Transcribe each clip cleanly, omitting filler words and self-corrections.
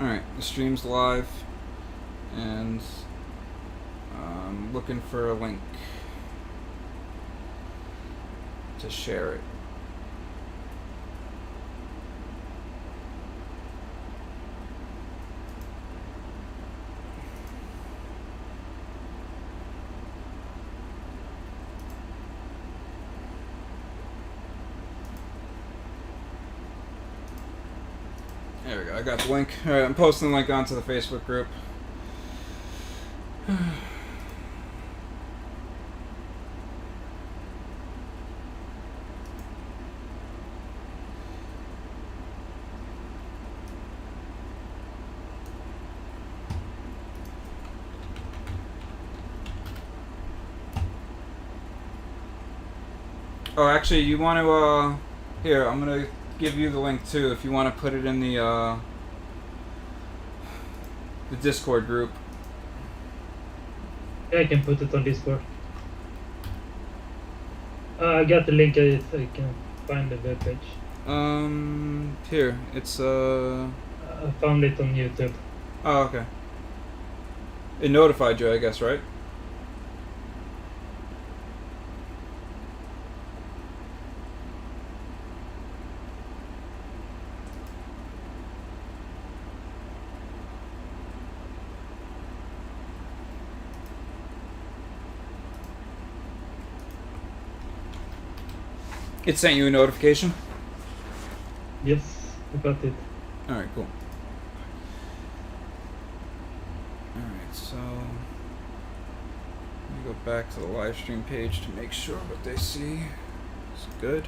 Alright, the stream's live, and I'm looking for a link to share it. There we go, I got the link. Alright, I'm posting the link onto the Facebook group. Oh, actually, you want to, here, I'm going to give you the link too if you want to put it in the Discord group. Yeah, I can put it on Discord. I got the link if I can find the webpage. Here, it's I found it on YouTube. Oh, okay. It notified you, I guess, right? It sent you a notification? Yes, I got it. Alright, cool. Alright, so let me go back to the live stream page to make sure what they see is good.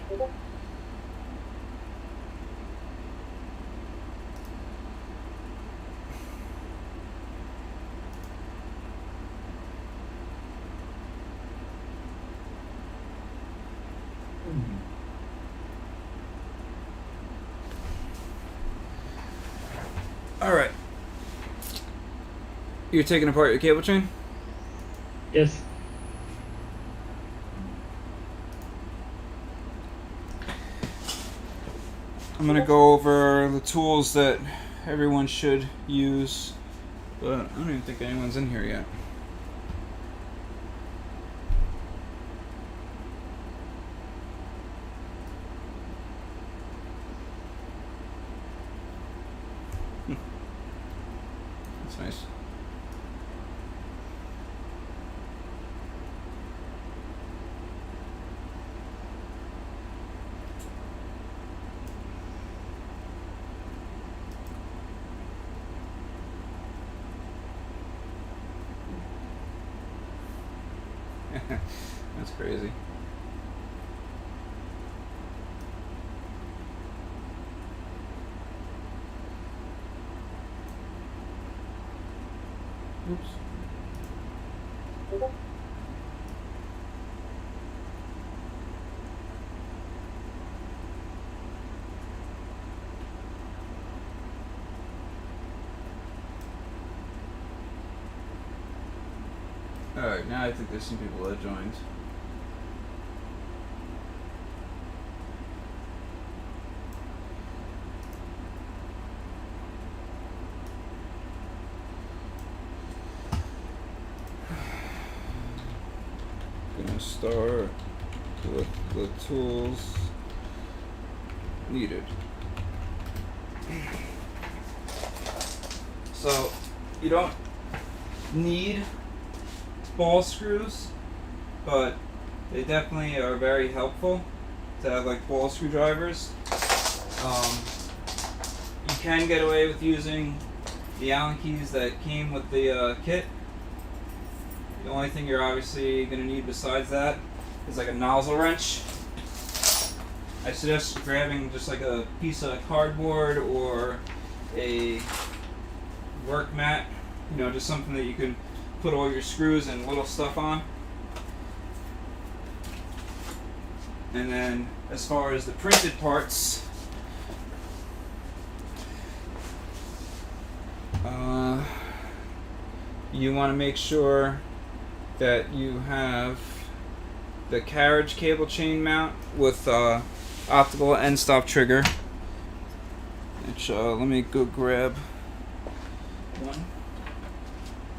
Alright. You're taking apart your cable chain? Yes. I'm gonna go over the tools that everyone should use, but I don't even think anyone's in here yet. That's nice. That's crazy. Oops. Alright, now I think there's some people that joined. Gonna start with the tools needed. So you don't need ball screws, but they definitely are very helpful to have like ball screwdrivers. You can get away with using the Allen keys that came with the kit. The only thing you're obviously going to need besides that is like a nozzle wrench. I suggest grabbing just like a piece of cardboard or a work mat, you know, just something that you can put all your screws and little stuff on. And then as far as the printed parts, you want to make sure that you have the carriage cable chain mount with optical end stop trigger. Which let me go grab one.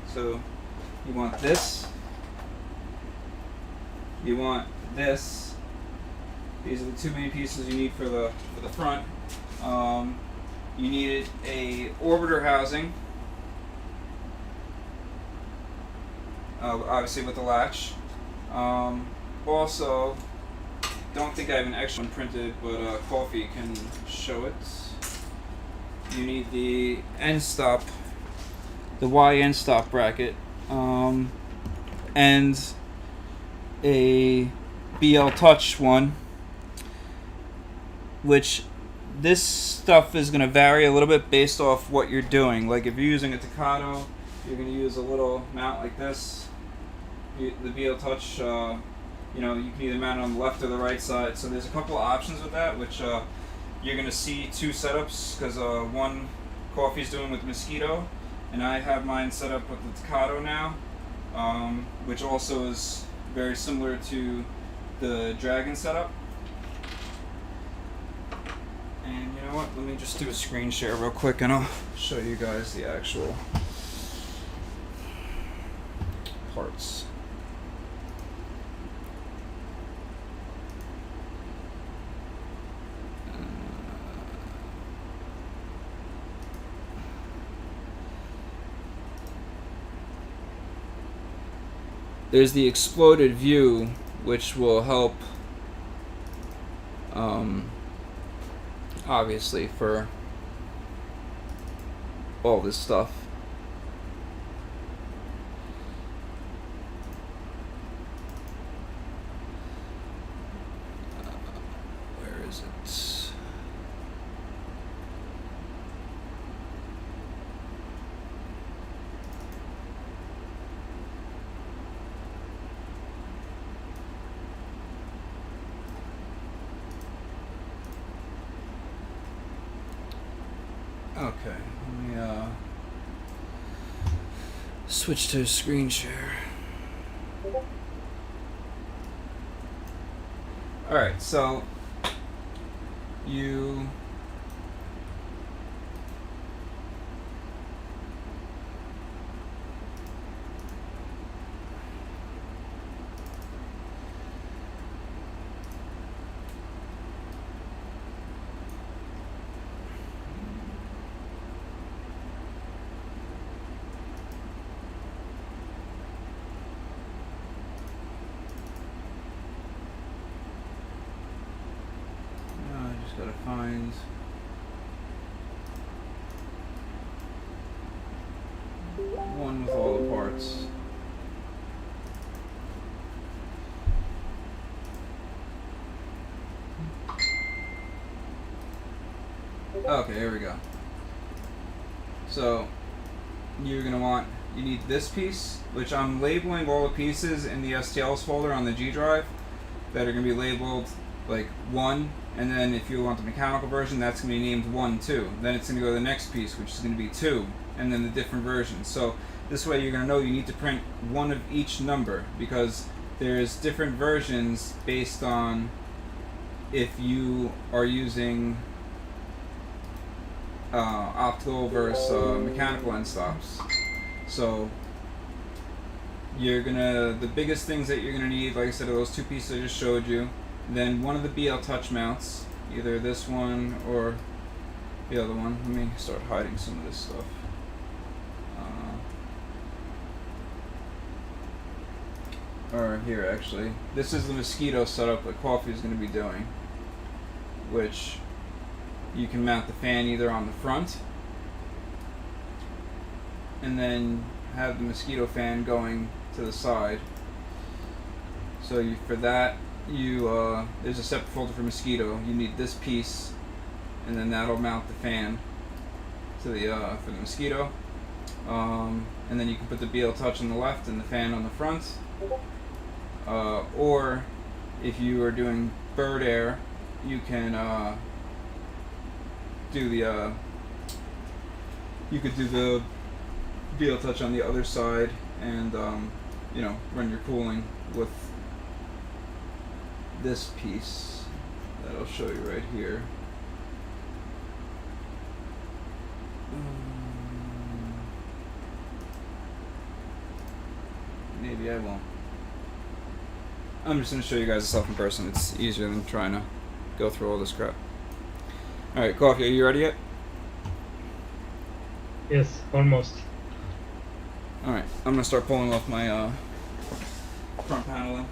So you want this. You want this. These are the two main pieces you need for the front. You needed a orbiter housing, obviously with the latch. Also, don't think I have an extra one printed, but Coffe E can show it. You need the end stop, the Y end stop bracket, and a BL Touch one, which this stuff is going to vary a little bit based off what you're doing. Like if you're using a Toccato, you're going to use a little mount like this. The BL Touch, you can either mount it on the left or the right side. So there's a couple of options with that, which you're going to see two setups, because one Coffe E's doing with Mosquito, and I have mine set up with the Toccato now, which also is very similar to the Dragon setup. And you know what, let me just do a screen share real quick and I'll show you guys the actual parts. There's the exploded view, which will help, obviously, for all this stuff. Where is it? Okay, let me switch to screen share. Alright, so you gotta find one with all the parts. Okay, here we go. So you need this piece, which I'm labeling all the pieces in the STLs folder on the G drive that are going to be labeled like 1, and then if you want the mechanical version, that's going to be named 1, 2. Then it's going to go to the next piece, which is going to be 2, and then the different versions. So this way you're going to know you need to print one of each number, because there's different versions based on if you are using optical versus mechanical end stops. So the biggest things that you're gonna need, like I said, are those two pieces I just showed you. Then one of the BL Touch mounts, either this one or the other one. Let me start hiding some of this stuff. Or here, actually. This is the Mosquito setup that Coffe is going to be doing, which you can mount the fan either on the front and then have the Mosquito fan going to the side. So for that, there's a separate folder for Mosquito. You need this piece, and then that'll mount the fan to the for the Mosquito. And then you can put the BL Touch on the left and the fan on the front. Or if you are doing bird air, you can you could do the BL Touch on the other side, and run your cooling with this piece that I'll show you right here. maybe I won't. I'm just going to show you guys stuff in person. It's easier than trying to go through all this crap. Alright, Coffe, are you ready yet? Yes, almost. Alright, I'm going to start pulling off my front paneling.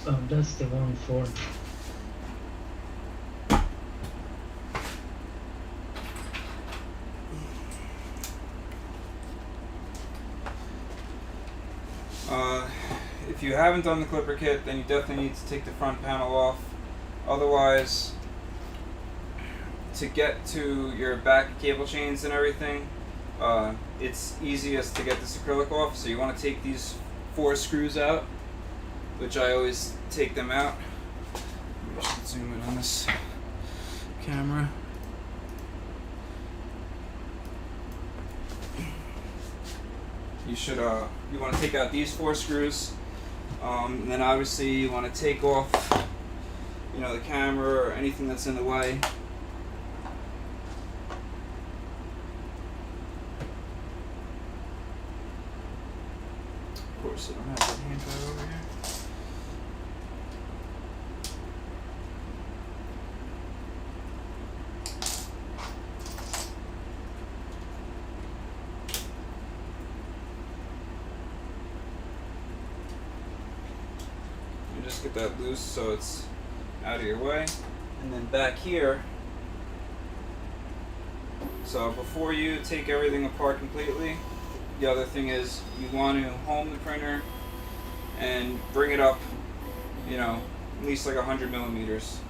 Oh, that's the one for. If you haven't done the clipper kit, then you definitely need to take the front panel off. Otherwise, to get to your back cable chains and everything, it's easiest to get this acrylic off. So you want to take these 4 screws out, which I always take them out. Maybe I should zoom in on this camera. You should you want to take out these 4 screws, and then obviously you want to take off, you know, the camera or anything that's in the way. Of course, I don't have that hand pad over here. Just get that loose so it's out of your way. And then back here, so before you take everything apart completely, the other thing is you want to home the printer and bring it up, you know, at least like 100 millimeters.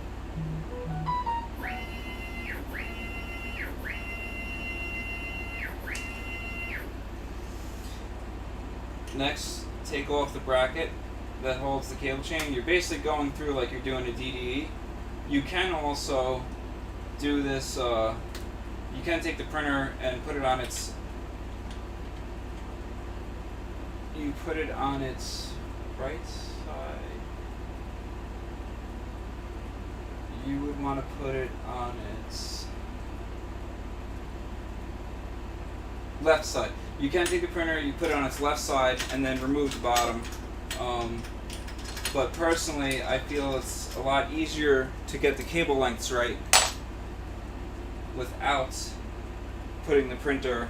Next, take off the bracket that holds the cable chain. You're basically going through like you're doing a DDE. You can also do this, you can take the printer and put it on its, right side. You would want to put it on its left side. You can take the printer, you put it on its left side, and then remove the bottom. But personally, I feel it's a lot easier to get the cable lengths right without putting the printer,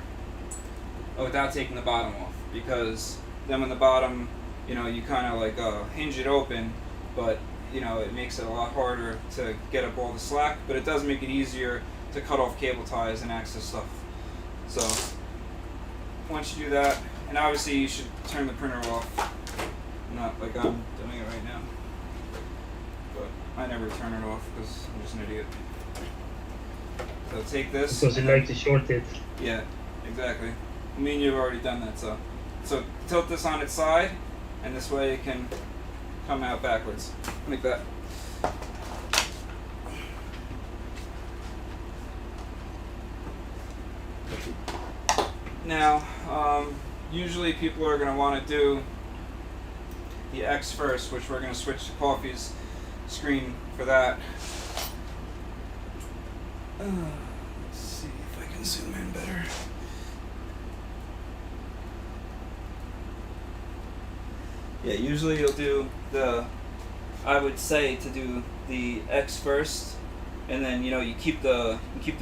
without taking the bottom off. Because then when the bottom, you know, you kind of like hinge it open, but you know, it makes it a lot harder to get up all the slack, but it does make it easier to cut off cable ties and access stuff. So once you do that, and obviously you should turn the printer off. Not like I'm doing it right now, but I never turn it off because I'm just an idiot. So take this. Because you like to short it. Yeah, exactly. Me and you have already done that, so tilt this on its side, and this way it can come out backwards, like that. Now, usually people are going to want to do the X first, which we're going to switch to Coffee's screen for that. Let's see if I can zoom in better. Yeah, usually you'll do I would say to do the X first, and then, you know, you keep the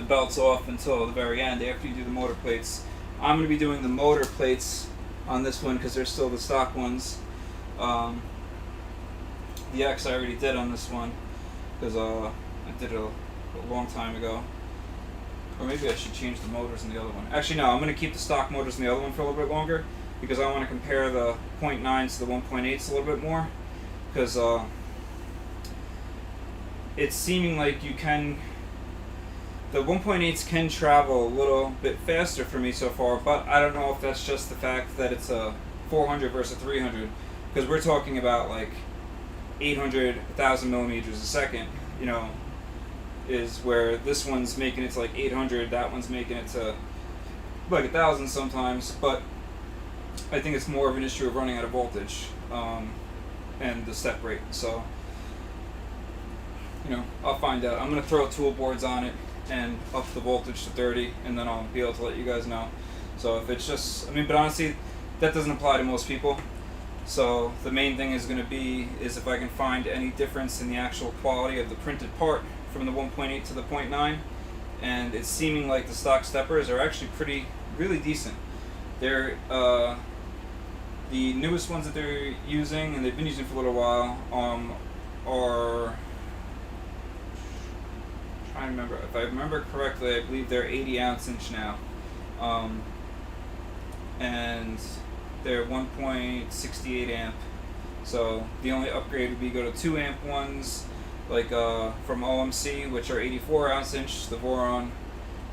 belts off until the very end after you do the motor plates. I'm going to be doing the motor plates on this one because they're still the stock ones. The X I already did on this one because I did it a long time ago. Or maybe I should change the motors in the other one. Actually, no, I'm going to keep the stock motors in the other one for a little bit longer because I want to compare the 0.9s to the 1.8s a little bit more, because it's seeming like you can, the 1.8s can travel a little bit faster for me so far, but I don't know if that's just the fact that it's a 400 versus 300, because we're talking about like 800, 1,000 millimeters a second, you know, is where this one's making it to like 800, that one's making it to like 1,000 sometimes. But I think it's more of an issue of running out of voltage and the step rate. So, you know, I'll find out. I'm gonna throw tool boards on it and up the voltage to 30, and then I'll be able to let you guys know. So if it's just, I mean, but honestly, that doesn't apply to most people. So the main thing is gonna be is if I can find any difference in the actual quality of the printed part from the 1.8 to the 0.9, and it's seeming like the stock steppers are actually really decent. They're the newest ones that they're using, and they've been using for a little while, are, trying to remember, if I remember correctly, I believe they're 80 ounce inch now, and they're 1.68 amp. So the only upgrade would be go to 2 amp ones, like from OMC, which are 84 ounce inch, the Voron,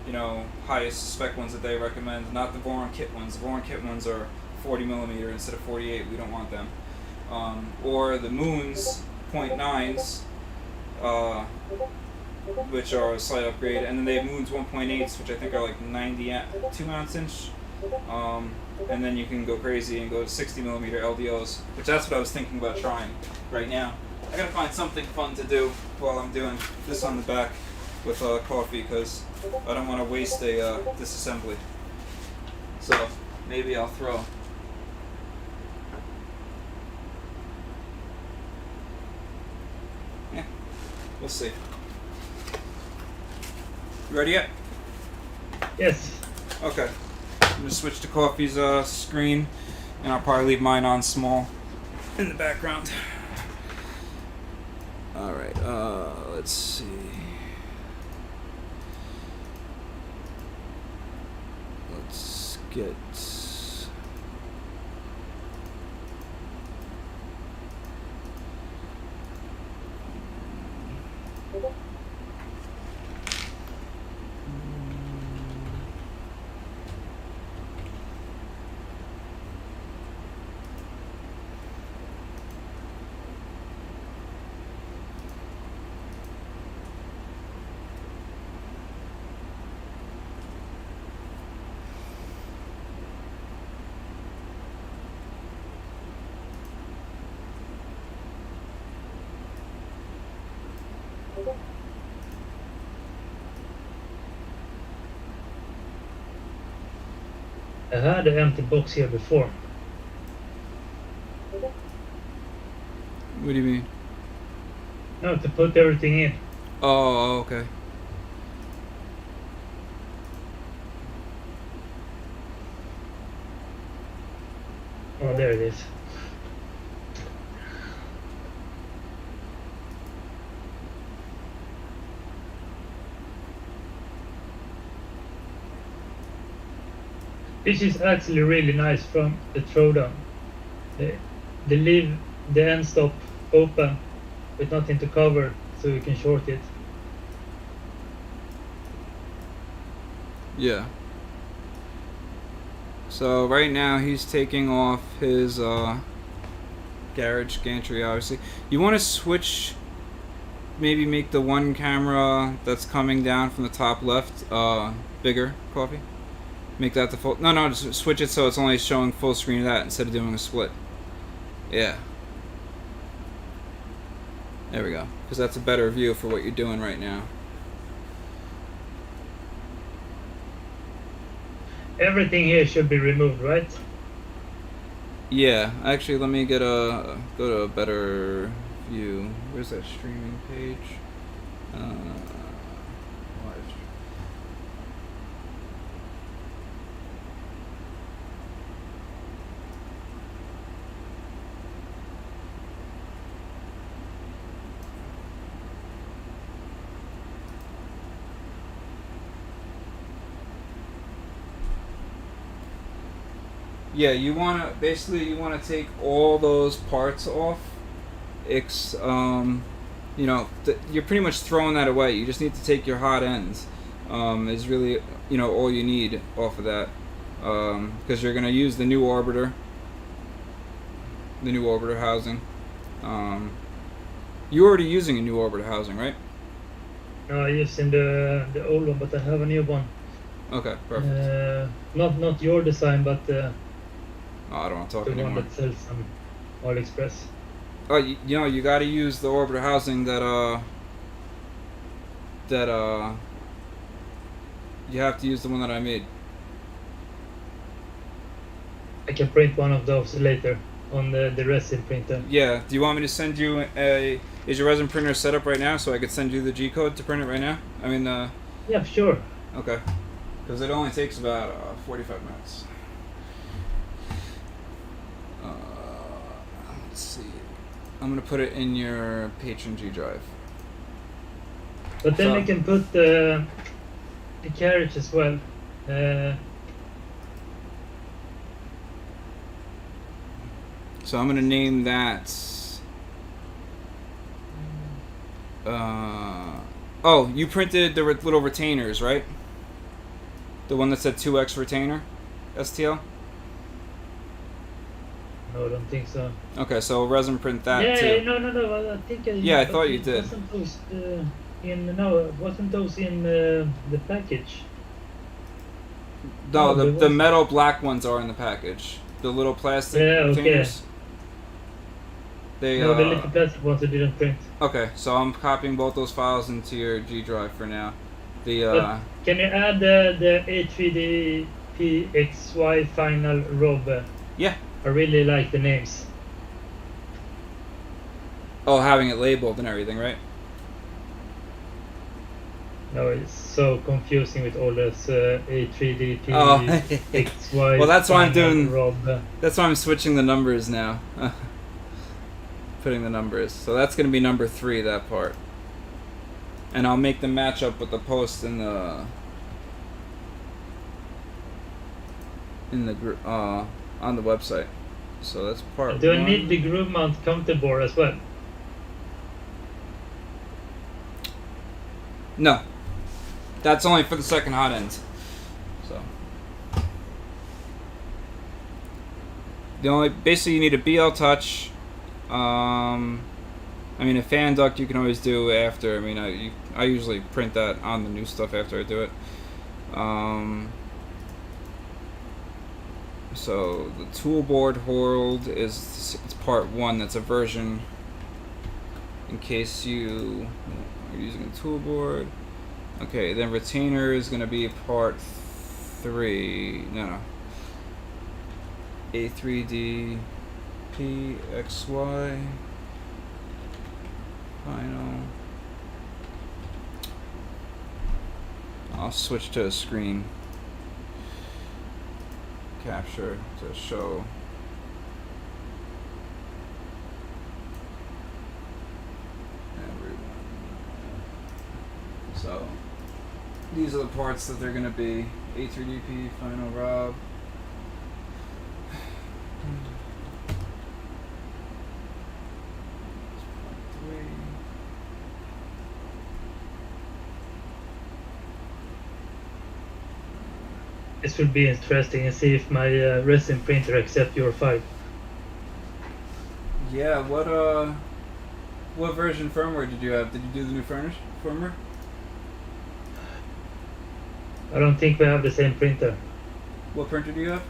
you know, highest spec ones that they recommend, not the Voron kit ones. The Voron kit ones are 40 millimeter instead of 48. We don't want them. Or the Moons 0.9s, which are a slight upgrade, and then they have Moons 1.8s, which I think are like 2 ounce inch. And then you can go crazy and go to 60 millimeter LDOs, which that's what I was thinking about trying right now. I gotta find something fun to do while I'm doing this on the back with Coffe, because I don't want to waste a disassembly. So maybe I'll throw. Yeah, we'll see. You ready yet? Yes. Okay. I'm gonna switch to Coffee's screen, and I'll probably leave mine on small in the background. All right. Let's see. Let's get. I had an empty box here before. What do you mean? No, to put everything in. Oh, okay. Oh, there it is. This is actually really nice from the throwdown. They leave the end stop open with nothing to cover, so you can short it. Yeah. So right now he's taking off his garage gantry, obviously. You want to switch, maybe make the one camera that's coming down from the top left bigger, Coffe. Make that the full, no, just switch it so it's only showing full screen of that instead of doing a split. Yeah. There we go. Because that's a better view for what you're doing right now. Everything here should be removed, right? Yeah, actually, let me get go to a better view. Where's that streaming page? Live. Yeah, you wanna take all those parts off. You know, you're pretty much throwing that away. You just need to take your hot ends. Is really, you know, all you need off of that, because you're gonna use the new orbiter housing. You're already using a new orbiter housing, right? No, I'm using the old one, but I have a new one. Okay, perfect. Not your design, but Oh, I don't want to talk The one anymore. that sells on AliExpress. Oh, you know, you got to use the orbiter housing that you have to use the one that I made. I can print one of those later on the resin printer. Yeah. Do you want me to send you a? Is your resin printer set up right now so I could send you the G code to print it right now? I mean, Yeah, sure. okay. Because it only takes about 45 minutes. Let's see. I'm gonna put it in your Patreon G drive. But then So- we can put the carriage as well. So I'm gonna name that. Oh, you printed the little retainers, right? The one that said 2x retainer, STL. No, I don't think so. Okay, so resin print that yeah, too. no. I think. Yeah, I but thought you it did. Wasn't those wasn't those in the package? No, No, there the wasn't. metal black ones are in the package. The little plastic Yeah, okay. retainers. They No, the little plastic ones I didn't print. Okay, so I'm copying both those files into your G drive for now. The But can you add the A3dp XY final Rob? Yeah. I really like the names. Oh, having it labeled and everything, right? No, it's so confusing with all this A3dp Oh. XY. Well, that's why I'm final doing- Rob. That's why I'm switching the numbers now. Putting the numbers. So that's going to be number 3, that part. And I'll make them match up with the post in the on the website. So that's part Do I 1. need the groove mount counter board as well? No. That's only for the second hot end. So basically you need a BL touch. I mean, a fan duct you can always do after. I mean, I usually print that on the new stuff after I do it. So the toolboard hold it's part 1. That's a version in case you are using a toolboard. Okay, then retainer is going to be part 3. No. A3dp XY final. I'll switch to a screen capture to show. Everyone. So these are the parts that they're going to be. A3dp final Rob. This will be interesting and see if my resin printer accepts your file. Yeah, what version firmware did you have? Did you do the new firmware? I don't think we have the same printer. What printer do you have?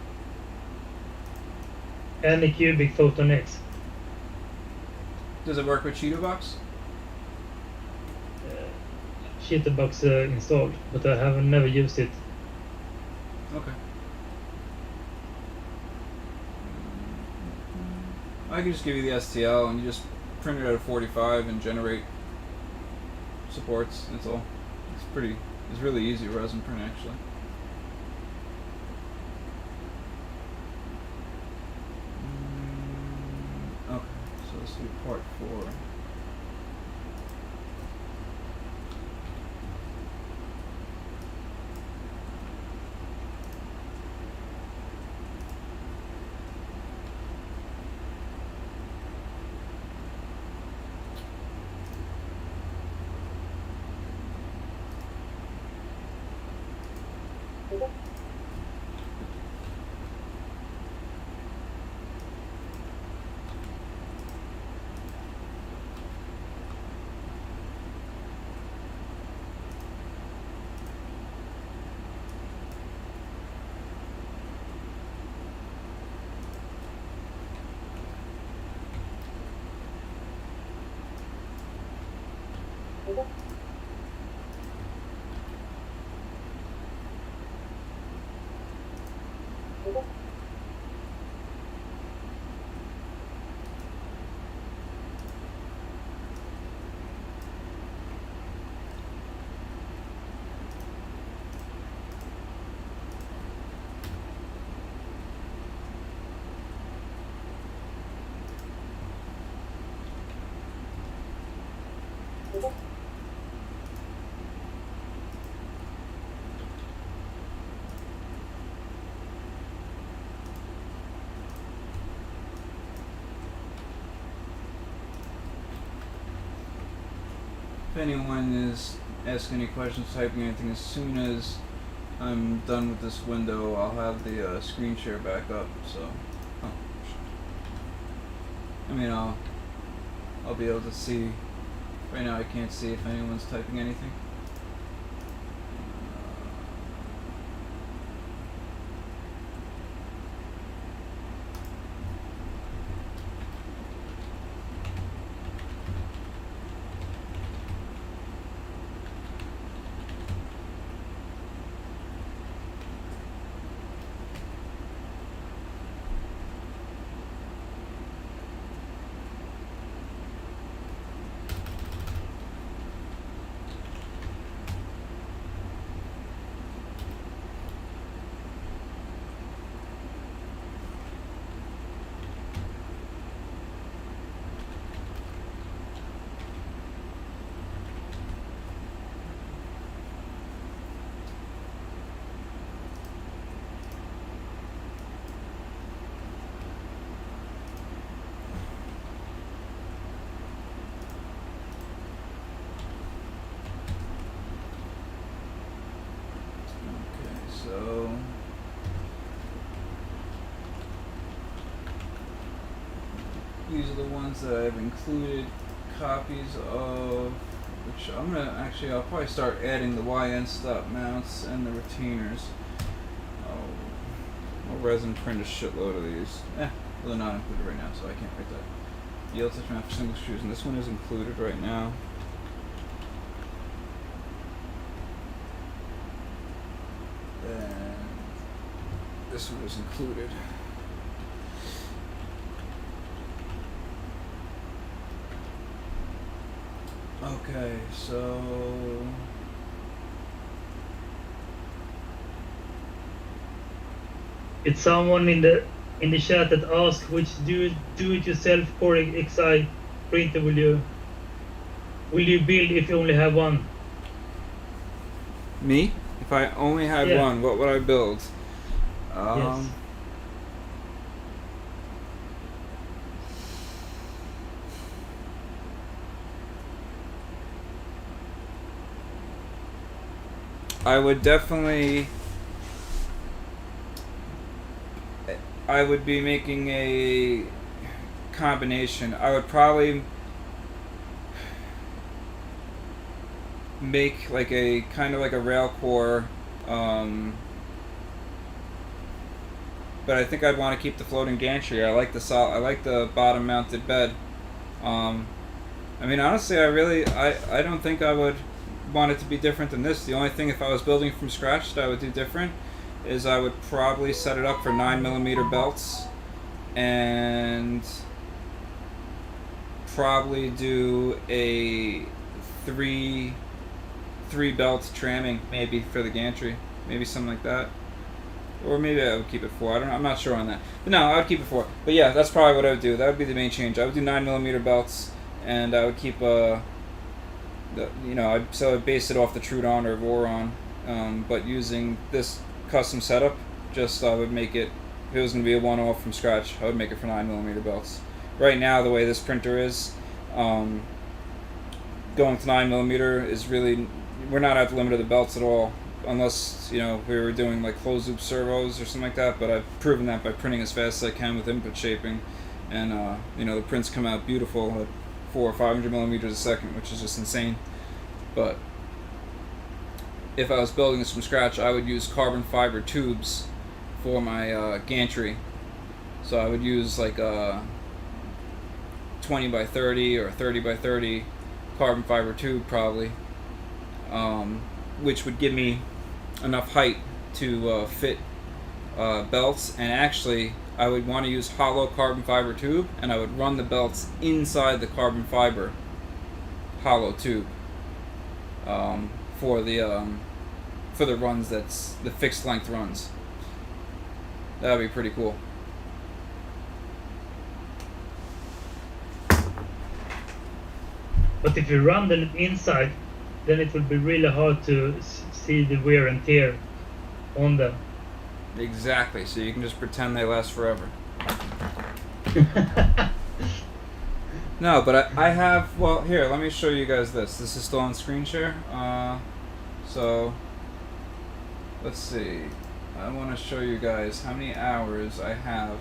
Anycubic Photon X. Does it work with Cheetahbox? Shitterbox installed, but I have never used it. Okay. I can just give you the STL and you just print it at a 45 and generate supports. That's all. It's really easy resin print actually. Okay, so let's do part 4. If anyone is asking any questions, typing anything, as soon as I'm done with this window, I'll have the screen share back up. So, I mean, I'll be able to see. Right now, I can't see if anyone's typing anything. So these are the ones that I've included copies of, which I'll probably start adding the YN stop mounts and the retainers. I'll resin print a shitload of these. Well, they're not included right now, so I can't write that. Yield touch mount for single screws, and this one is included right now. And this one is included. Okay, so It's someone in the chat that asked which do-it-yourself Core XI printer will you build if you only have one? me? If I only had one, what would I build? Yes. I would be making a combination. I would probably make like a kind of like a rail core, but I think I'd want to keep the floating gantry. I like the bottom mounted bed. I mean, honestly, I don't think I would want it to be different than this. The only thing, if I was building from scratch, that I would do different is I would probably set it up for 9mm belts and probably do a three belt tramming maybe for the gantry, maybe something like that, or maybe I would keep it 4. I'm not sure on that, but no, I would keep it 4. But yeah, that's probably what I would do. That would be the main change. I would do 9mm belts, and I would keep so I'd base it off the Trudon or Voron, but using this custom setup, I would make it, if it was going to be a one-off from scratch, I would make it for 9mm belts. Right now, the way this printer is, going to 9mm is really, we're not at the limit of the belts at all, unless we were doing like closed loop servos or something like that. But I've proven that by printing as fast as I can with input shaping, and the prints come out beautiful at 400 or 500mm a second, which is just insane. But if I was building this from scratch, I would use carbon fiber tubes for my gantry. So I would use like a 20x30 or 30x30 carbon fiber tube probably, which would give me enough height to fit belts, and actually I would want to use hollow carbon fiber tube, and I would run the belts inside the carbon fiber hollow tube for the runs, that's the fixed length runs. That would be pretty cool. But if you run them inside, then it will be really hard to see the wear and tear on them. Exactly, so you can just pretend they last forever. No, but I have, well, here, let me show you guys this. This is still on screen share. So, let's see. I want to show you guys how many hours I have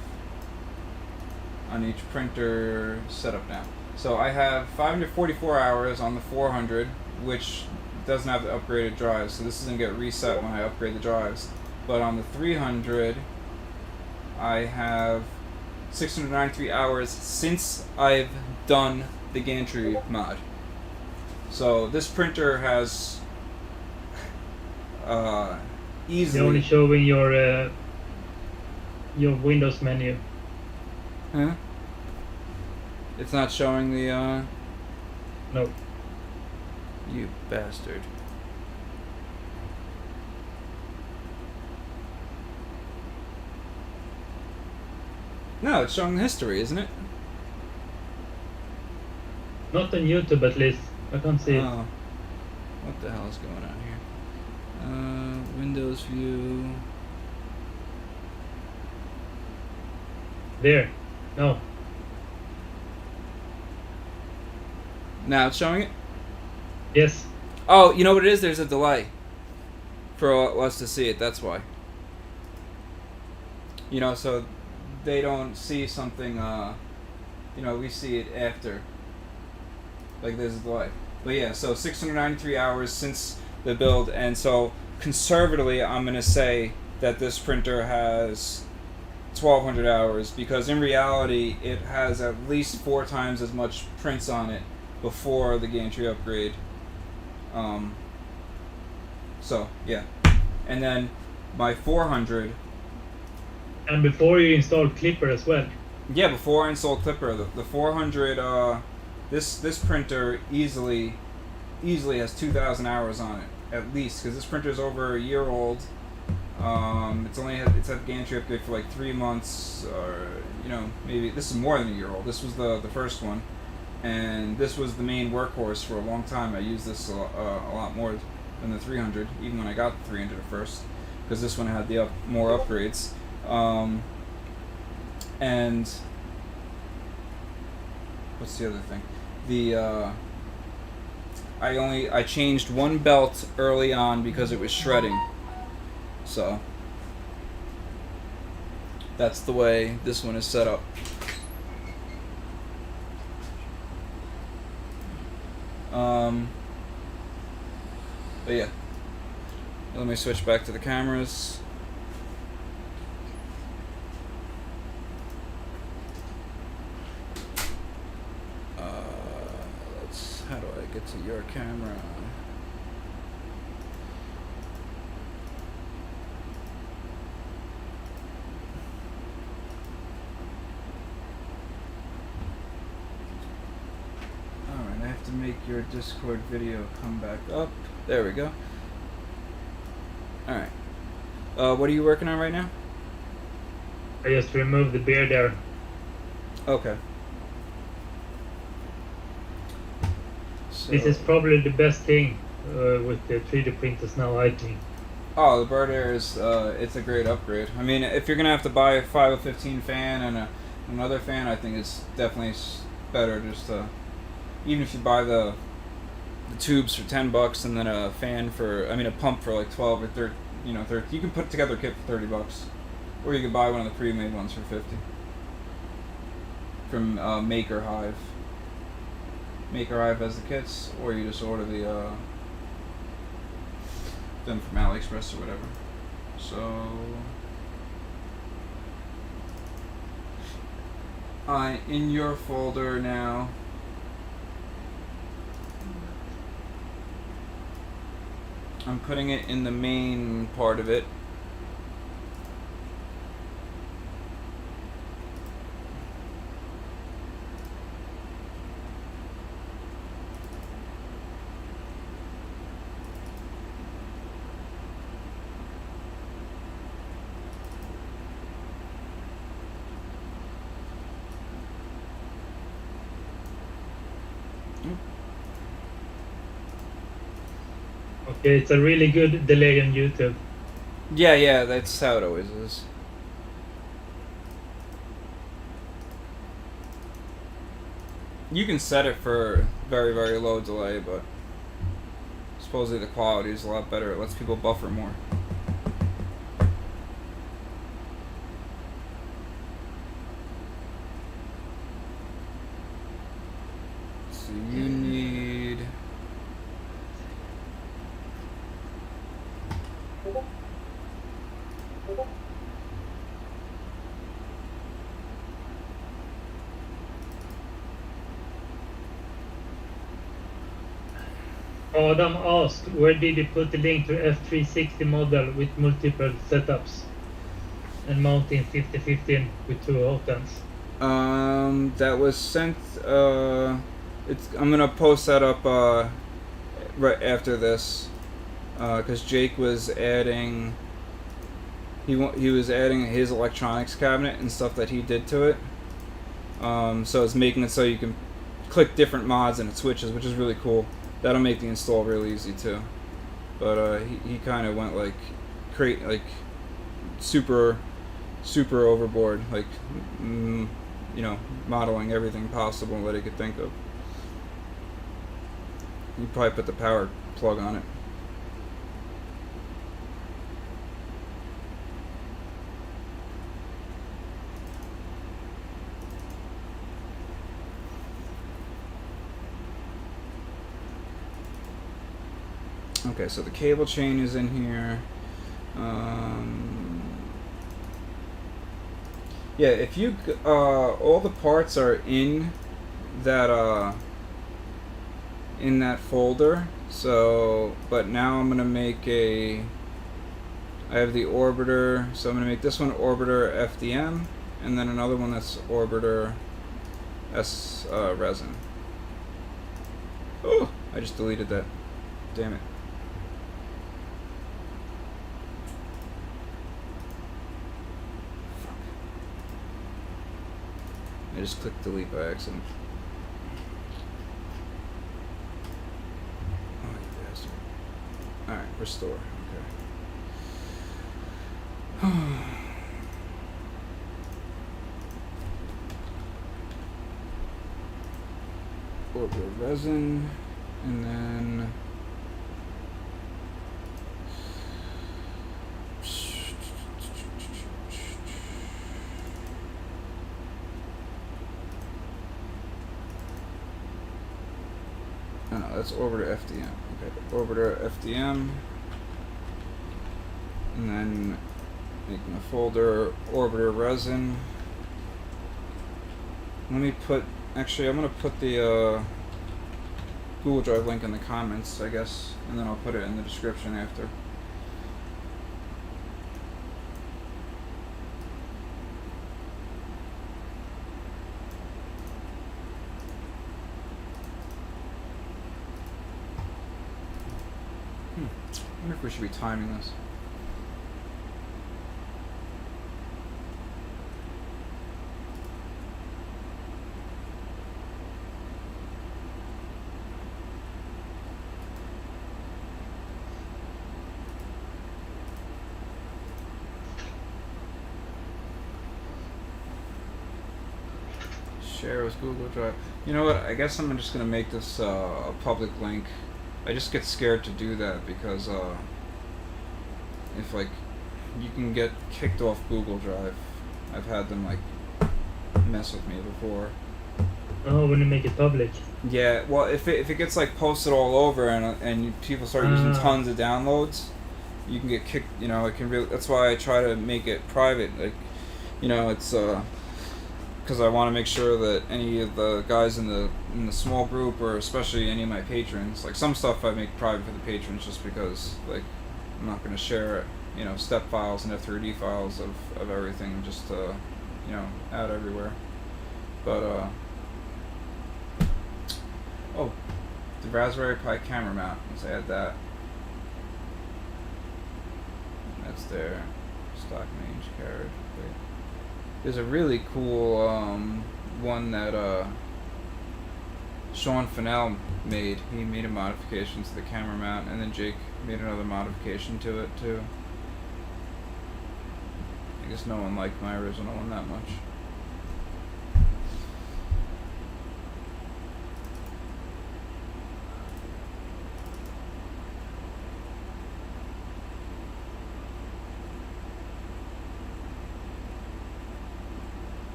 on each printer setup now. So I have 544 hours on the 400, which doesn't have the upgraded drives, so this is going to get reset when I upgrade the drives. But on the 300, I have 693 hours since I've done the gantry mod. So this printer has easily... You're only showing your Windows menu. Huh? It's not showing the No. You bastard. No, it's showing the history, isn't it? Not on YouTube, at least. I can't see it. What the hell is going on here? Windows view. There. No. Now it's showing it? Yes. Oh, you know what it is? There's a delay for us to see it, that's why. You know, so they don't see something, you know, we see it after. Like there's a delay. But yeah, so 693 hours since the build, and so conservatively I'm going to say that this printer has 1,200 hours, because in reality it has at least 4 times as much prints on it before the gantry upgrade. So yeah, and then my 400. And before you install klipper as well. Yeah, before I installed klipper, the 400. This printer easily has 2,000 hours on it at least, because this printer is over a year old. It's had gantry upgrade for like 3 months, or you know, maybe this is more than a year old. This was the first one, and this was the main workhorse for a long time. I used this a lot more than the 300, even when I got the 300 at first, because this one had the more upgrades. And what's the other thing? I changed one belt early on because it was shredding. So that's the way this one is set up. But yeah, let me switch back to the cameras. How do I get to your camera? Alright, I have to make your Discord video come back up. There we go. Alright. What are you working on right now? I just removed the beer there. Okay. This is probably the best thing with the 3D printers now, I think. Oh, the bird air is it's a great upgrade. I mean, if you're gonna have to buy a 515 fan and another fan, I think it's definitely better just to, even if you buy the tubes for $10 and then a fan for, I mean, a pump for like 12 or 30, you know, 30. You can put together a kit for $30, or you can buy one of the pre-made ones for 50 from Maker Hive. Maker Hive has the kits, or you just order them from AliExpress or whatever. So in your folder now, I'm putting it in the main part of it. Yeah, it's a really good delay on YouTube. Yeah, that's how it always is. You can set it for very, very low delay, but supposedly the quality is a lot better. It lets people buffer more. So you need... Adam asked, where did you put the link to F360 model with multiple setups and mounting 50-15 with 2 hot ends? That was sent. I'm gonna post that up right after this, because Jake was adding. He was adding his electronics cabinet and stuff that he did to it. So it's making it so you can click different mods and it switches, which is really cool. That'll make the install really easy too. But he kind of went like super overboard, like modeling everything possible that he could think of. You probably put the power plug on it. Okay, so the cable chain is in here. Yeah, if you all the parts are in that folder. So, but now I'm gonna make I have the orbiter, so I'm gonna make this one orbiter FDM, and then another one that's orbiter S resin. Oh, I just deleted that. Damn it. I just clicked delete by accident. Oh, you bastard. Alright, restore. Okay. Orbiter resin, and then that's orbiter FDM. Okay, orbiter FDM, and then making a folder orbiter resin. Let me put. Actually, I'm gonna put the Google Drive link in the comments, I guess, and then I'll put it in the description after. I wonder if we should be timing this. Share with Google Drive. You know what? I guess I'm just gonna make this a public link. I just get scared to do that because if like you can get kicked off Google Drive. I've had them like mess with me before. Oh, when you make it public. Yeah, well, if it gets like posted all over and people start using tons of downloads, you can get kicked. You know, it can really. That's why I try to make it private. Like, you know, it's because I want to make sure that any of the guys in the small group, or especially any of my patrons, like some stuff I make private for the patrons, just because like I'm not going to share, you know, step files and F3D files of everything just to, you know, out everywhere. But oh, the Raspberry Pi camera mount. Let's add that. That's there. Stock range carriage. Wait. There's a really cool one that Sean Fennell made. He made a modification to the camera mount, and then Jake made another modification to it too. I guess no one liked my original one that much.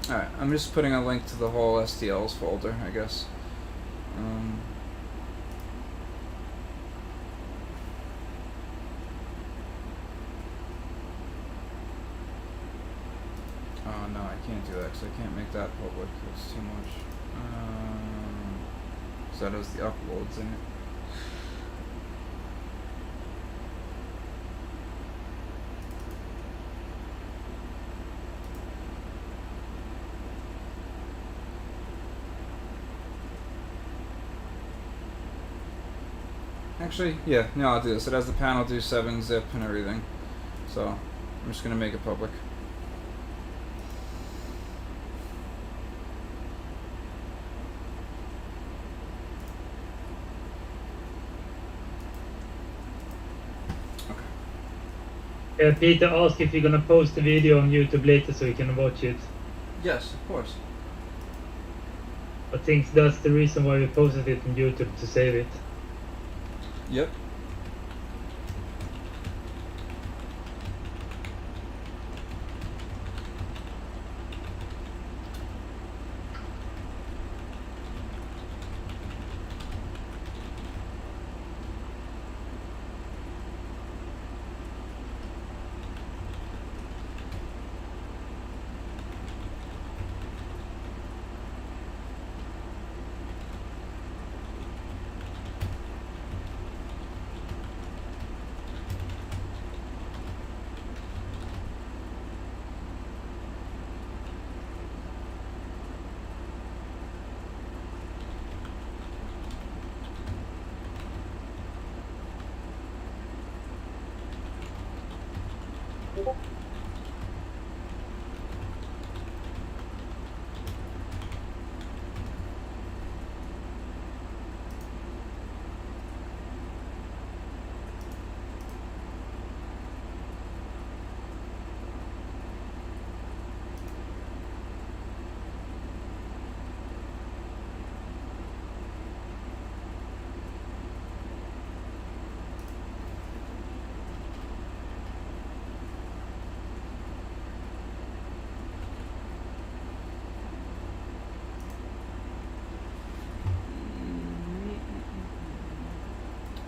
Alright, I'm just putting a link to the whole STLs folder, I guess. Oh no, I can't do that because I can't make that public. It's too much. So that has the uploads in it. Actually, yeah, no, I'll do this. It has the panel do 7-zip and everything. So, I'm just going to make it public. Okay. Peter asked if you're gonna post the video on YouTube later so you can watch it. Yes, of course. I think that's the reason why we posted it on YouTube, to save it. Yep.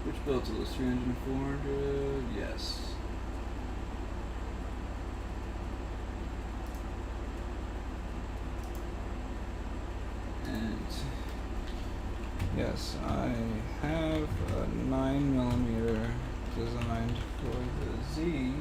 Which build to list? 300 and 400? Yes. And yes, I have a 9mm designed for the Z.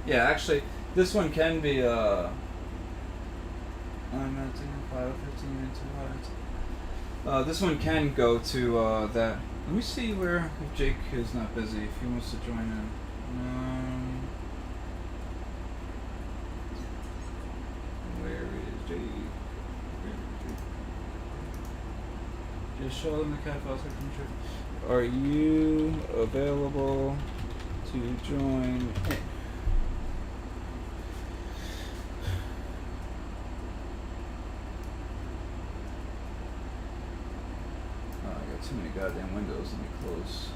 Yeah, actually, this one can be I'm not taking 5 15 into this one can go to that. Let me see where, if Jake is not busy, if he wants to join in. Where is Jake? Just show them the cat files I can check. Are you available to join in? Too many goddamn windows. Let me close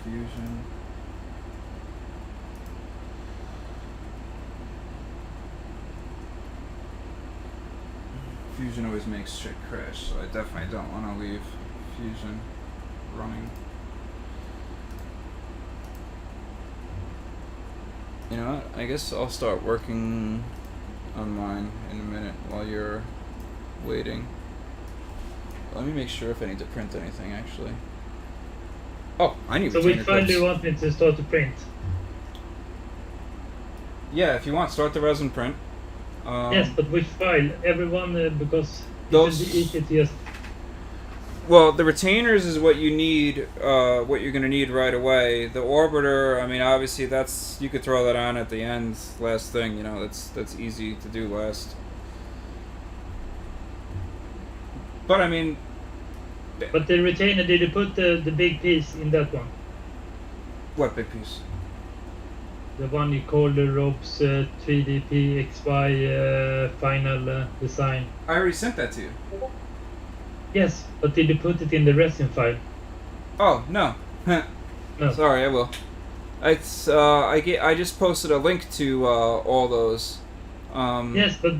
Fusion. Fusion always makes shit crash, so I definitely don't want to leave Fusion running. You know what? I guess I'll start working on mine in a minute while you're waiting. Let me make sure if I need to print anything, actually. Oh, I need So retainer which file do clips. you want me to start to print? Yeah, if you want, start the resin print. Yes, but which file? Everyone, because Those- it will be easy to just... Well, the retainers is what you need, what you're going to need right away. The orbiter, I mean, obviously you could throw that on at the end, last thing, you know, that's easy to do last. But I mean... But the retainer, did you put the big piece in that one? What big piece? The one you call the ropes 3dp XY final design. I already sent that to you. Yes, but did you put it in the resin file? Oh, no. No. Sorry, I will. It's I just posted a link to all those. Yes, but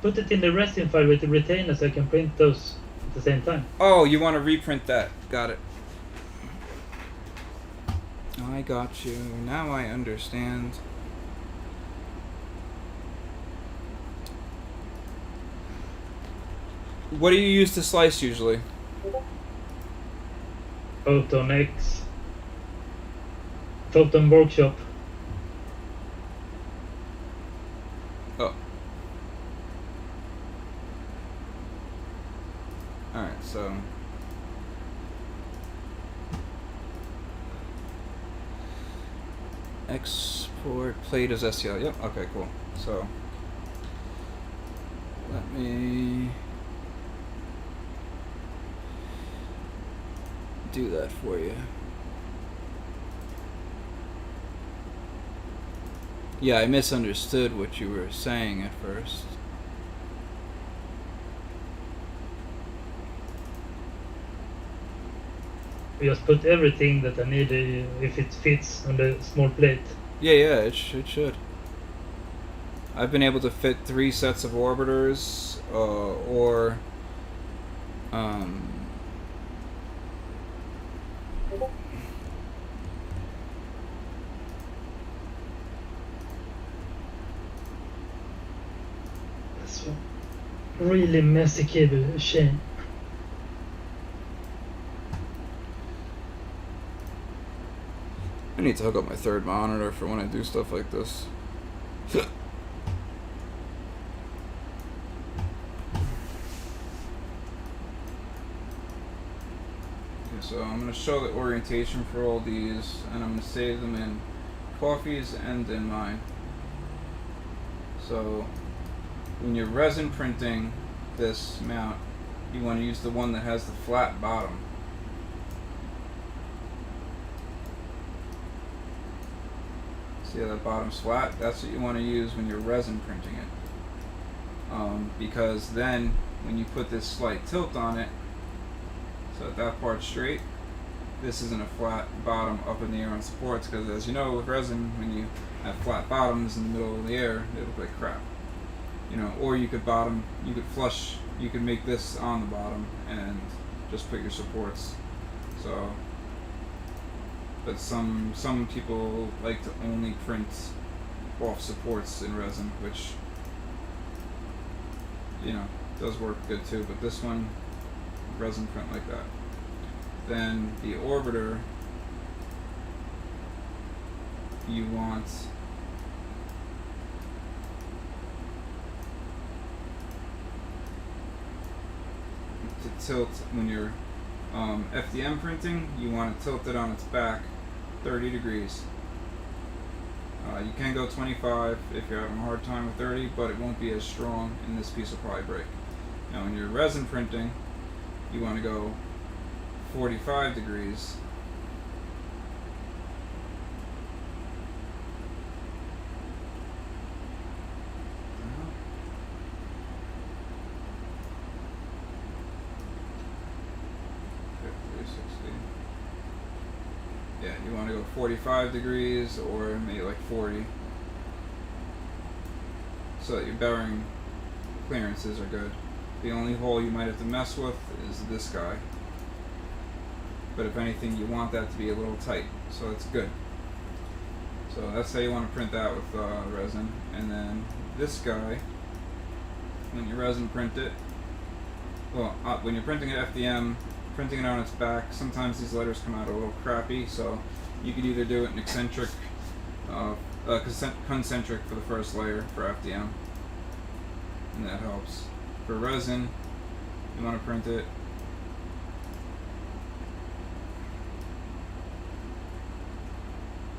put it in the resin file with the retainer so I can print those at the same time. Oh, you want to reprint that? Got it. I got you. Now I understand. What do you use to slice usually? Photon X. Photon Workshop. Oh. Alright, so... Export plate as STL. Yep, okay, cool. So... Let me... do that for you. Yeah, I misunderstood what you were saying at first. Just put everything that I need if it fits on the small plate. Yeah, it should. I've been able to fit 3 sets of orbiters, or That's a really messy cable chain. I need to hook up my third monitor for when I do stuff like this. Okay, so I'm going to show the orientation for all these, and I'm going to save them in Coffee's and in mine. So when you're resin printing this mount, you want to use the one that has the flat bottom. See how that bottom's flat? That's what you want to use when you're resin printing it. Because then when you put this slight tilt on it, so that part's straight, this isn't a flat bottom up in the air on supports, because as you know with resin, when you have flat bottoms in the middle of the air, they look like crap. You know, or you could flush, you could make this on the bottom and just put your supports. So, but some people like to only print off supports in resin, which, you know, does work good too, but this one, resin print like that. Then the orbiter, you want to tilt when you're FDM printing, you want to tilt it on its back 30 degrees. You can go 25 if you're having a hard time with 30, but it won't be as strong, and this piece will probably break. Now when you're resin printing, you want to go 45 degrees. Yeah, you want to go 45 degrees or maybe like 40, so that your bearing clearances are good. The only hole you might have to mess with is this guy, but if anything, you want that to be a little tight, so it's good. So that's how you want to print that with resin. And then this guy, when you resin print it, well, when you're printing it FDM, printing it on its back, sometimes these letters come out a little crappy, so you could either do it in eccentric, concentric for the first layer for FDM, and that helps. For resin, you want to print it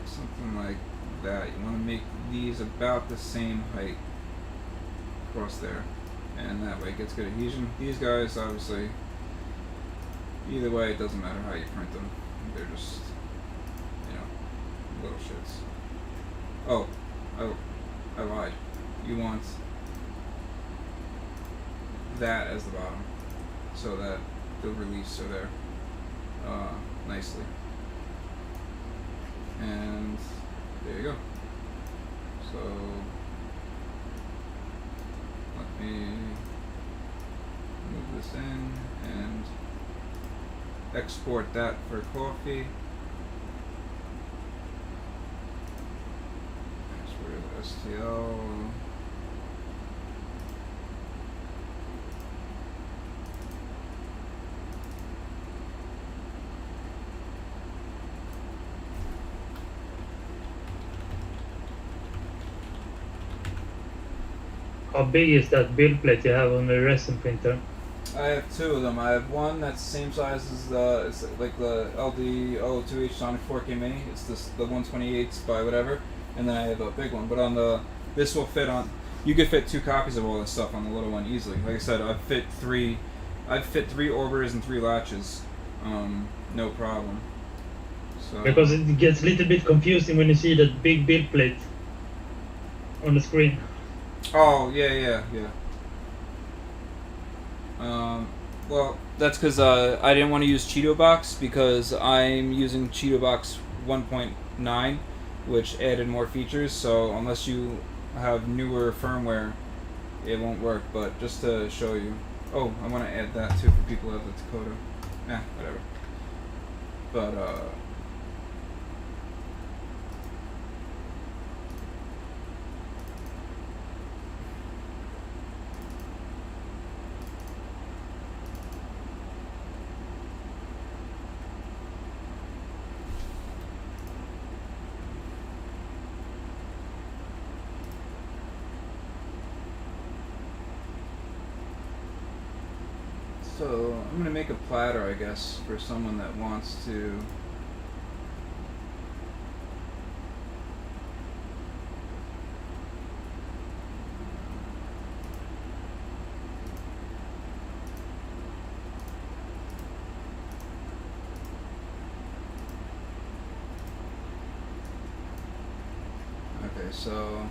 something like that. You want to make these about the same height across there, and that way it gets good adhesion. These guys, obviously, either way, it doesn't matter how you print them. They're just, little shits. Oh, I lied. You want that as the bottom, so that the reliefs are there nicely. And there you go. So let me move this in and export that for Coffe. Export as STL. How big is that build plate you have on the resin printer? I have two of them. I have one that's the same size as it's like the LD02H Sonic 4K Mini. It's the 128 by whatever, and then I have a big one. But on this will fit on. You could fit 2 copies of all this stuff on the little one easily. Like I said, I've fit three orbiters and 3 latches, no problem. So Because it gets a little bit confusing when you see that big build plate on the screen. Oh yeah. Well, that's because I didn't want to use Cheeto Box because I'm using Cheeto Box 1.9, which added more features. So unless you have newer firmware, it won't work. But just to show you, oh, I want to add that too for people who have the Dakota. Whatever. But so I'm gonna make a platter, I guess, for someone that wants to. Okay, so.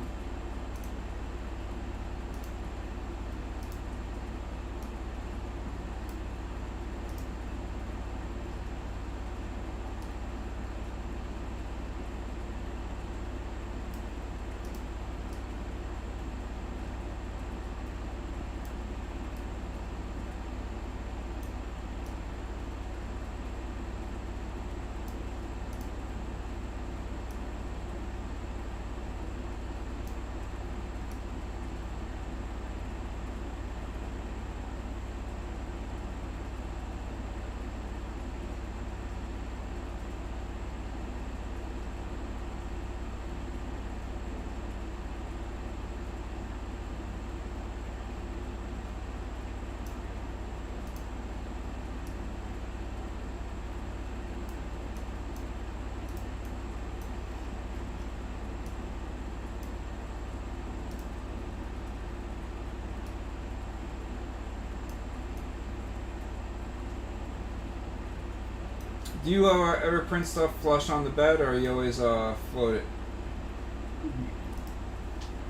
Do you ever print stuff flush on the bed, or you always float it?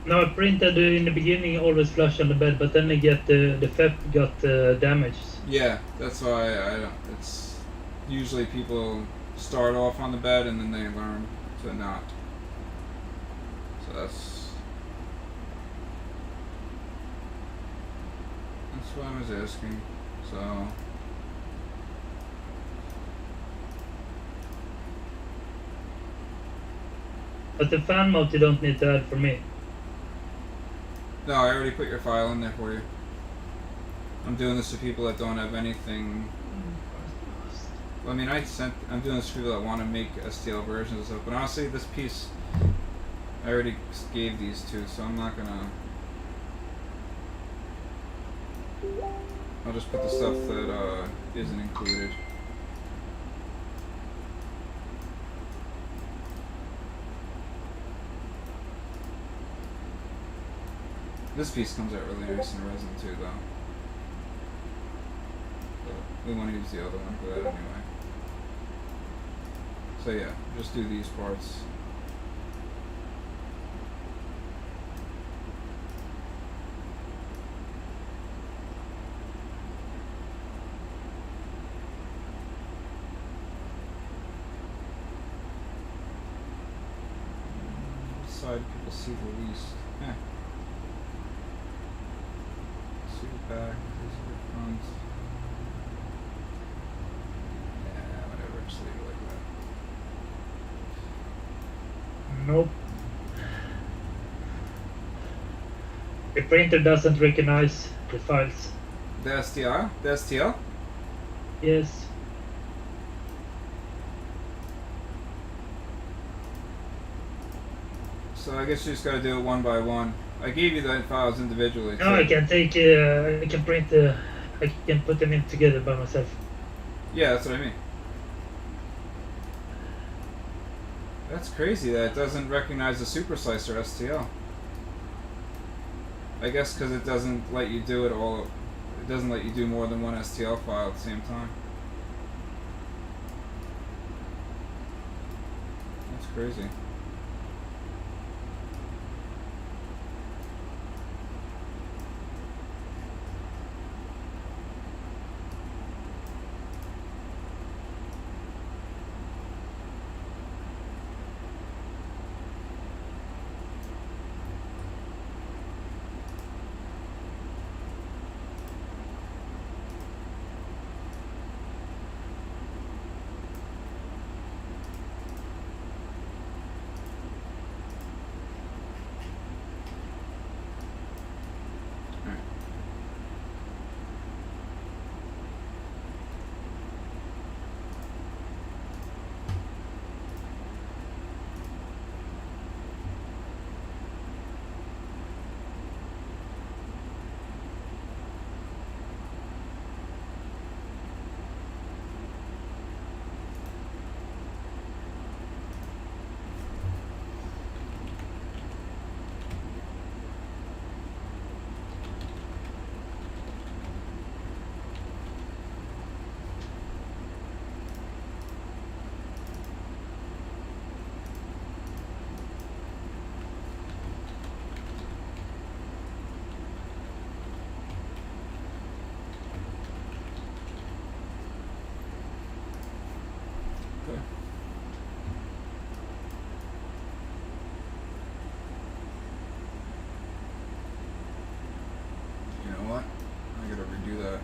No, I printed in the beginning always flush on the bed, but then I get the FEP got damaged. Yeah, that's why I don't. It's usually people start off on the bed and then they learn to not. So that's what I was asking. So. But the fan mount you don't need to add for me. No, I already put your file in there for you. I'm doing this for people that don't have anything. Well, I mean, I'm doing this for people that want to make STL versions and stuff. But honestly, this piece, I already gave these to, so I'm not gonna. I'll just put the stuff that isn't included. This piece comes out really nice in resin too, though. But we want to use the other one for that anyway. So yeah, just do these parts. Side people see the least. Eh. See the back, this is the front. Yeah, whatever, just leave it like that. Nope. The printer doesn't recognize the files. The STL? The STL? Yes. So I guess you just gotta do it one by one. I gave you the files individually. No, so. I can take. I can print. I can put them in together by myself. Yeah, that's what I mean. That's crazy that it doesn't recognize the super slicer STL. I guess because it doesn't let you do it all. It doesn't let you do more than one STL file at the same time. That's crazy.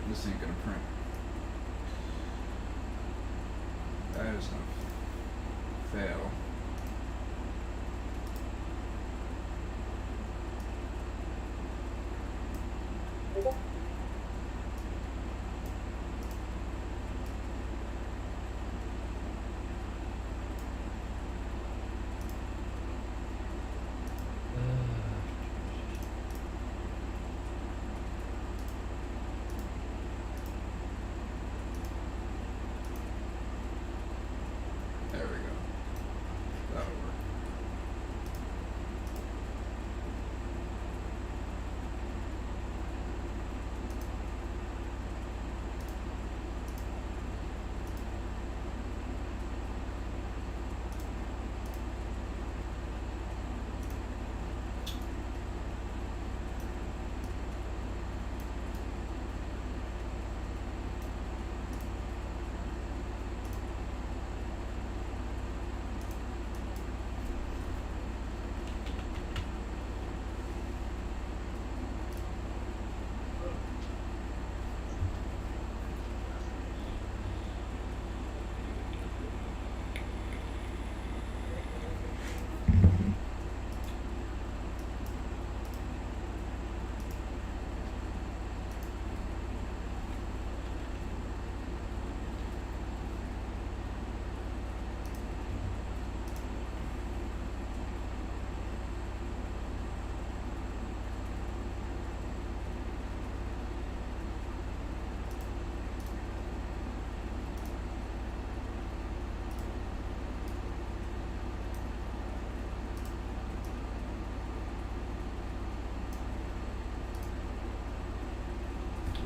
This ain't gonna print. That is gonna fail.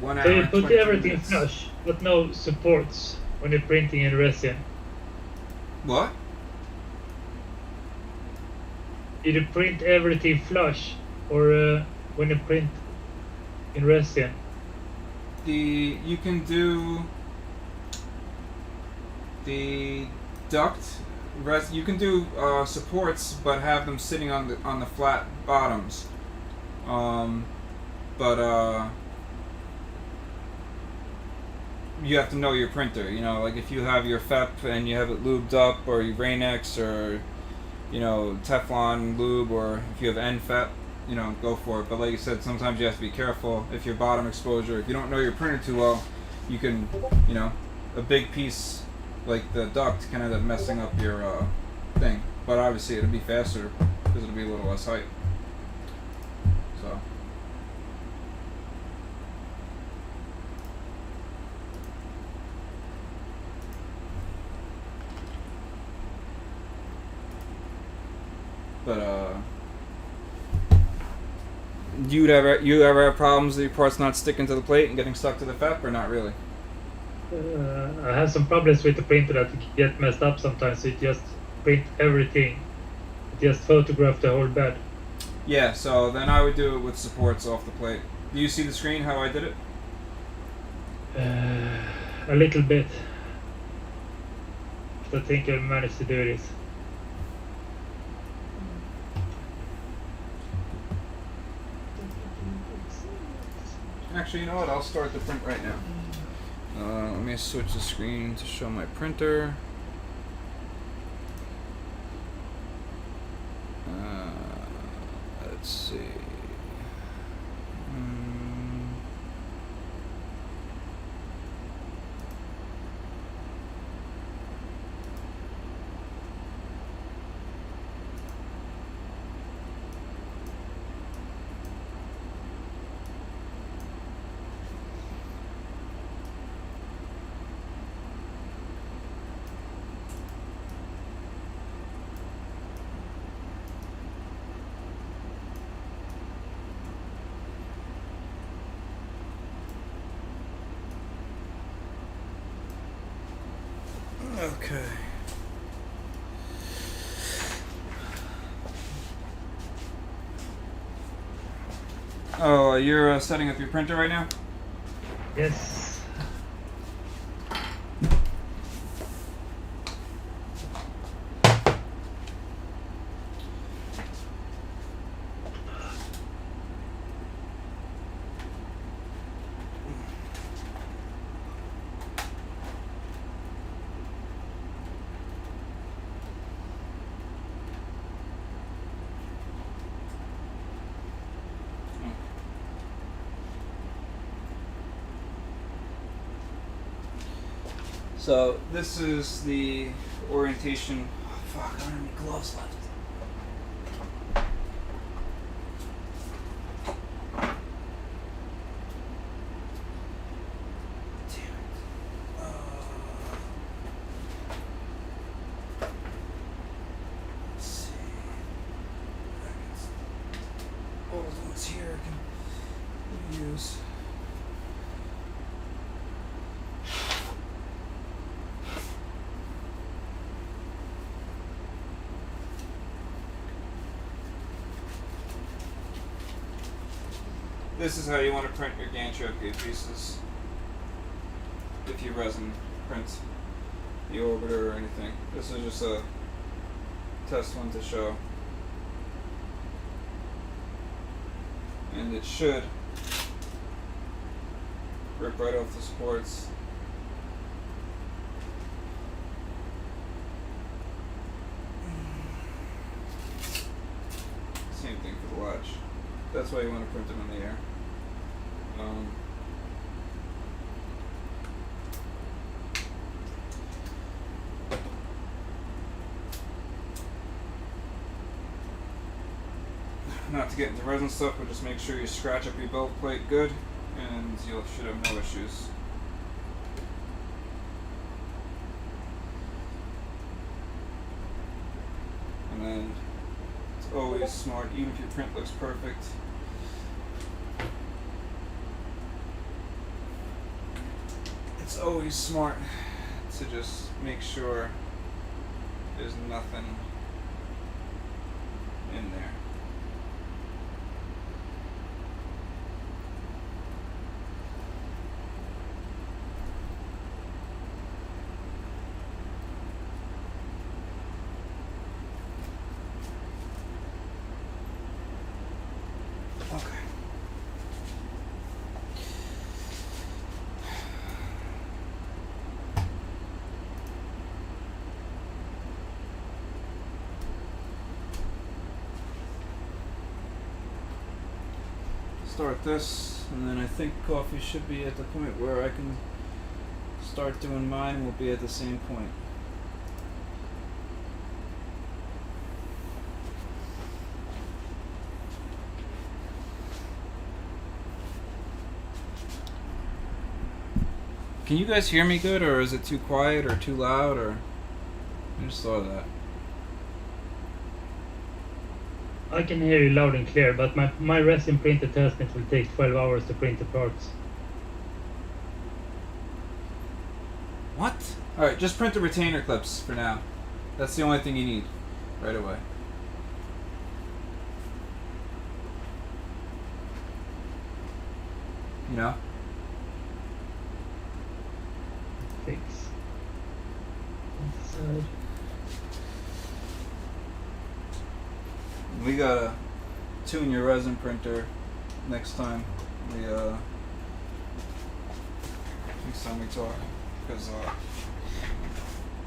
1 So hour you and put 22 everything minutes. flush, but no supports when you're printing in resin. What? Did you print everything flush, or when you print in resin? You can do the duct. You can do supports, but have them sitting on the flat bottoms. But you have to know your printer. You know, like if you have your FEP and you have it lubed up, or your Rain-X, or Teflon lube, or if you have NFEP, go for it. But like you said, sometimes you have to be careful. If your bottom exposure, if you don't know your printer too well, you can, a big piece like the duct can end up messing up your thing. But obviously it'll be faster because it'll be a little less height. So. But you ever have problems with your parts not sticking to the plate and getting stuck to the FEP, or not really? I have some problems with the printer that get messed up sometimes. So it just print everything. It just photograph the whole bed. Yeah, so then I would do it with supports off the plate. Do you see the screen how I did it? A little bit. But I think I managed to do this. Actually, you know what? I'll start the print right now. Let me switch the screen to show my printer. Let's see. Okay. Oh, you're setting up your printer right now? Yes. So this is the orientation. Oh, fuck, I don't have any gloves left. Damn it. Let's see. All the ones here I can use. This is how you want to print your gantry upgrade pieces. If you resin print the orbiter or anything. This is just a test one to show. And it should rip right off the supports. Same thing for the latch. That's why you want to print them in the air. Not to get into resin stuff, but just make sure you scratch up your build plate good, and you should have no issues. And then it's always smart, even if your print looks perfect, It's always smart to just make sure there's nothing in there. Okay. Start this, and then I think Coffe should be at the point where I can start doing mine. We'll be at the same point. Can you guys hear me good, or is it too quiet or too loud, or I just thought of that. I can hear you loud and clear, but my resin printer tells me it will take 12 hours to print the parts. What? Alright, just print the retainer clips for now. That's the only thing you need right away. You know? Fix. Inside. We gotta tune your resin printer next time we talk, because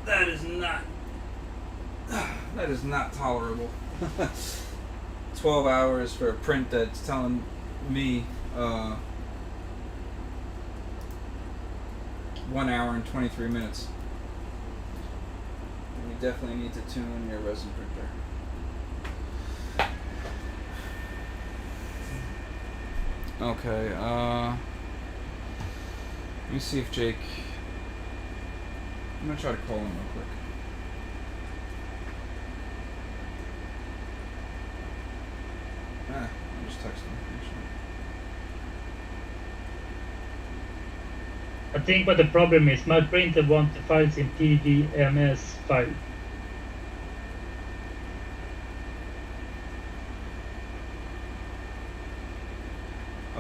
that is not tolerable. 12 hours for a print that's telling me 1 hour and 23 minutes. And you definitely need to tune your resin printer. Okay, let me see if Jake... I'm gonna try to call him real quick. I'll just text him. I think what the problem is, my printer wants the files in TDMS file.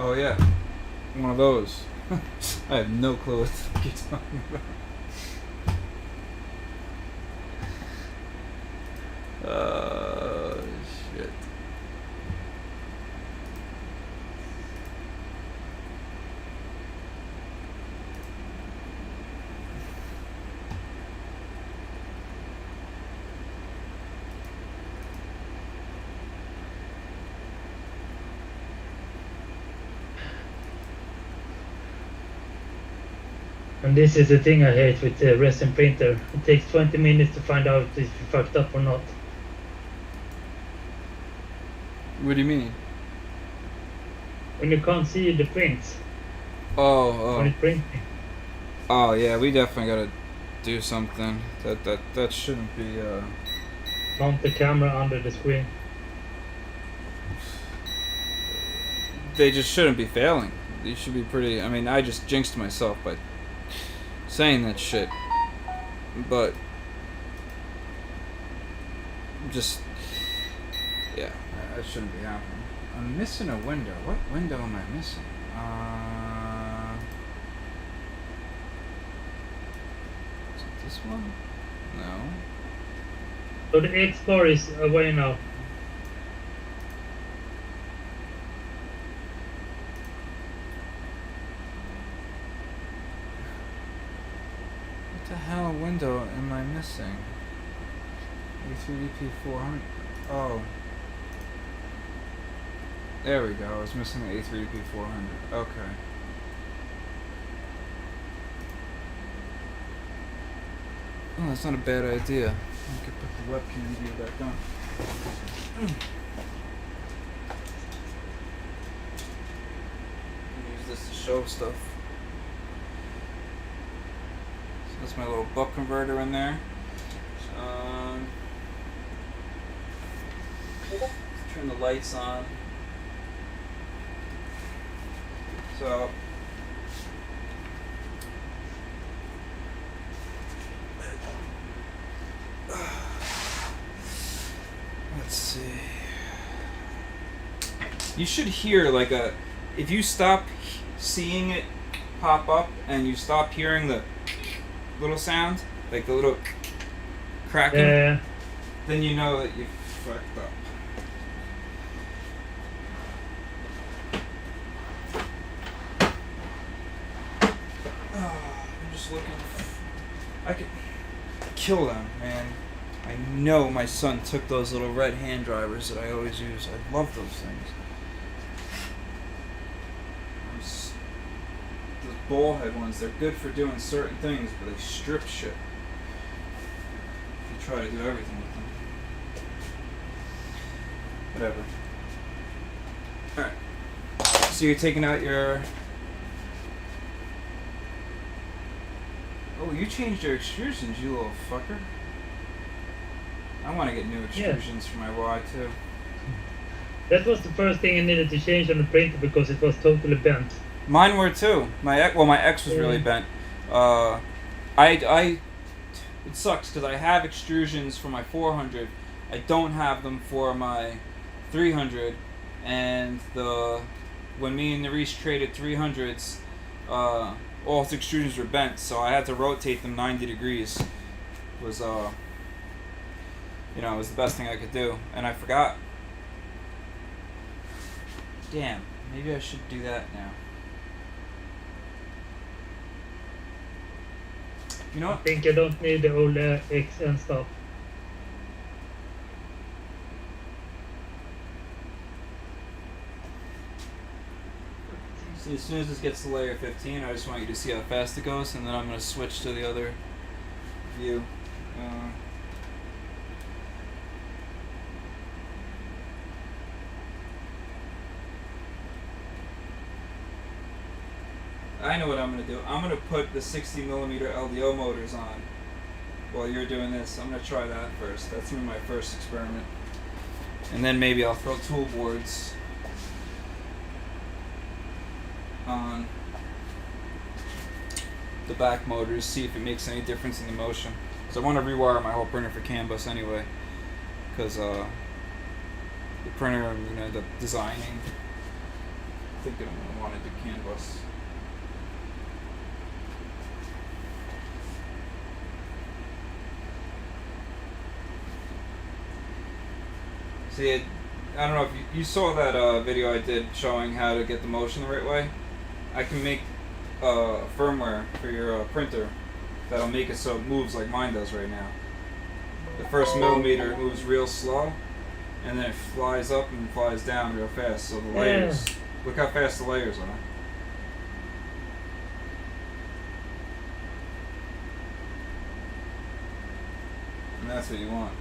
Oh yeah, one of those. I have no clue what you're talking about. Shit. And this is the thing I hate with the resin printer. It takes 20 minutes to find out if you fucked up or not. What do you mean? When you can't see the prints. Oh. When it's printing. Oh yeah, we definitely gotta do something. That shouldn't be. Mount the camera under the screen. They just shouldn't be failing. They should be pretty. I mean, I just jinxed myself by saying that shit, but just yeah, that shouldn't be happening. I'm missing a window. What window am I missing? Is it this one? No. So the X bar is away now. What the hell window am I missing? A3dp 400. Oh. There we go. I was missing the A3dp 400. Okay. Oh, that's not a bad idea. I could put the webcam view back on. Use this to show stuff. So that's my little buck converter in there. Turn the lights on. So You should hear like a, if you stop seeing it pop up and you stop hearing the little sound, like the little cracking, then you know that you fucked up. I'm just looking. I could kill them, man. I know my son took those little red hand drivers that I always use. I love those things. Those ball head ones, they're good for doing certain things, but they strip shit. If you try to do everything with them. Whatever. Alright. So you're taking out your... Oh, you changed your extrusions, you little fucker. I want to get new extrusions for my Y too. That was the first thing I needed to change on the printer because it was totally bent. Mine were too. My X was really bent. It sucks because I have extrusions for my 400. I don't have them for my 300. And when me and Narish traded 300s, all the extrusions were bent, so I had to rotate them 90 degrees. It was it was the best thing I could do, and I forgot. Damn, maybe I should do that now. You know what? I think I don't need the old X and stuff. See, as soon as this gets to layer 15, I just want you to see how fast it goes, and then I'm going to switch to the other view. I know what I'm going to do. I'm going to put the 60mm LDO motors on while you're doing this. I'm going to try that first. That's going to be my first experiment. And then maybe I'll throw tool boards on the back motors, see if it makes any difference in the motion. Because I want to rewire my whole printer for CAN bus anyway. Because the printer I'm going to end up designing, I think I'm going to want to do CAN bus. See, I don't know if you saw that video I did showing how to get the motion the right way. I can make firmware for your printer that'll make it so it moves like mine does right now. The first millimeter moves real slow, and then it flies up and flies down real fast. So the layers, look how fast the layers are. And that's what you want.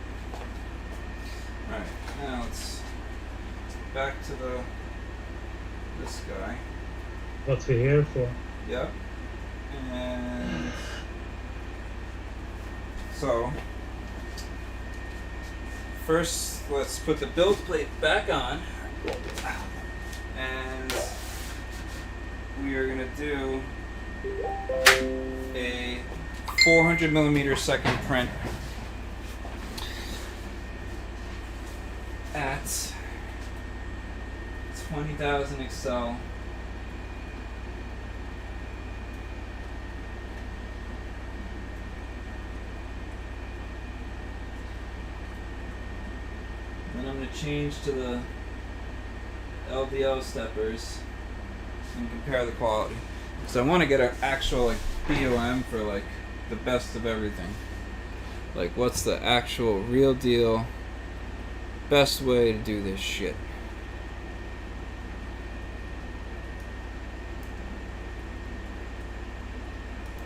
Alright, now let's back to this guy. What we're here for. Yep. And so first let's put the build plate back on, and we are going to do a 400mm second print at 20,000 Excel. Then I'm going to change to the LDO steppers and compare the quality. So I want to get an actual like BOM for like the best of everything. Like what's the actual real deal best way to do this shit.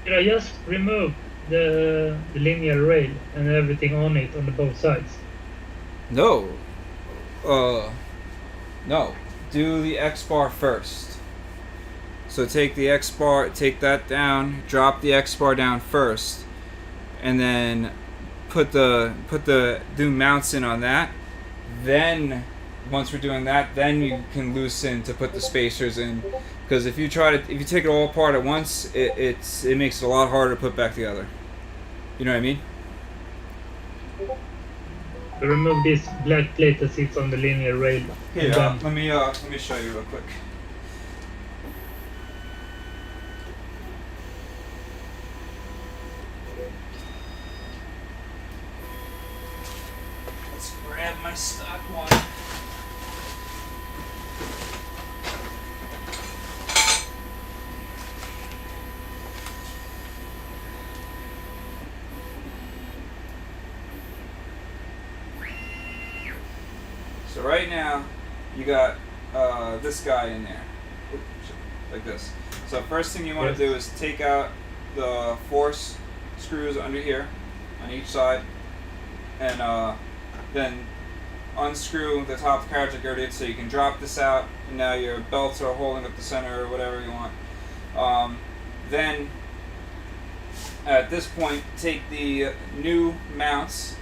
Should I just remove the linear rail and everything on it on the both sides? No. No. Do the X bar first. So take the X bar, take that down, drop the X bar down first, and then do mounts in on that. Then once we're doing that, then you can loosen to put the spacers in. Because if you take it all apart at once, it makes it a lot harder to put back together. You know what I mean? So remove this black plate that sits on the linear rail. Here, and then- let me show you real quick. Let's grab my stock one. So right now, you got this guy in there, like this. So first thing you want to do is take out the 4 screws under here, on each side, and then unscrew the top of the carriage like I did, so you can drop this out, and now your belts are holding up the center or whatever you want. Then, at this point, take the new mounts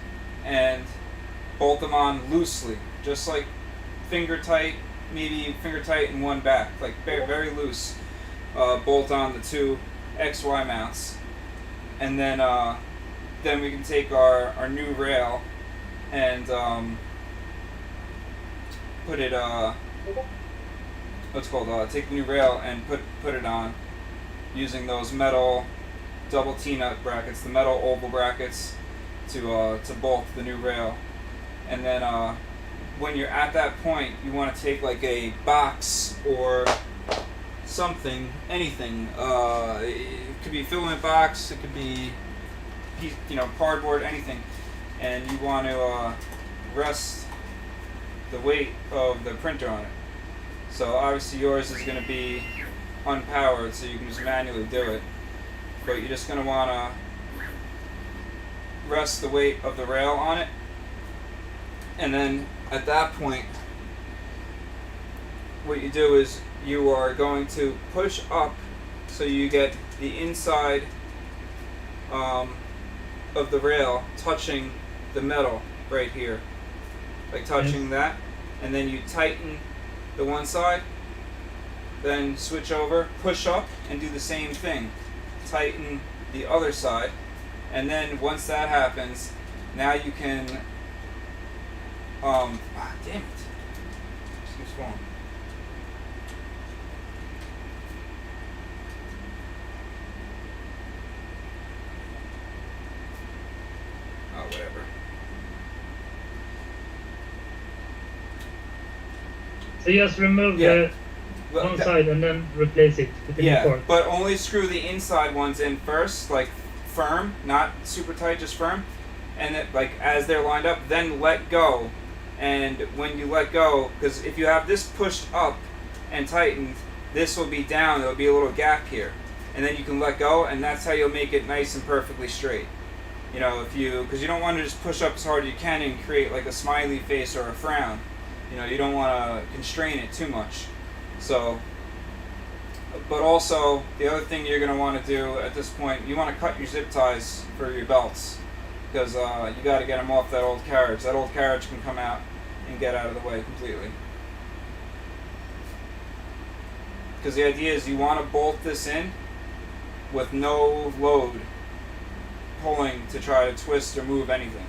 and bolt them on loosely. Just like finger tight, maybe finger tight in one back, like very, very loose. Bolt on the 2 XY mounts, and then we can take our new rail and put it take the new rail and put it on using those metal double T-nut brackets, the metal oval brackets, to bolt the new rail, and then. When you're at that point, you want to take like a box or something, anything. It could be a filament box, it could be, cardboard, anything, and you want to rest the weight of the printer on it. So obviously yours is going to be unpowered, so you can just manually do it. But you're just going to want to rest the weight of the rail on it, and then at that point, what you do is you are going to push up so you get the inside of the rail touching the metal right here, like touching that, and then you tighten the one side, then switch over, push up, and do the same thing, tighten the other side, and then once that happens, now you can damn it. Just keeps going. Oh, whatever. So just remove the one side and then replace it with the new part. But only screw the inside ones in first, like firm, not super tight, just firm. And it, like as they're lined up, then let go. And when you let go, because if you have this pushed up and tightened, this will be down, there'll be a little gap here. And then you can let go, and that's how you'll make it nice and perfectly straight. Because you don't want to just push up as hard as you can and create like a smiley face or a frown. You don't want to constrain it too much. So, but also, the other thing you're going to want to do at this point, you want to cut your zip ties for your belts. Because you got to get them off that old carriage. That old carriage can come out and get out of the way completely. Because the idea is you want to bolt this in with no load pulling to try to twist or move anything.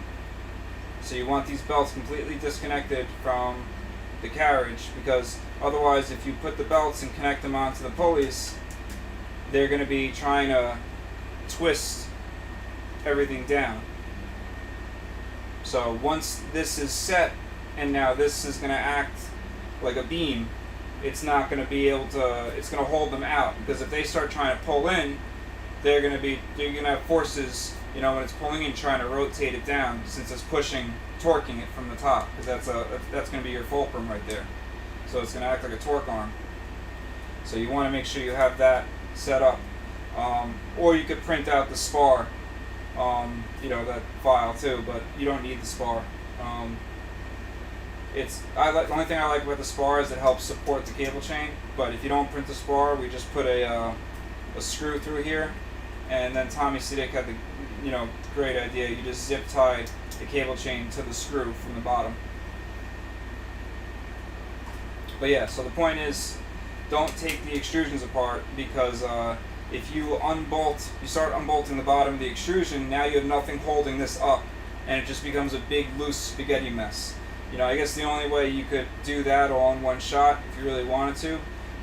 So you want these belts completely disconnected from the carriage, because otherwise if you put the belts and connect them onto the pulleys, they're going to be trying to twist everything down. So once this is set, and now this is going to act like a beam, it's not going to be able to, it's going to hold them out, because if they start trying to pull in, they're going to have forces, when it's pulling in, trying to rotate it down, since it's torquing it from the top, because that's going to be your fulcrum right there. So it's going to act like a torque arm. So you want to make sure you have that set up. Or you could print out the spar, that file too, but you don't need the spar. The only thing I like about the spar is it helps support the cable chain, but if you don't print the spar, we just put a screw through here, and then Tommy Siddick had the great idea. You just zip tie the cable chain to the screw from the bottom. But yeah, so the point is, don't take the extrusions apart, because if you start unbolting the bottom of the extrusion, now you have nothing holding this up and it just becomes a big loose spaghetti mess. You know, I guess the only way you could do that all in one shot, if you really wanted to,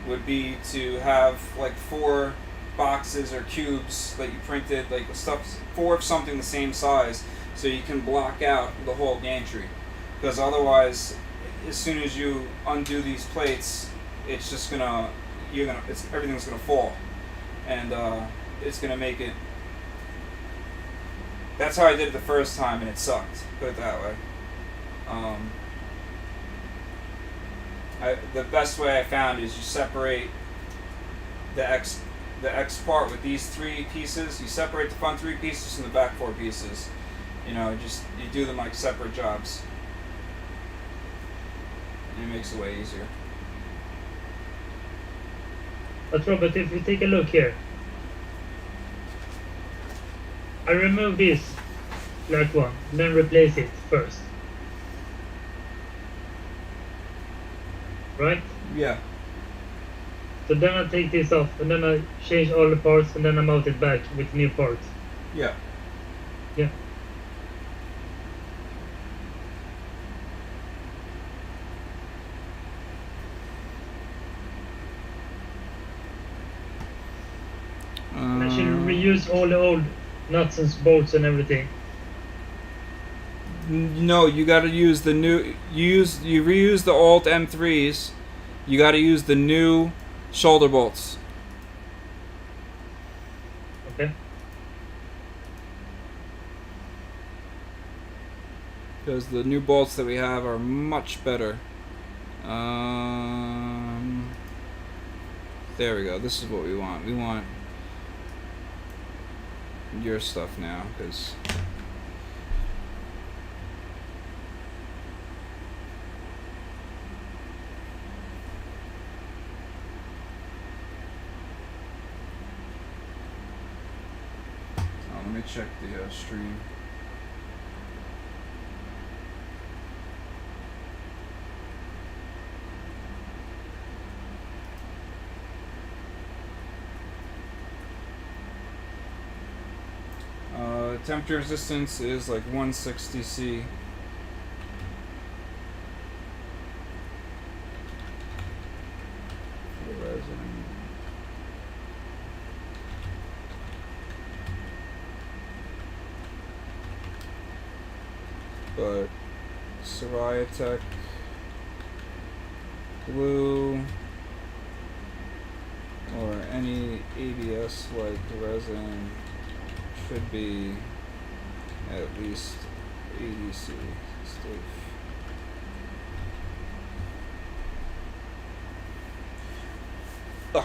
would be to have like 4 boxes or cubes that you printed, like stuff, 4 of something the same size, so you can block out the whole gantry. Because otherwise, as soon as you undo these plates, it's just everything's gonna fall, and it's gonna make it. That's how I did it the first time, and it sucked. Put it that way. The best way I found is you separate the X part with these 3 pieces. You separate the front 3 pieces from the back 4 pieces. You know, you do them like separate jobs, and it makes it way easier. But Robert, if you take a look here, I remove this flat one, then replace it first. Right? Yeah. So then I take this off, and then I change all the parts, and then I mount it back with new parts. Yeah. Yeah. I should reuse all the old nuts and bolts and everything. No, you got to use the new. You reuse the old M3s. You got to use the new shoulder bolts. Okay. Because the new bolts that we have are much better. There we go. This is what we want. We want your stuff now, because let me check the stream. Temperature resistance is like 160 C. For the resin. But Tech glue or any ABS like resin should be at least 80 C stiff. Ugh.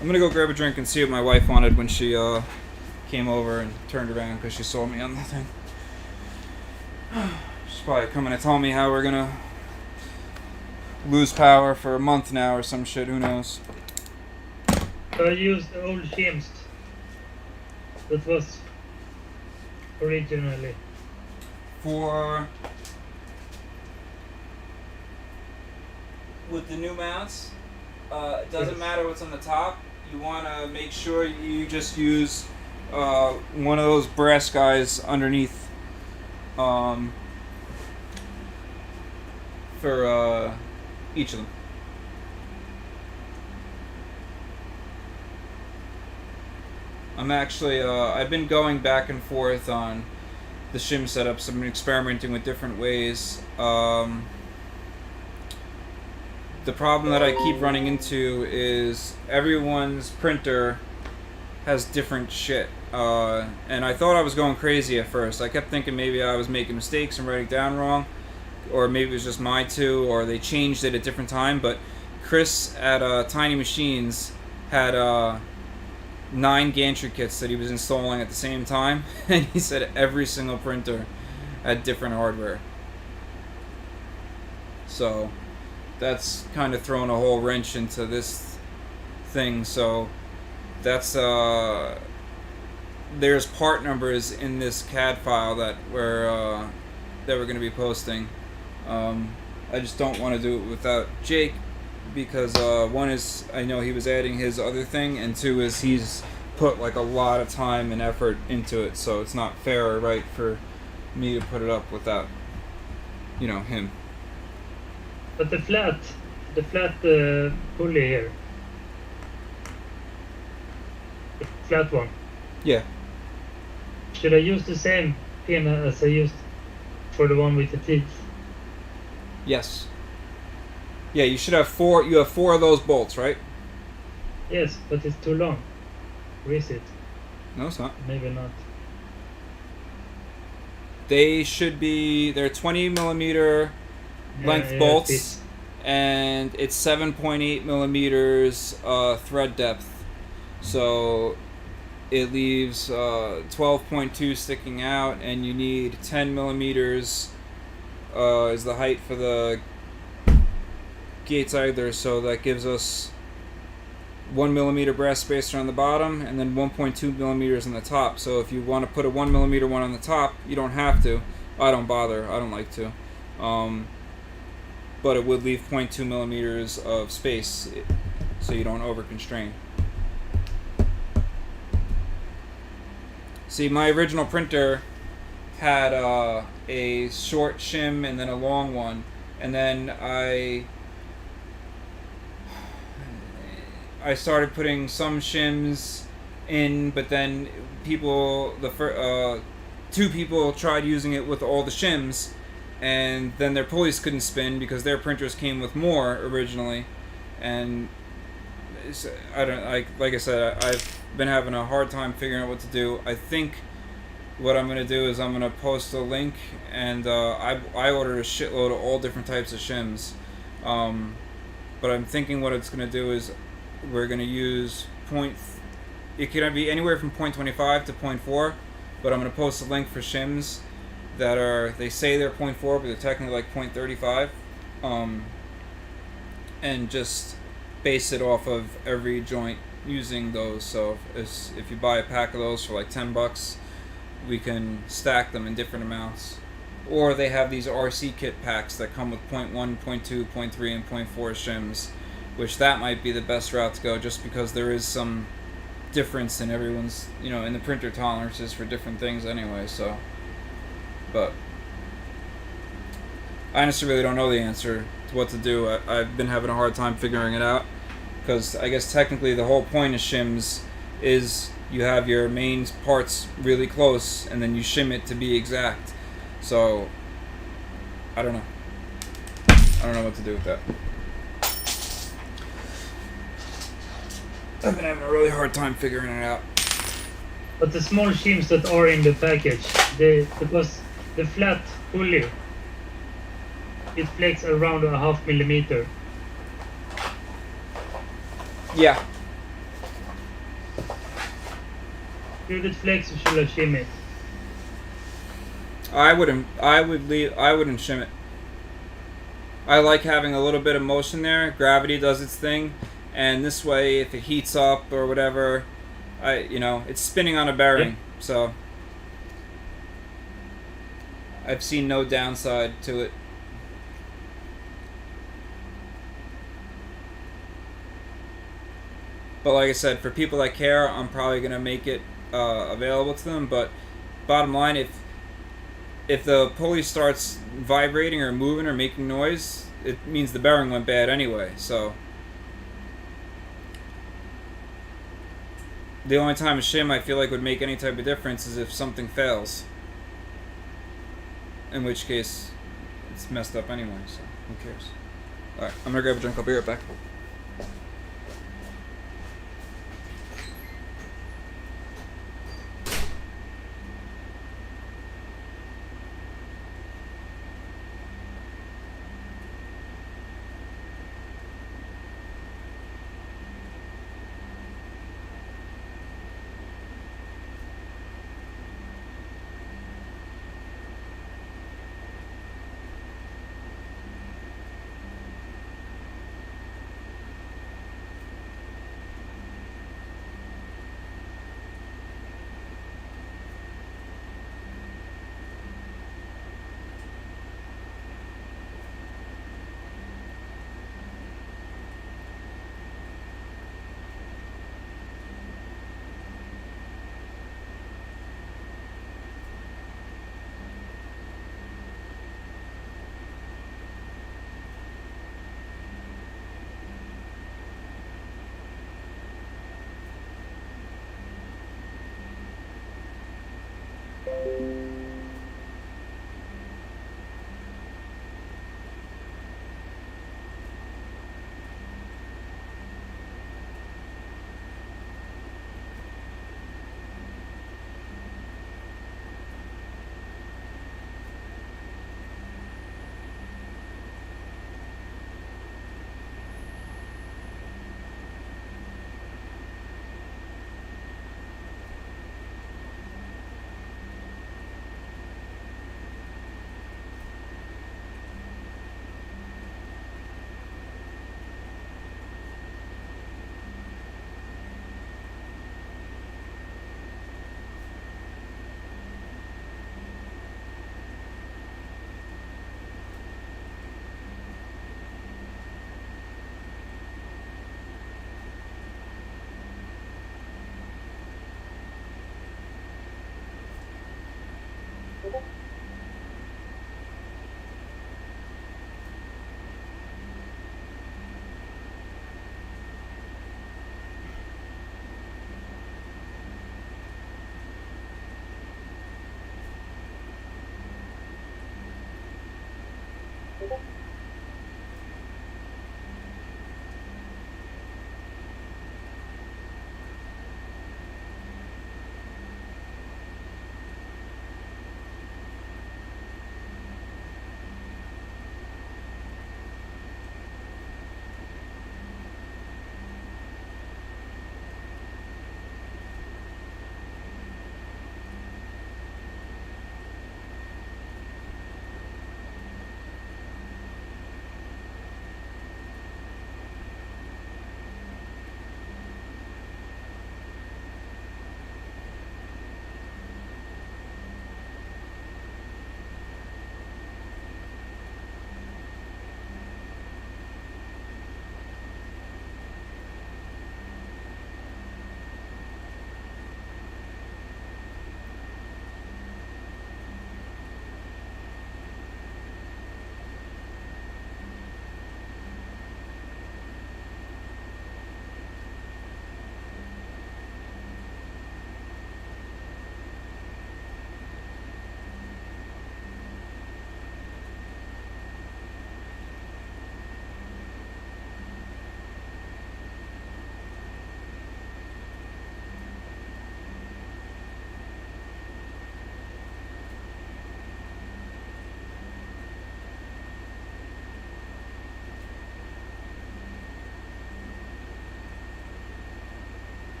I'm gonna go grab a drink and see what my wife wanted when she came over and turned around because she saw me on the thing. She's probably coming to tell me how we're gonna lose power for a month now or some shit, who knows. I used the old shims that was originally. For with the new mounts, it doesn't matter what's on the top. You want to make sure you just use one of those brass guys underneath for each of them. I'm actually, I've been going back and forth on the shim setups. I've been experimenting with different ways. The problem that I keep running into is everyone's printer has different shit. And I thought I was going crazy at first. I kept thinking maybe I was making mistakes and writing down wrong, or maybe it was just my two, or they changed it at a different time. But Chris at Tiny Machines had 9 gantry kits that he was installing at the same time, and he said every single printer had different hardware. So that's kind of thrown a whole wrench into this thing. So that's there's part numbers in this CAD file that we're going to be posting. I just don't want to do it without Jake, because one is I know he was adding his other thing, and 2 is he's put like a lot of time and effort into it, so it's not fair or right for me to put it up without, you know, him. But the flat pulley here, the flat one. Yeah. Should I use the same pin as I used for the one with the teeth? Yes. Yeah, you should have 4. You have 4 of those bolts, right? Yes, but it's too long. Where is it? No, it's not. Maybe not. They should be. They're 20 millimeter length bolts, and it's 7.8 millimeters thread depth. So it leaves 12.2 sticking out, and you need 10 millimeters is the height for the gates either. So that gives us 1 millimeter brass spacer on the bottom, and then 1.2 millimeters on the top. So if you want to put a 1 millimeter one on the top, you don't have to. I don't bother. I don't like to. But it would leave 0.2 millimeters of space, so you don't over constrain. See, my original printer had a short shim and then a long one, and then I started putting some shims in, but then two people tried using it with all the shims, and then their pulleys couldn't spin because their printers came with more originally, and like I said, I've been having a hard time figuring out what to do. I think what I'm gonna do is I'm gonna post a link, and I ordered a shitload of all different types of shims, but I'm thinking what it's gonna do is we're going to use it can be anywhere from 0.25 to 0.4, but I'm going to post a link for shims that they say they're 0.4, but they're technically like 0.35, and just base it off of every joint using those. So if you buy a pack of those for like $10, we can stack them in different amounts. Or they have these RC kit packs that come with 0.1, 0.2, 0.3, and 0.4 shims, which that might be the best route to go, just because there is some difference in everyone's, in the printer tolerances for different things anyway. So, but I honestly really don't know the answer to what to do. I've been having a hard time figuring it out, because I guess technically the whole point of shims is you have your main parts really close and then you shim it to be exact. So I don't know what to do with that. I've been having a really hard time figuring it out. But the small shims that are in the package, because the flat pulley, it flex around 0.5 millimeter. Yeah. Should it flex or should I shim it? I wouldn't shim it. I like having a little bit of motion there. Gravity does its thing. And this way, if it heats up or whatever, it's spinning on a bearing. Yeah. So I've seen no downside to it. But like I said, for people that care, I'm probably going to make it available to them. But bottom line, if the pulley starts vibrating or moving or making noise, it means the bearing went bad anyway. So the only time a shim I feel like would make any type of difference is if something fails. In which case, it's messed up anyway, so who cares? Alright, I'm gonna grab a drink, I'll be right back.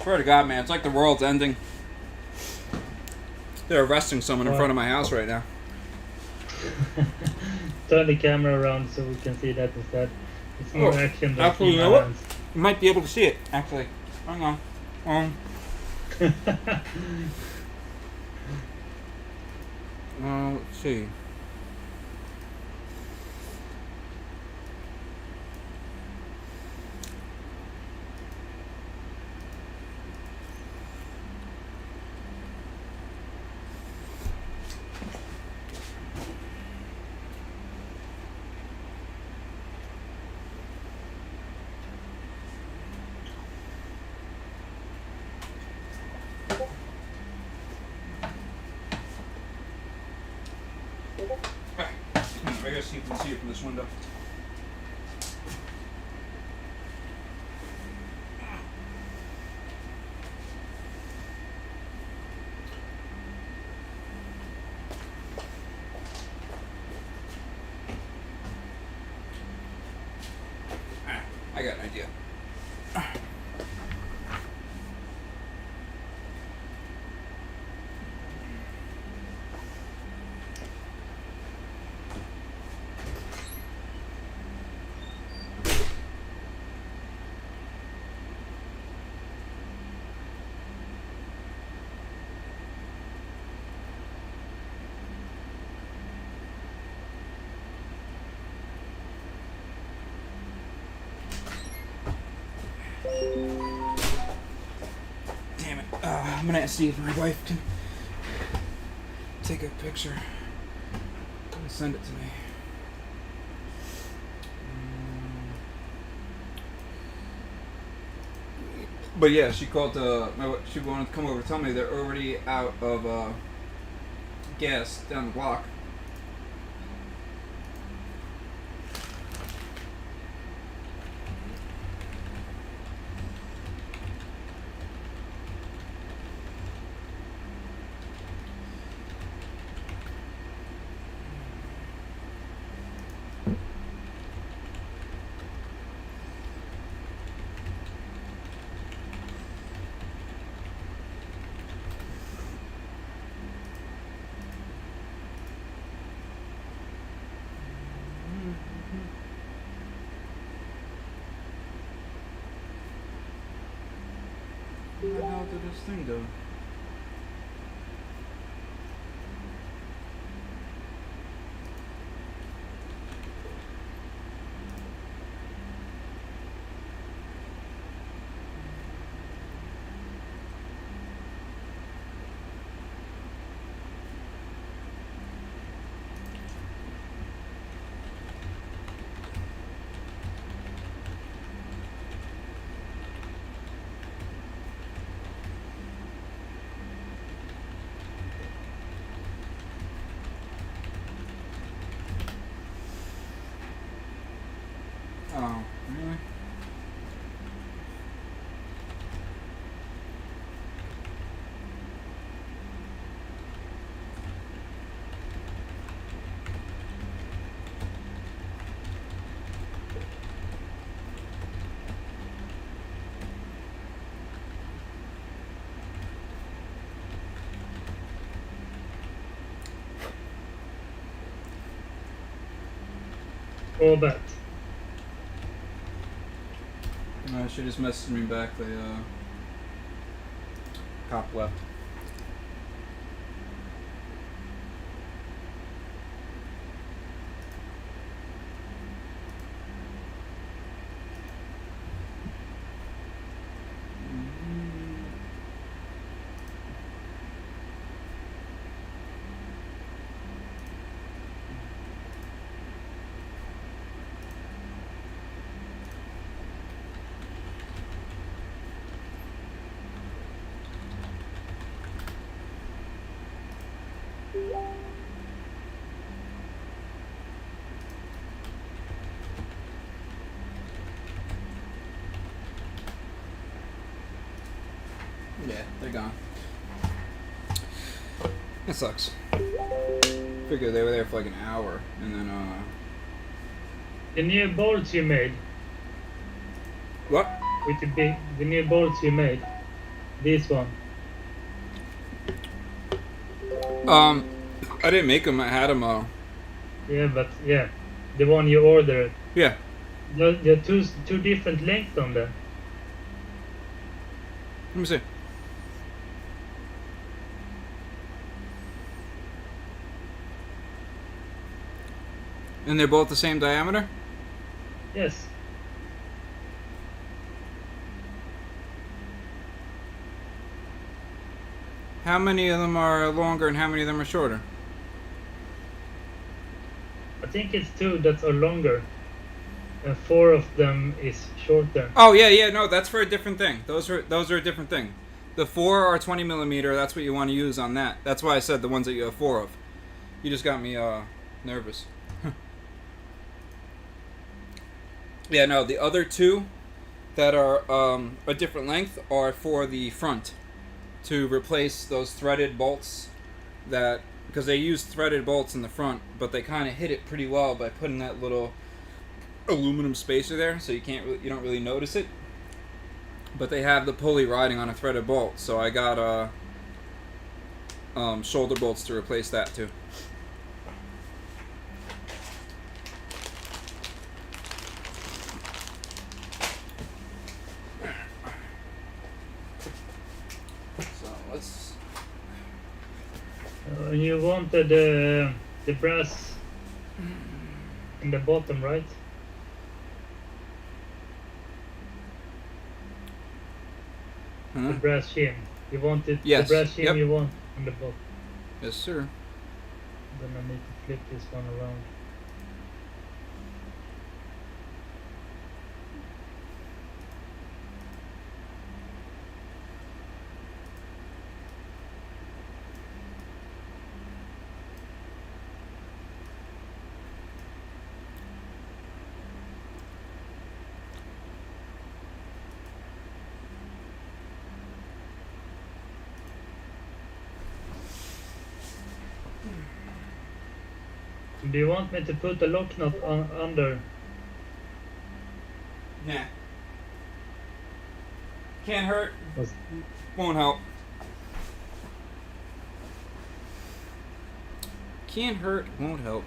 Swear to God, man, it's like the world's ending. They're arresting someone in What? front of my house right now. Turn the camera around so we can see that instead. It's more action than actually, you know what? You might be able to see it, actually. Hang on. Let's see. I guess you can see it from this window. I got an idea. Damn it. I'm gonna see if my wife can take a picture and send it to me. But yeah, she called. She wanted to come over to tell me they're already out of gas down the block. What the hell did this thing do? Oh, really? All that. She just messaged me back. The cop left. Yeah, they're gone. That sucks. Figure they were there for like an hour, and then The new bolts you made what? with the new bolts you made. This one. I didn't make them. I had them. Yeah, but yeah, the one you ordered. Yeah. There are two different lengths on them. Let me see. And they're both the same diameter? Yes. How many of them are longer and how many of them are shorter? I think it's two that are longer, and 4 of them is shorter. Oh yeah, no, that's for a different thing. Those are a different thing. The 4 are 20 millimeter. That's what you want to use on that. That's why I said the ones that you have 4 of. You just got me nervous. Yeah, no, the other 2 that are a different length are for the front, to replace those threaded bolts that, because they use threaded bolts in the front, but they kind of hit it pretty well by putting that little aluminum spacer there, so you don't really notice it. But they have the pulley riding on a threaded bolt, so I got shoulder bolts to replace that too. So let's. You wanted the brass in the bottom, right? The brass shim. You wanted Yes. the brass shim. Yep. You want on the bottom. Yes, sir. Then I need to flip this one around. Do you want me to put a lock nut under? Nah. Can't hurt. Was- Won't help. Can't hurt. Won't help.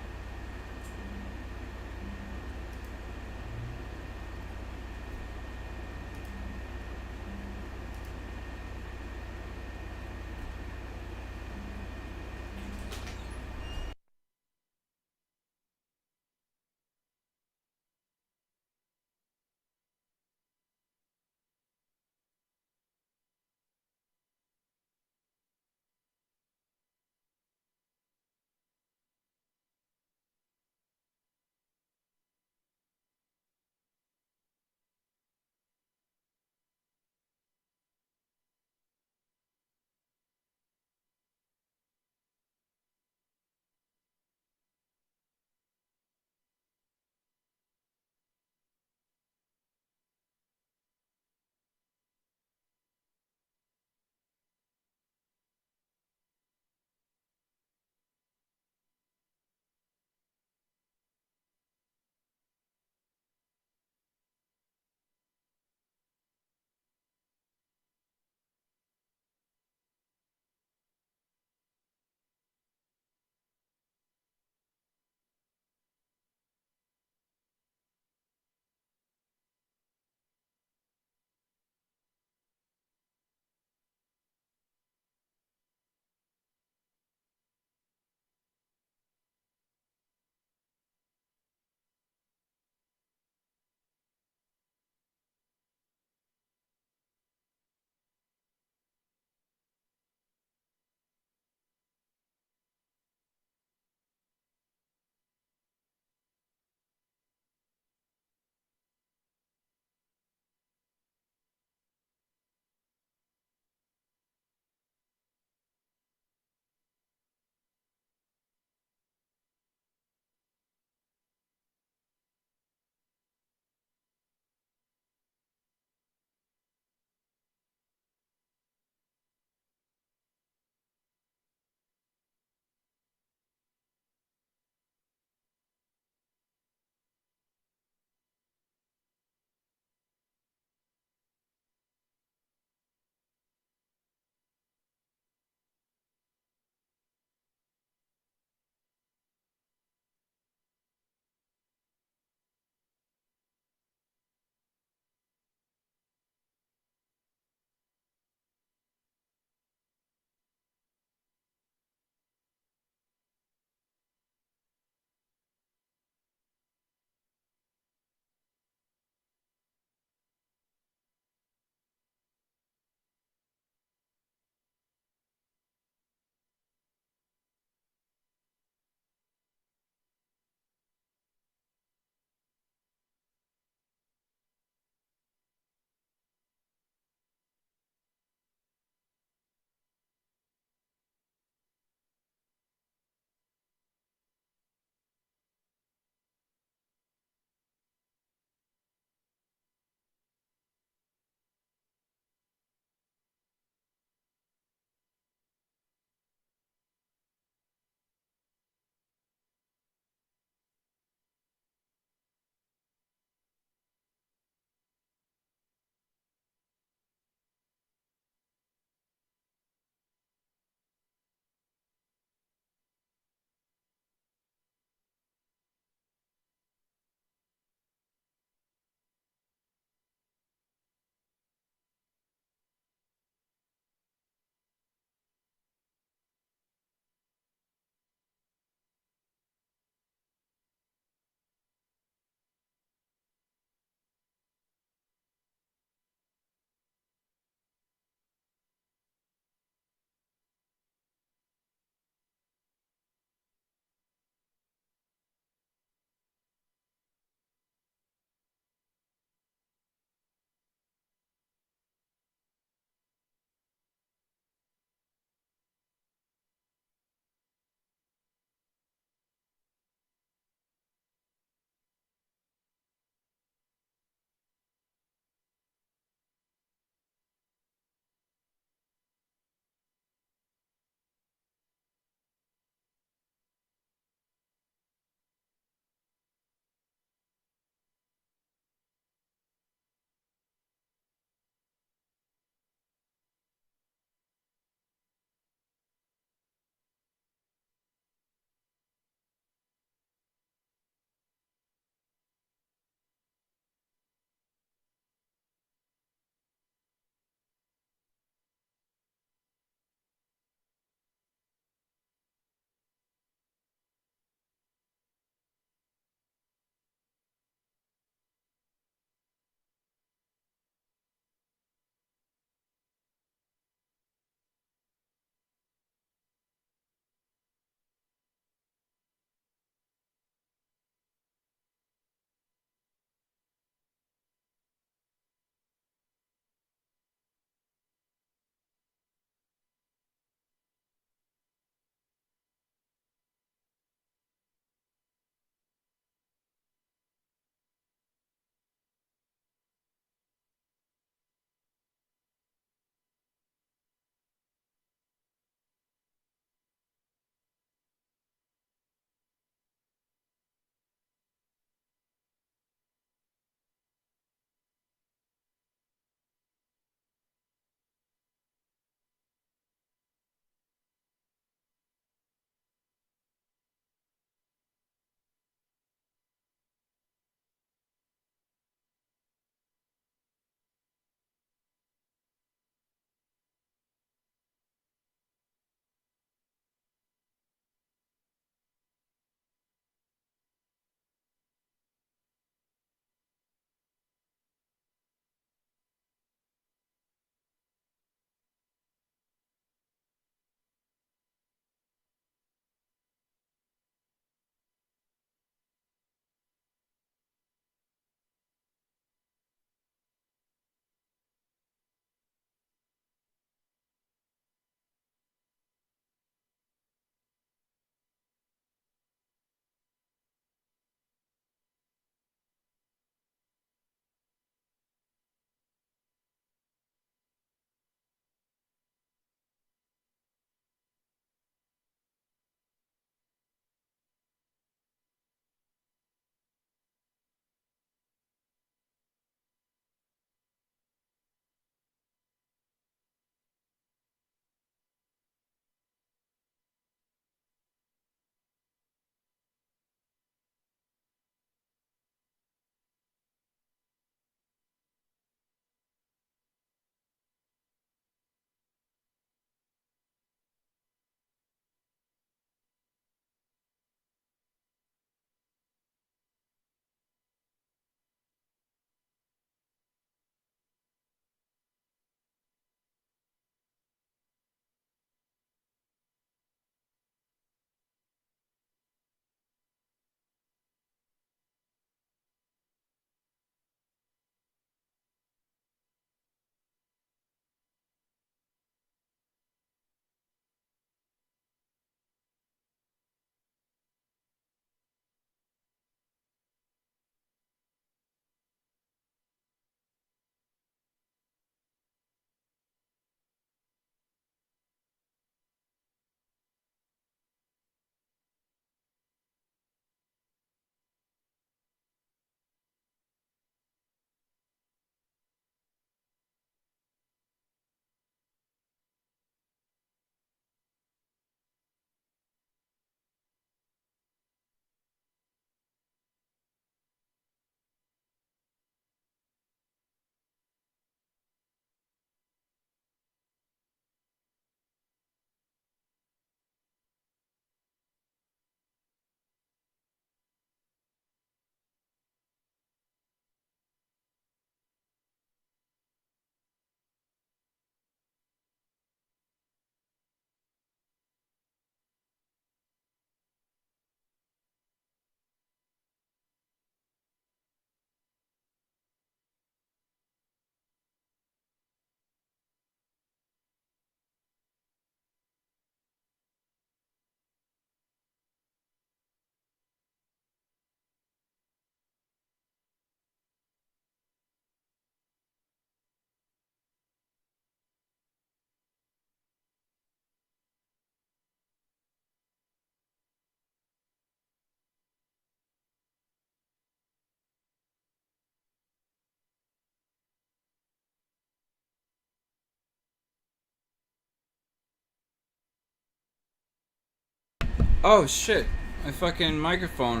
Oh shit! My fucking microphone.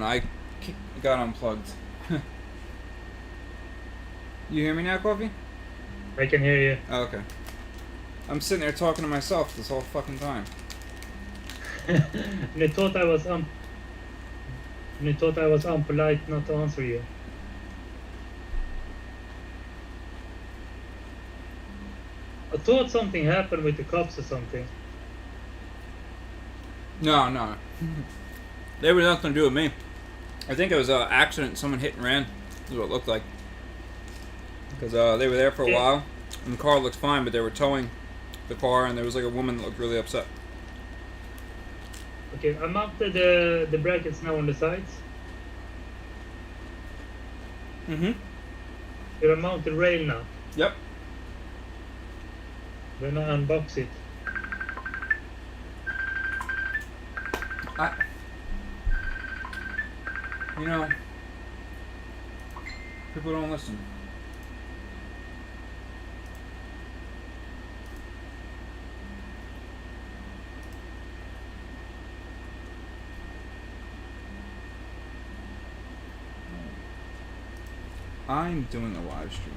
Got unplugged. You hear me now, Coffe? I can hear you. Oh, okay. I'm sitting there talking to myself this whole fucking time. And I thought I was unpolite not to answer you. I thought something happened with the cops or something. No. They were nothing to do with me. I think it was an accident. Someone hit and ran. Is what it looked like. Because they were there for a while, and the car looked fine, but they were towing the car, and there was like a woman that looked really upset. Okay, I mounted the brackets now on the sides. Mm-hmm. You're mount the rail now. Yep. Then I unbox it. You know, people don't listen. I'm doing a live stream.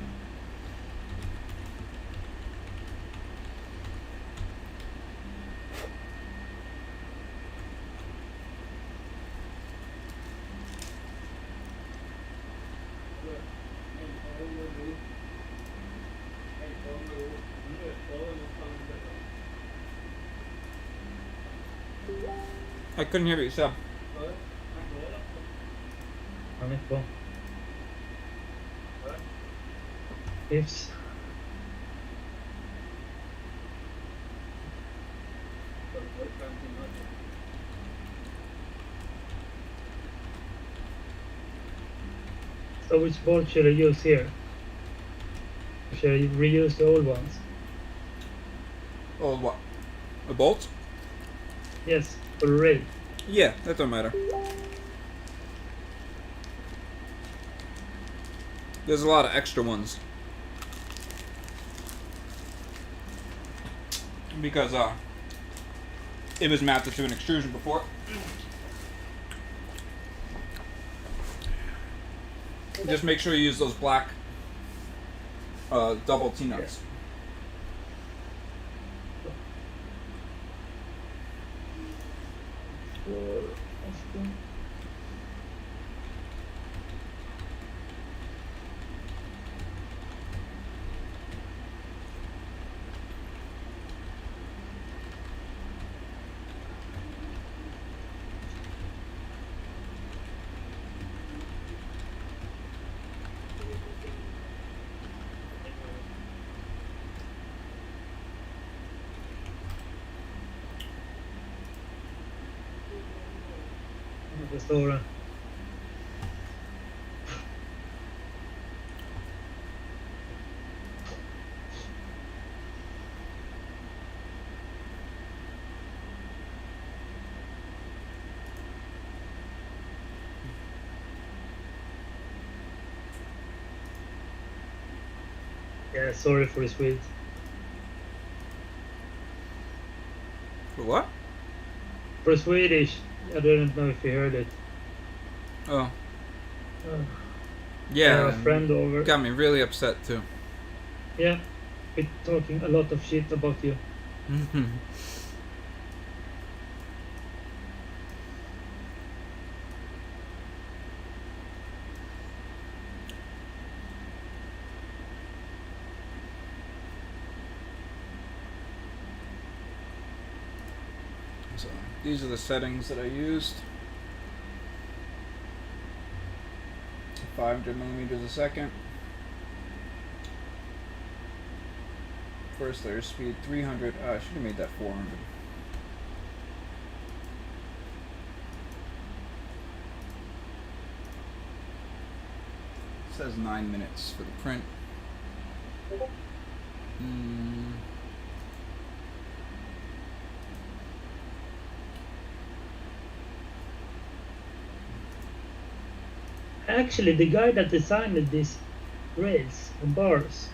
I couldn't hear what you said. Han är kvar. Ifs. So which bolt should I use here? Should I reuse the old ones? Oh, what? A bolt? Yes, for the rail. Yeah, that don't matter. There's a lot of extra ones. Because it was mounted to an extrusion before. Just make sure you use those black double T-nuts. Det stora. Yeah, sorry for the Swedes. For what? For Swedish, I didn't know if you heard it. Oh. I Yeah. have a friend over. Got me really upset too. Yeah, we're talking a lot of shit about you. So these are the settings that I used. 500 millimeters a second. First layer speed 300. I should have made that 400. It says 9 minutes for the print. Actually, the guy that designed these rails and bars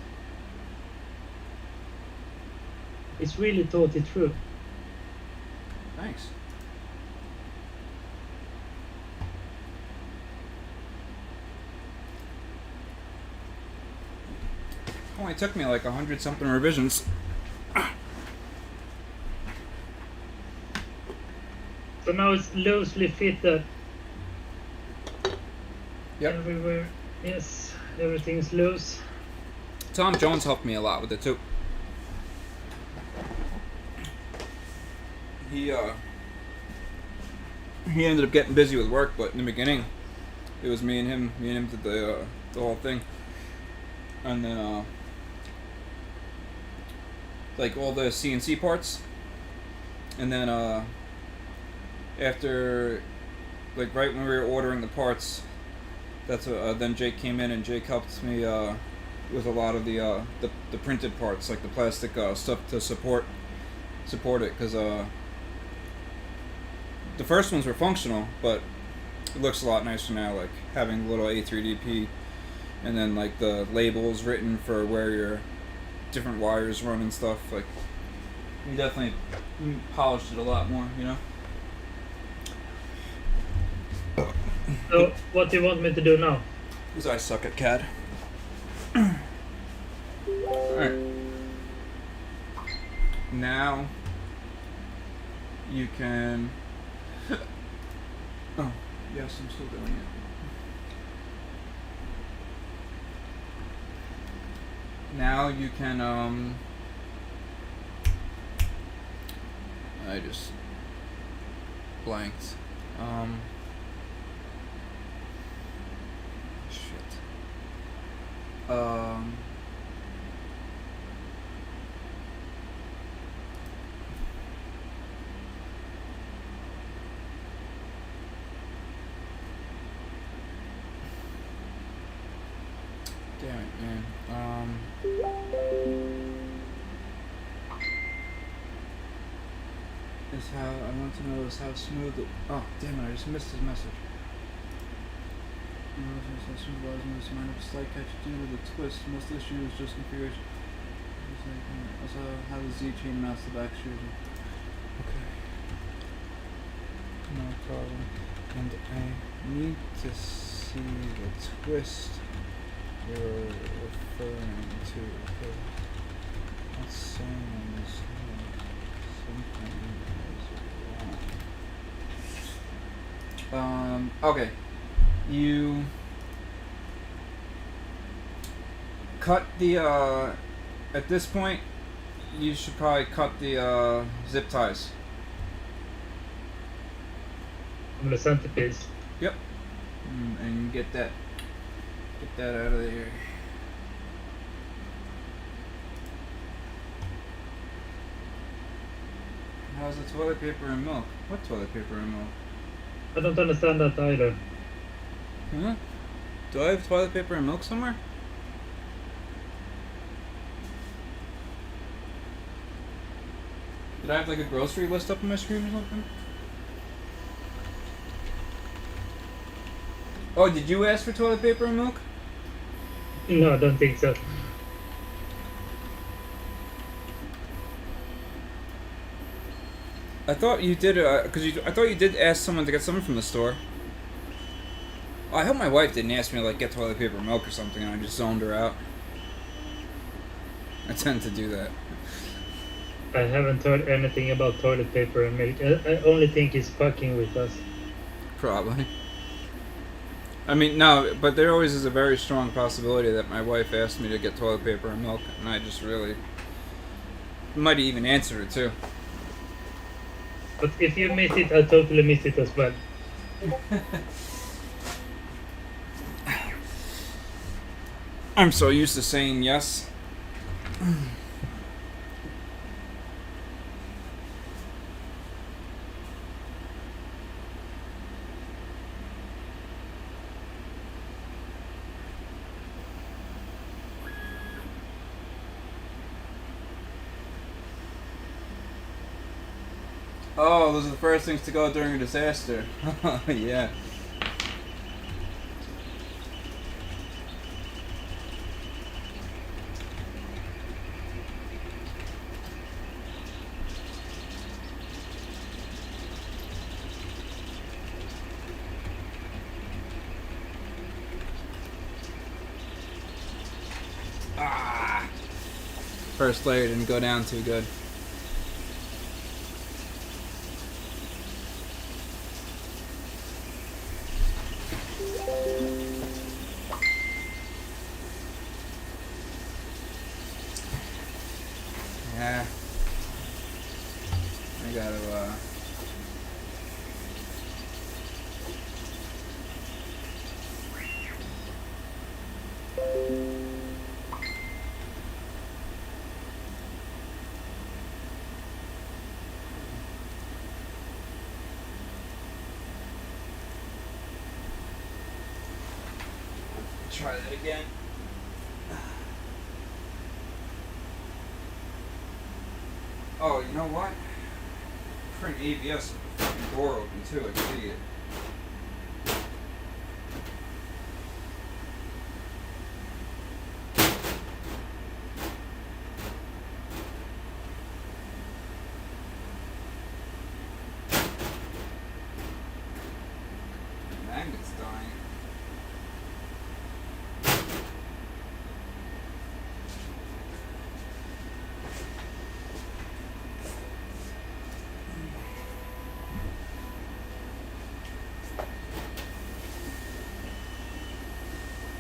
is really thought it through. Thanks. Only took me like 100 something revisions. So now it's loosely fitted Yep. everywhere. Yes, everything's loose. Tom Jones helped me a lot with it too. He ended up getting busy with work, but in the beginning, it was me and him. Me and him did the whole thing, and then like all the CNC parts, and then after, like right when we were ordering the parts, that's then Jake came in and Jake helped me with a lot of the printed parts, like the plastic stuff to support it, because the first ones were functional, but it looks a lot nicer now, like having a little A3dp, and then like the labels written for where your different wires run and stuff. Like, we definitely polished it a lot more, you know. So what do you want me to do now? Because I suck at CAD. Alright. Now you can... Oh, yes, I'm still doing it. Now you can, I just blanked. Shit. Damn it, man. Is how I want to know is how smooth it. Oh, damn it! I just missed his message. This minor slight catch due to the twist. Most issue is just configuration. Also, how the Z chain mounts the back shooting. Okay. No problem. And I need to see the twist you're referring to. What's saying is something is wrong. Okay. You cut the at this point you should probably cut the zip ties. On the centerpiece. Yep. And get that out of there. How's the toilet paper and milk? What toilet paper and milk? I don't understand that either. Huh? Do I have toilet paper and milk somewhere? Did I have like a grocery list up on my screen or something? Oh, did you ask for toilet paper and milk? No, I don't think so. I thought you did, I thought you did ask someone to get something from the store. Oh, I hope my wife didn't ask me to like get toilet paper or milk or something and I just zoned her out. I tend to do that. I haven't heard anything about toilet paper and milk. I only think he's fucking with us. Probably. I mean, no, but there always is a very strong possibility that my wife asked me to get toilet paper and milk, and I just really might have even answered it too. But if you miss it, I totally miss it as well. I'm so used to saying yes. Oh, those are the first things to go during a disaster. Yeah. Ah. First layer didn't go down too good. Yeah. I gotta, try that again. Oh, you know what? Print ABS with the fucking door open too, like an idiot. Magnet's dying.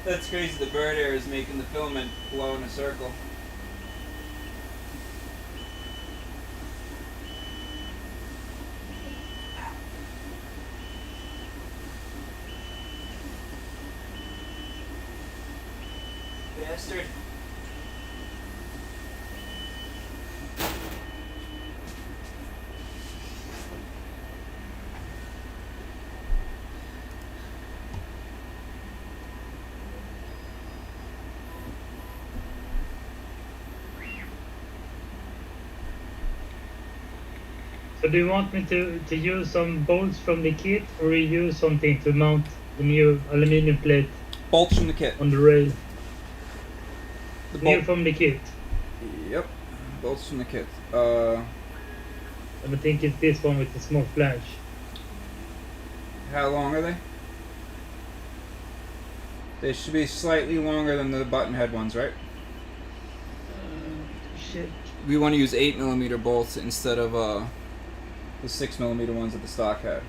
That's crazy, the bird air is making the filament blow in a circle. Bastard. So do you want me to use some bolts from the kit, or use something to mount the new aluminium plate Bolts from the kit. on the rail? The New bolt. from the kit. Yep. Bolts from the kit. And I think it's this one with the small flange. How long are they? They should be slightly longer than the button head ones, right? Shit. We want to use 8mm bolts instead of the 6mm ones that the stock had.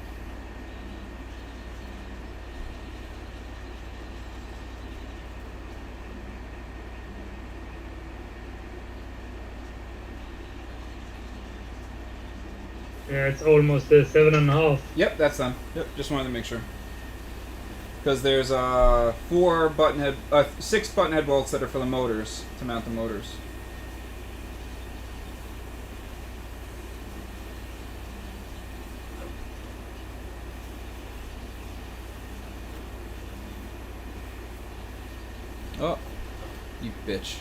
Yeah, it's almost 7.5. Yep, that's done. Yep, just wanted to make sure. Because there's 6 button head bolts that are for the motors, to mount the motors. Oh, you bitch.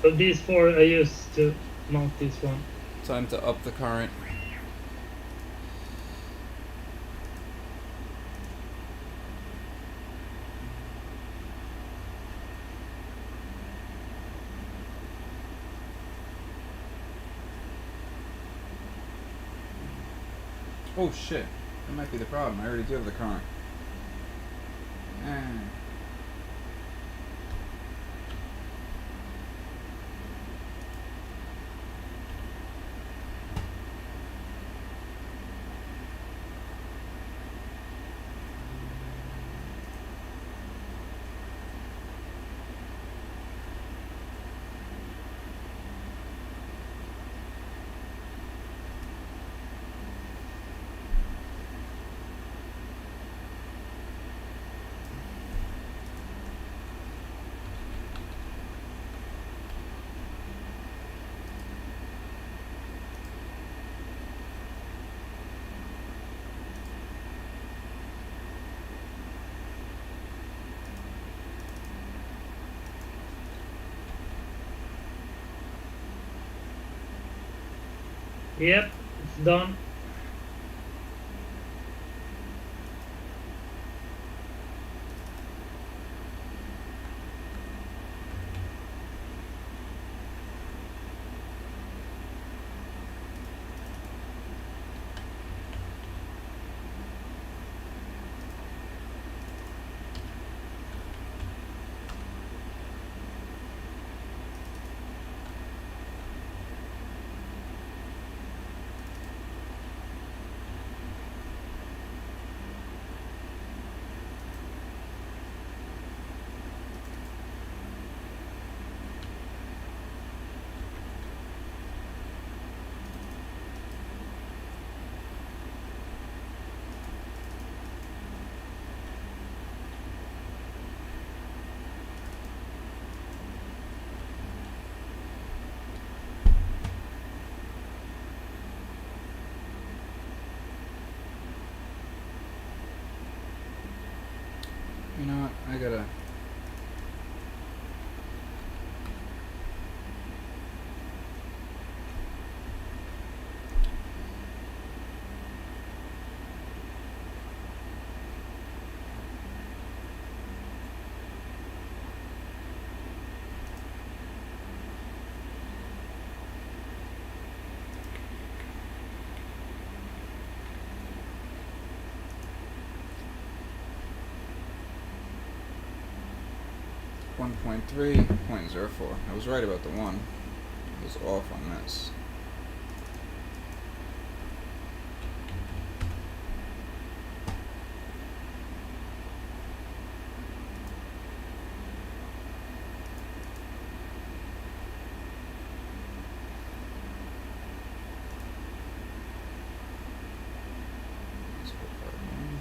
So these 4 I used to mount this one. Time to up the current. Oh shit, that might be the problem. I already do have the current. Yep, it's done. You know what? I gotta. .3.04. I was right about the 1. I was off on this. Let's put that one.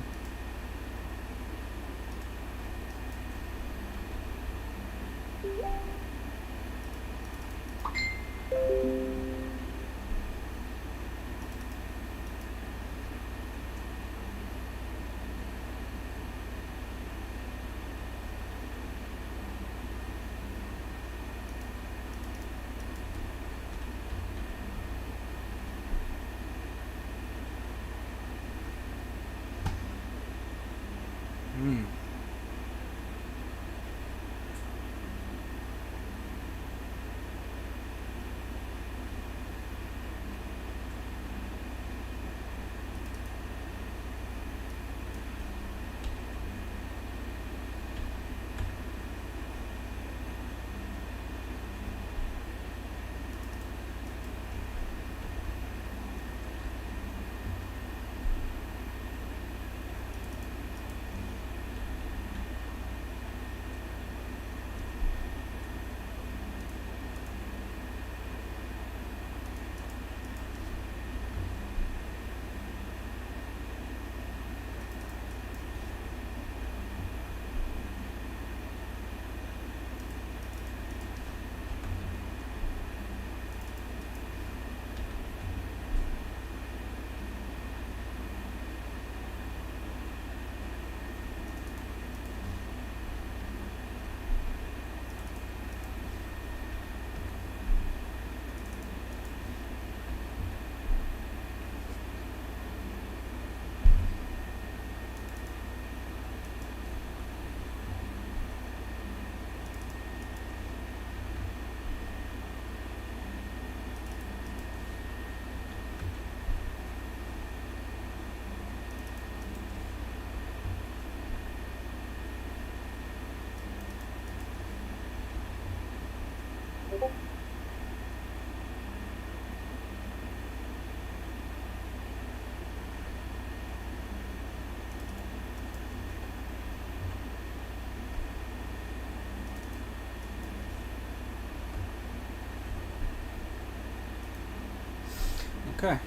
Okay.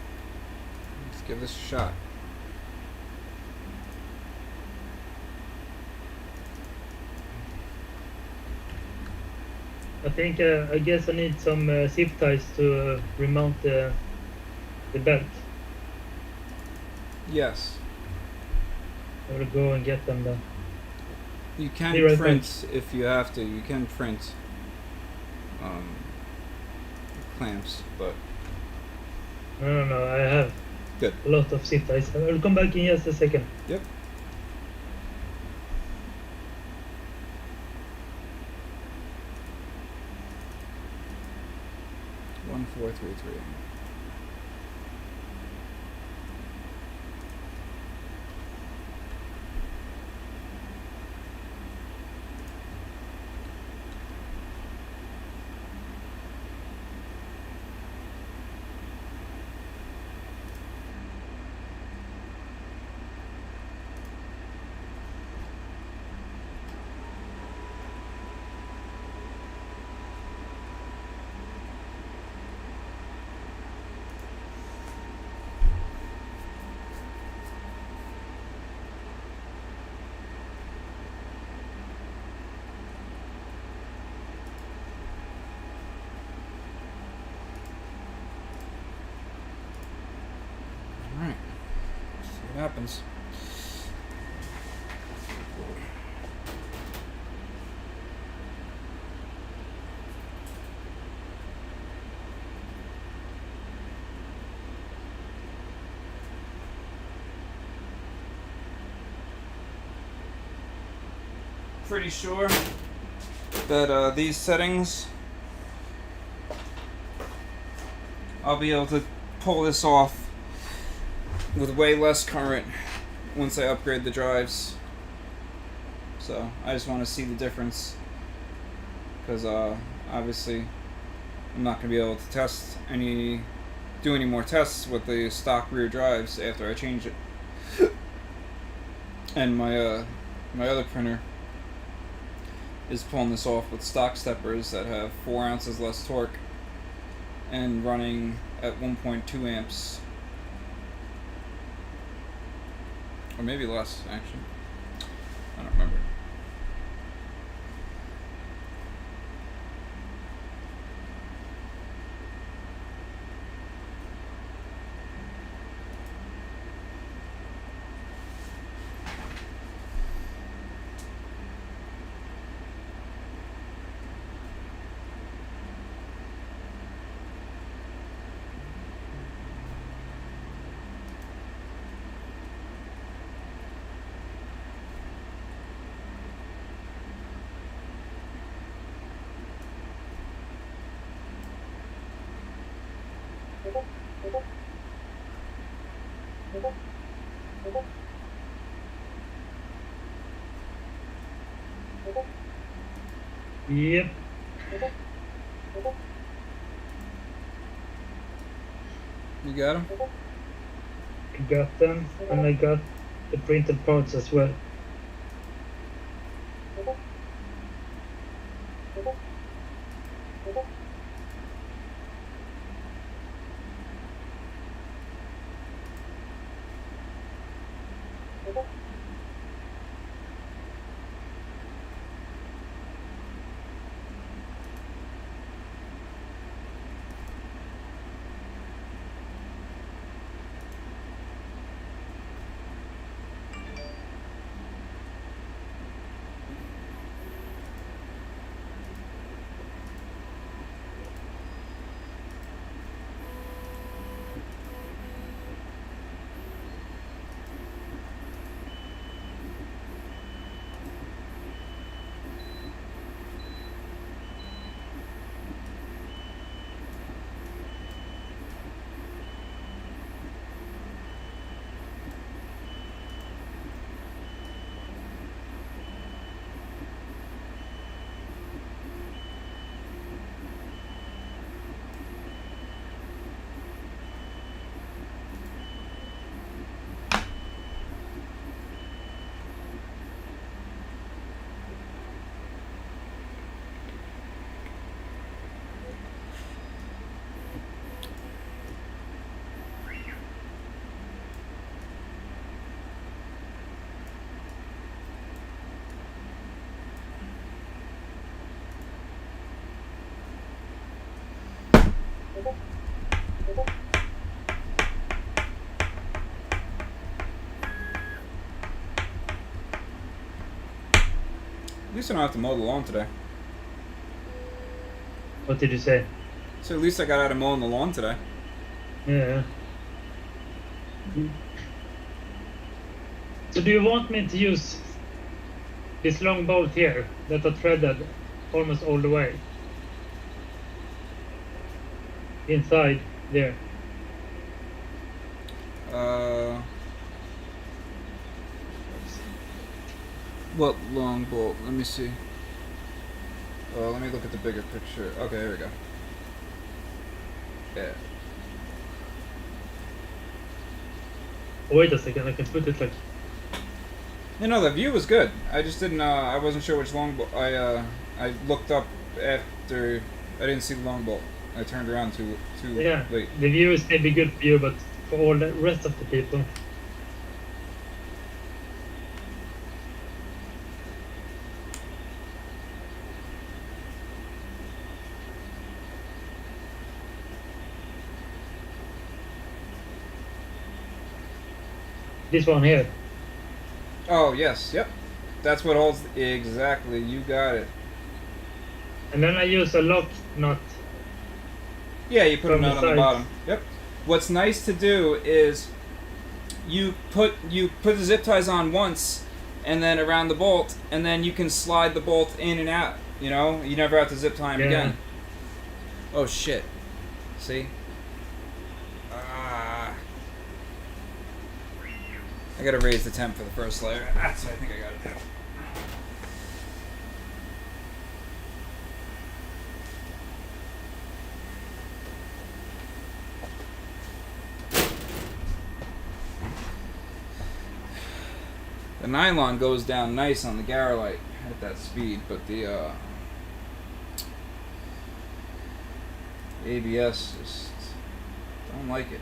Let's give this a shot. I think I guess I need some zip ties to remount the belt. Yes. I will go and get them then. You can Be right print if you have to. You can print clamps, but No, I have good. a lot of zip ties. I will come back in just a second. Yep. One, 4, 3, 3. Alright. See what happens. pretty sure that these settings, I'll be able to pull this off with way less current once I upgrade the drives. So I just want to see the difference, because obviously I'm not going to be able to do any more tests with the stock rear drives after I change it. And my other printer is pulling this off with stock steppers that have 4 ounces less torque and running at 1.2 amps. Or maybe less, actually. I don't remember. Yep. You got them? I got them, and I got the printed parts as well. At least I don't have to mow the lawn today. What did you say? So at least I got out of mowing the lawn today. Yeah. So do you want me to use this long bolt here that are threaded almost all the way? Inside there. What long bolt? Let me see. Let me look at the bigger picture. Okay, here we go. Yeah. Oh, wait a second, I can put it like... You know, the view was good. I just didn't, I wasn't sure which long bolt. I looked up after I didn't see the long bolt. I turned around too late. The view is maybe good for you, but for all the rest of the people... This one here. Oh, yes, yep. That's what holds, exactly, you got it. And then I use a lock nut. Yeah, you put a From the nut on the sides. bottom. Yep. What's nice to do is you put the zip ties on once, and then around the bolt, and then you can slide the bolt in and out. You know, you never have to zip tie them again. Oh shit! See? I gotta raise the temp for the first layer. That's what I think I gotta do. The nylon goes down nice on the Garolite at that speed, but the ABS just don't like it.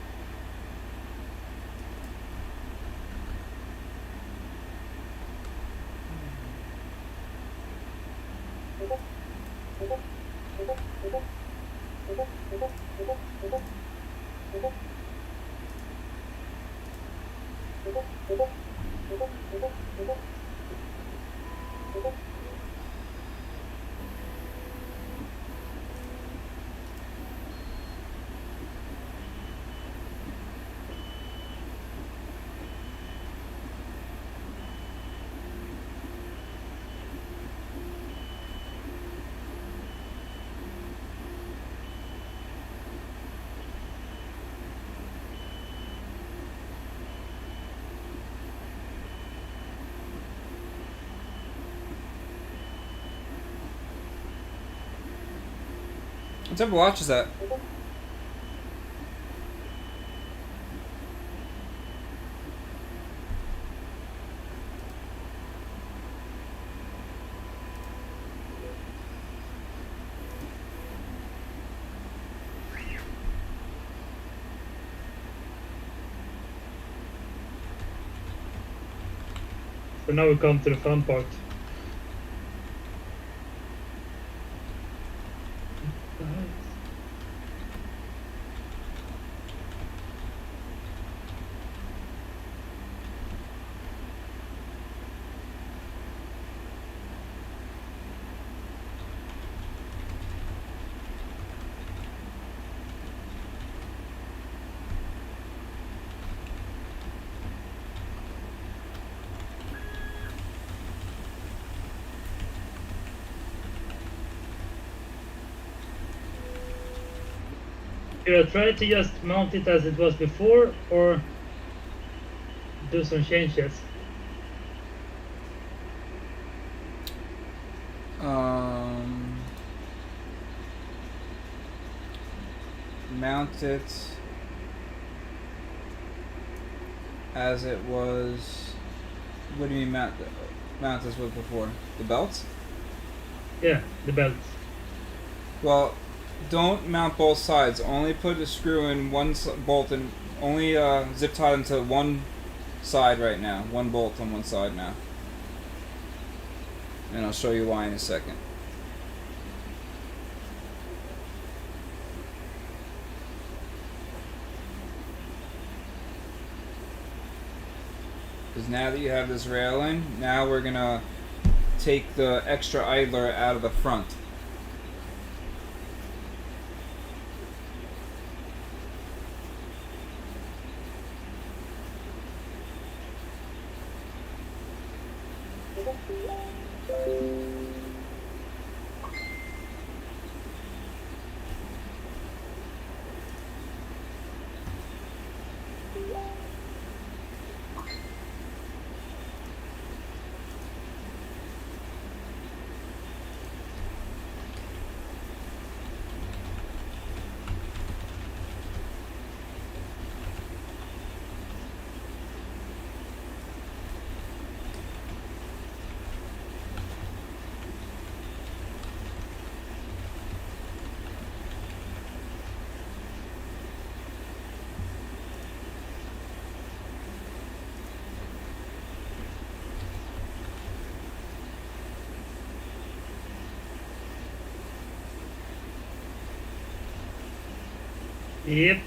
What type of watch is that? So now we come to the fun part. Should I try to just mount it as it was before, or do some changes? Mount it as it was. What do you mean mount as was before? The belts? Yeah, the belts. Well, don't mount both sides. Only put a screw in one bolt and only zip tie them to one side right now. One bolt on one side now. And I'll show you why in a second. Because now that you have this railing, now we're gonna take the extra idler out of the front. Yep.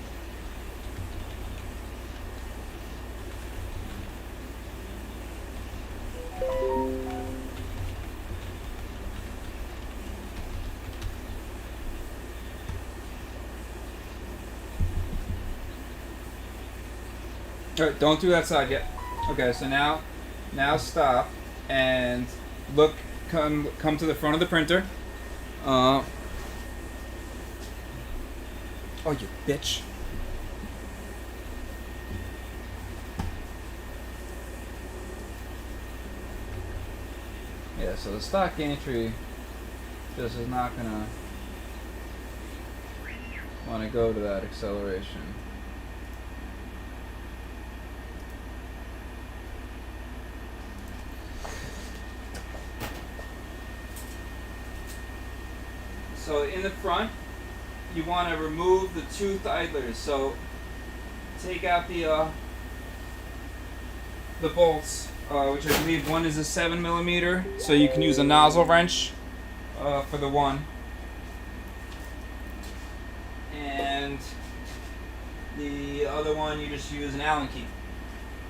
Alright, don't do that side yet. Okay, so now stop. and come to the front of the printer. Oh, you bitch. Yeah, so the stock gantry just is not gonna want to go to that acceleration. So in the front, you want to remove the toothed idlers. So take out the bolts, which I believe one is a 7mm. So you can use a nozzle wrench for the one, and the other one you just use an Allen key.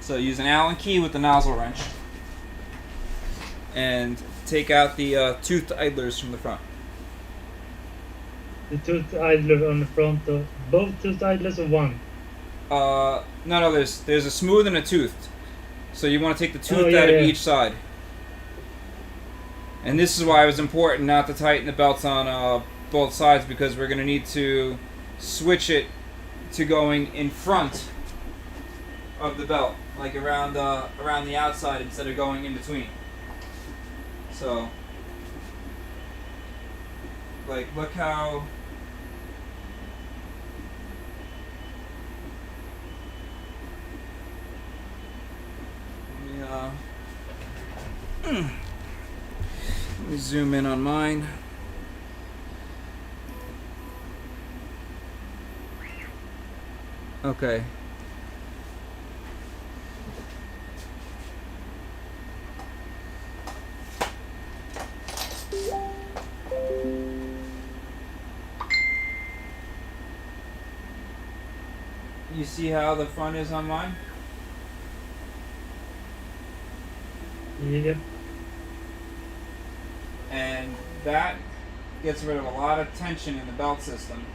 So use an Allen key with the nozzle wrench, and take out the toothed idlers from the front. The tooth idler on the front of both tooth idlers or one? No, there's a smooth and a toothed. So you want to take the tooth out of each side. And this is why it was important not to tighten the belts on both sides, because we're going to need to switch it to going in front of the belt, like around the outside instead of going in between. So, like, look how. Let me zoom in on mine. Okay. You see how the front is on mine? Yep. And that gets rid of a lot of tension in the belt system.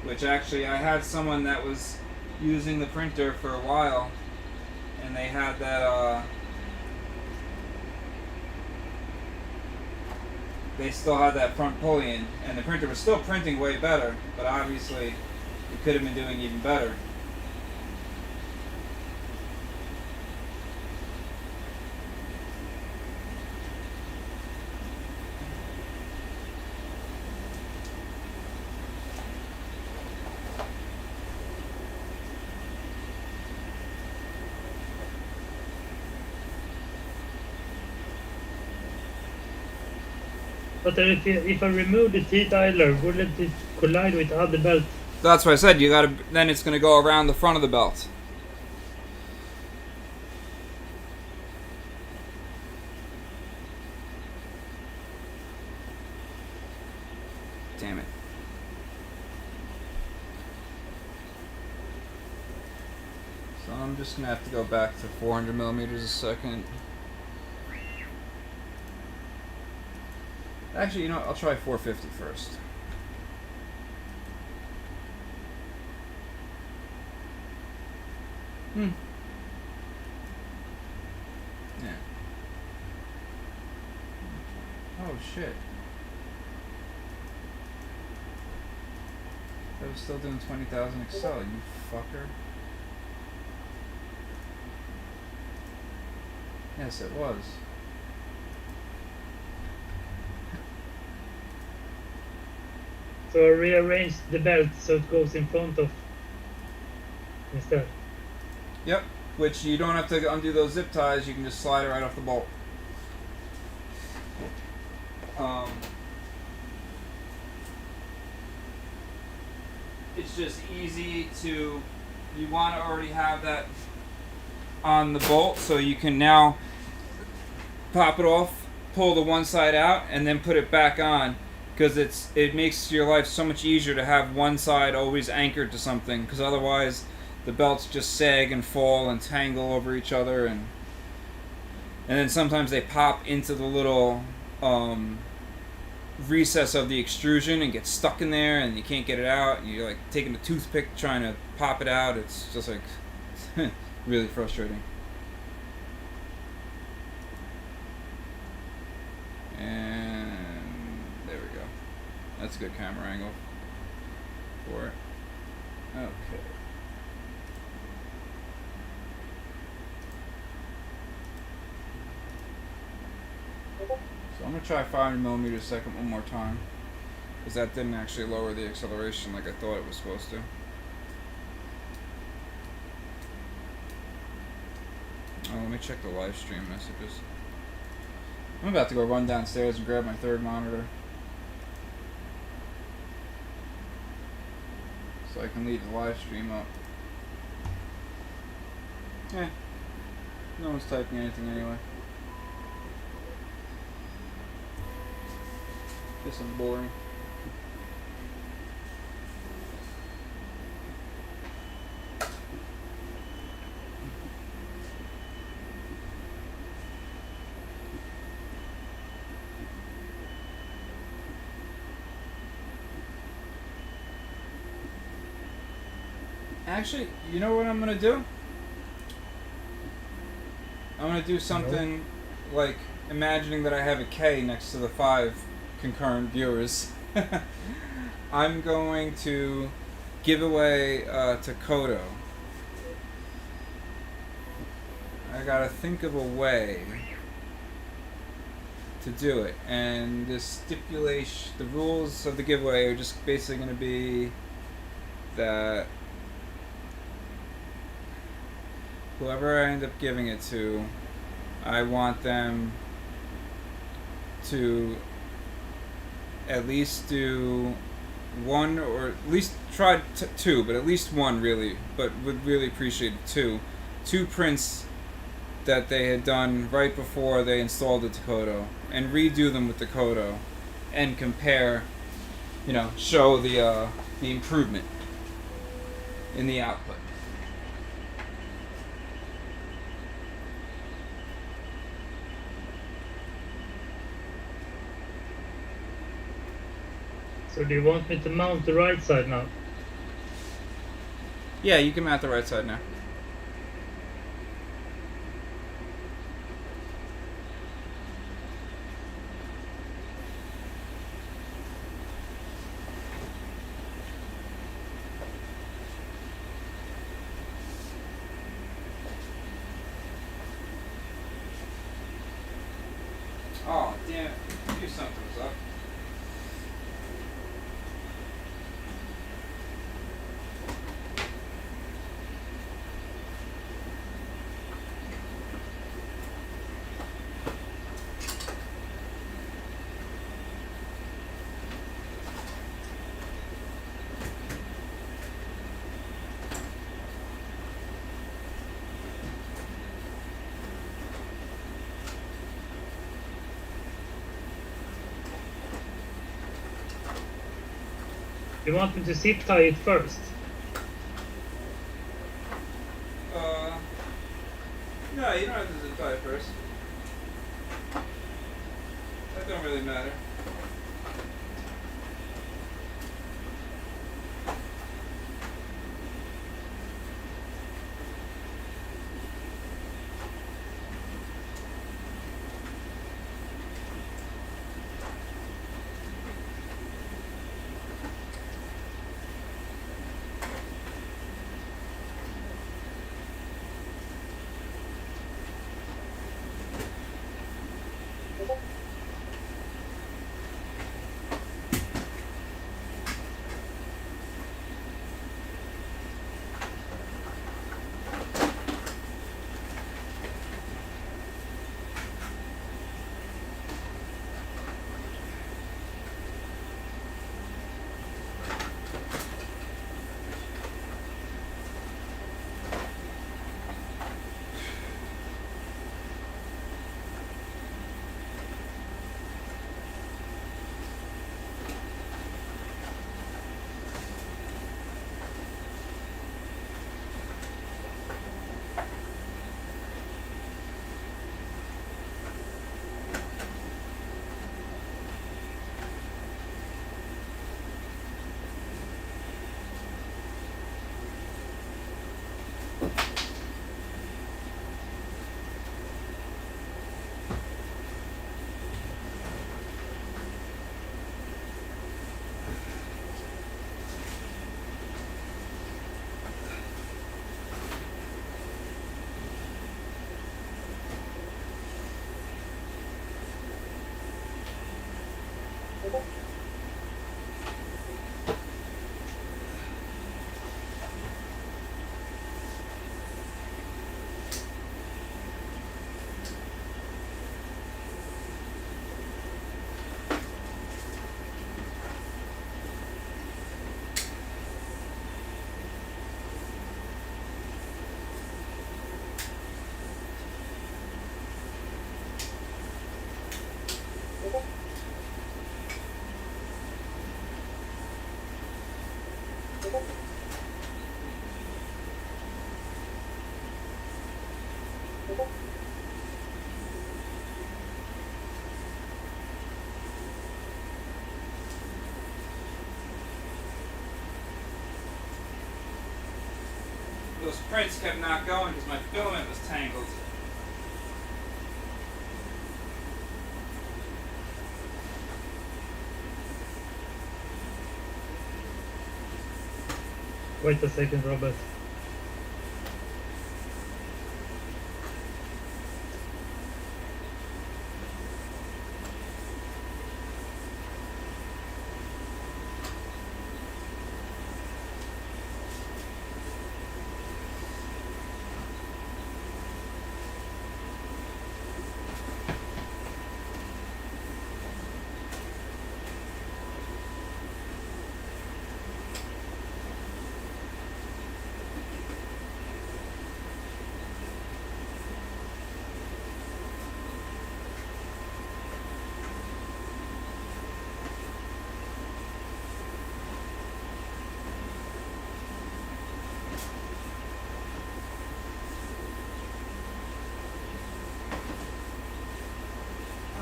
Which actually, I had someone that was using the printer for a while, and they had that, they still had that front pulley in, and the printer was still printing way better, but obviously it could have been doing even better. But if I remove the teeth idler, wouldn't it collide with other belts? That's what I said. Then it's going to go around the front of the belt. Damn it. So I'm just going to have to go back to 400mm a second. Actually, you know what? I'll try 450 first. Yeah. Oh shit. I was still doing 20,000 Excel, you fucker. Yes, it was. So I rearrange the belt so it goes in front of instead. Yep, which you don't have to undo those zip ties, you can just slide it right off the bolt. It's just easy to, you want to already have that on the bolt, so you can now pop it off, pull the one side out, and then put it back on, because it makes your life so much easier to have one side always anchored to something, because otherwise the belts just sag and fall and tangle over each other, and then sometimes they pop into the little recess of the extrusion and gets stuck in there and you can't get it out, and you're like taking a toothpick trying to pop it out. It's just like really frustrating. And there we go. That's a good camera angle for it. Okay. So I'm gonna try 500mm a second one more time, because that didn't actually lower the acceleration like I thought it was supposed to. Oh, let me check the live stream messages. I'm about to go run downstairs and grab my third monitor, so I can leave the live stream up. Eh, no one's typing anything anyway. Guess I'm boring. Actually, you know what I'm gonna do? I'm gonna do something like imagining that I have a K next to the 5 concurrent viewers. I'm going to give away to Kodo. I gotta think of a way to do it, and the stipulation, the rules of the giveaway are just basically gonna be that whoever I end up giving it to, I want them to at least do one, or at least try two, but at least one really, but would really appreciate two prints that they had done right before they installed the Kodo, and redo them with the Kodo and compare, you know, show the improvement in the output. So do you want me to mount the right side now? Yeah, you can mount the right side now. Oh, damn it. I knew something was up. You want me to zip tie it first? No, you don't have to zip tie it first. That don't really matter. Those prints kept not going because my filament was tangled. Wait a second, Robert.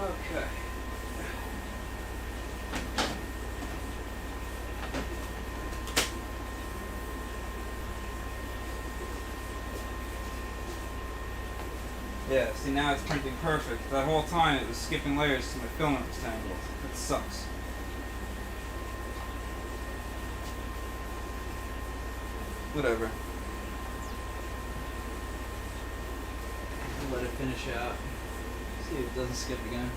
Okay. Yeah, see now it's printing perfect. That whole time it was skipping layers so my filament was tangled. It sucks. Whatever. Let it finish out. See if it doesn't skip again.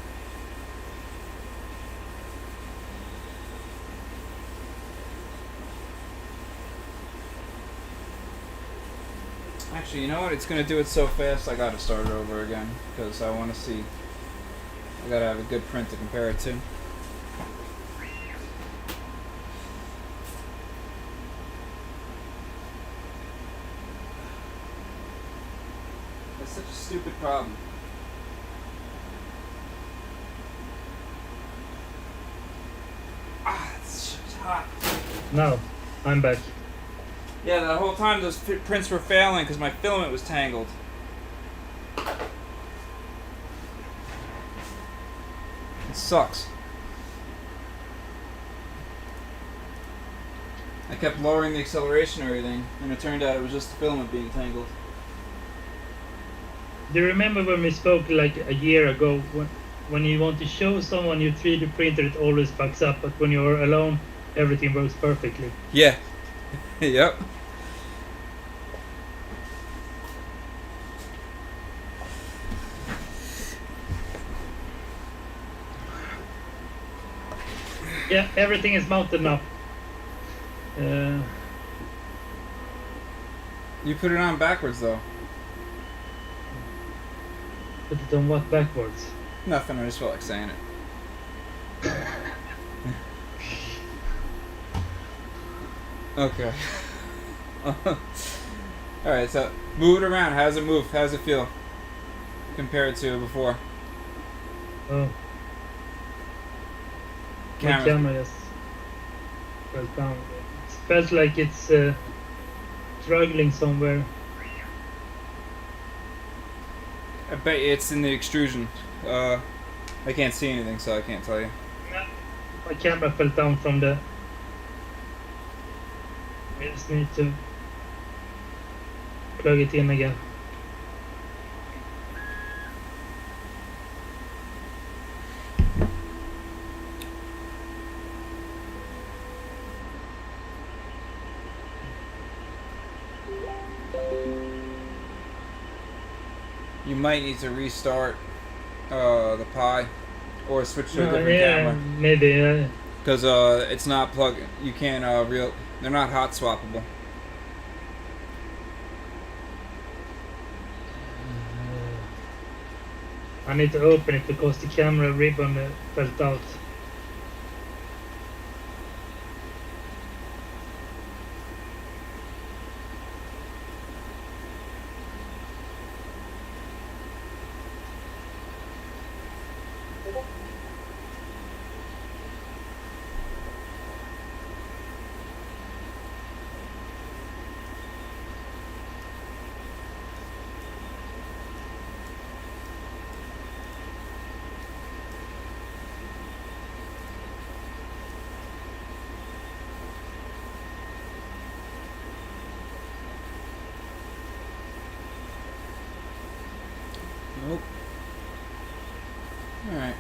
Actually, you know what? It's gonna do it so fast I gotta start it over again because I want to see. I gotta have a good print to compare it to. That's such a stupid problem. Ah, it's hot. Now, I'm back. Yeah, that whole time those prints were failing because my filament was tangled. It sucks. I kept lowering the acceleration and everything, and it turned out it was just the filament being tangled. Do you remember when we spoke like a year ago when you want to show someone your 3D printer, it always fucks up, but when you're alone, everything works perfectly. Yeah. Yep. Yeah, everything is mounted now. You put it on backwards though. Put it on what backwards? Nothing, I just felt like saying it. Okay. Alright, so move it around. How's it move? How's it feel? Compared to before? Oh. My camera just fell down. It feels like it's struggling somewhere. I bet you it's in the extrusion. I can't see anything, so I can't tell you. My camera fell down from the... I just need to plug it in again. You might need to restart the Pi or switch to a different yeah, camera. Maybe. Because it's not plug. You can't they're not hot swappable. I need to open it because the camera ribbon fell out. Nope. Alright.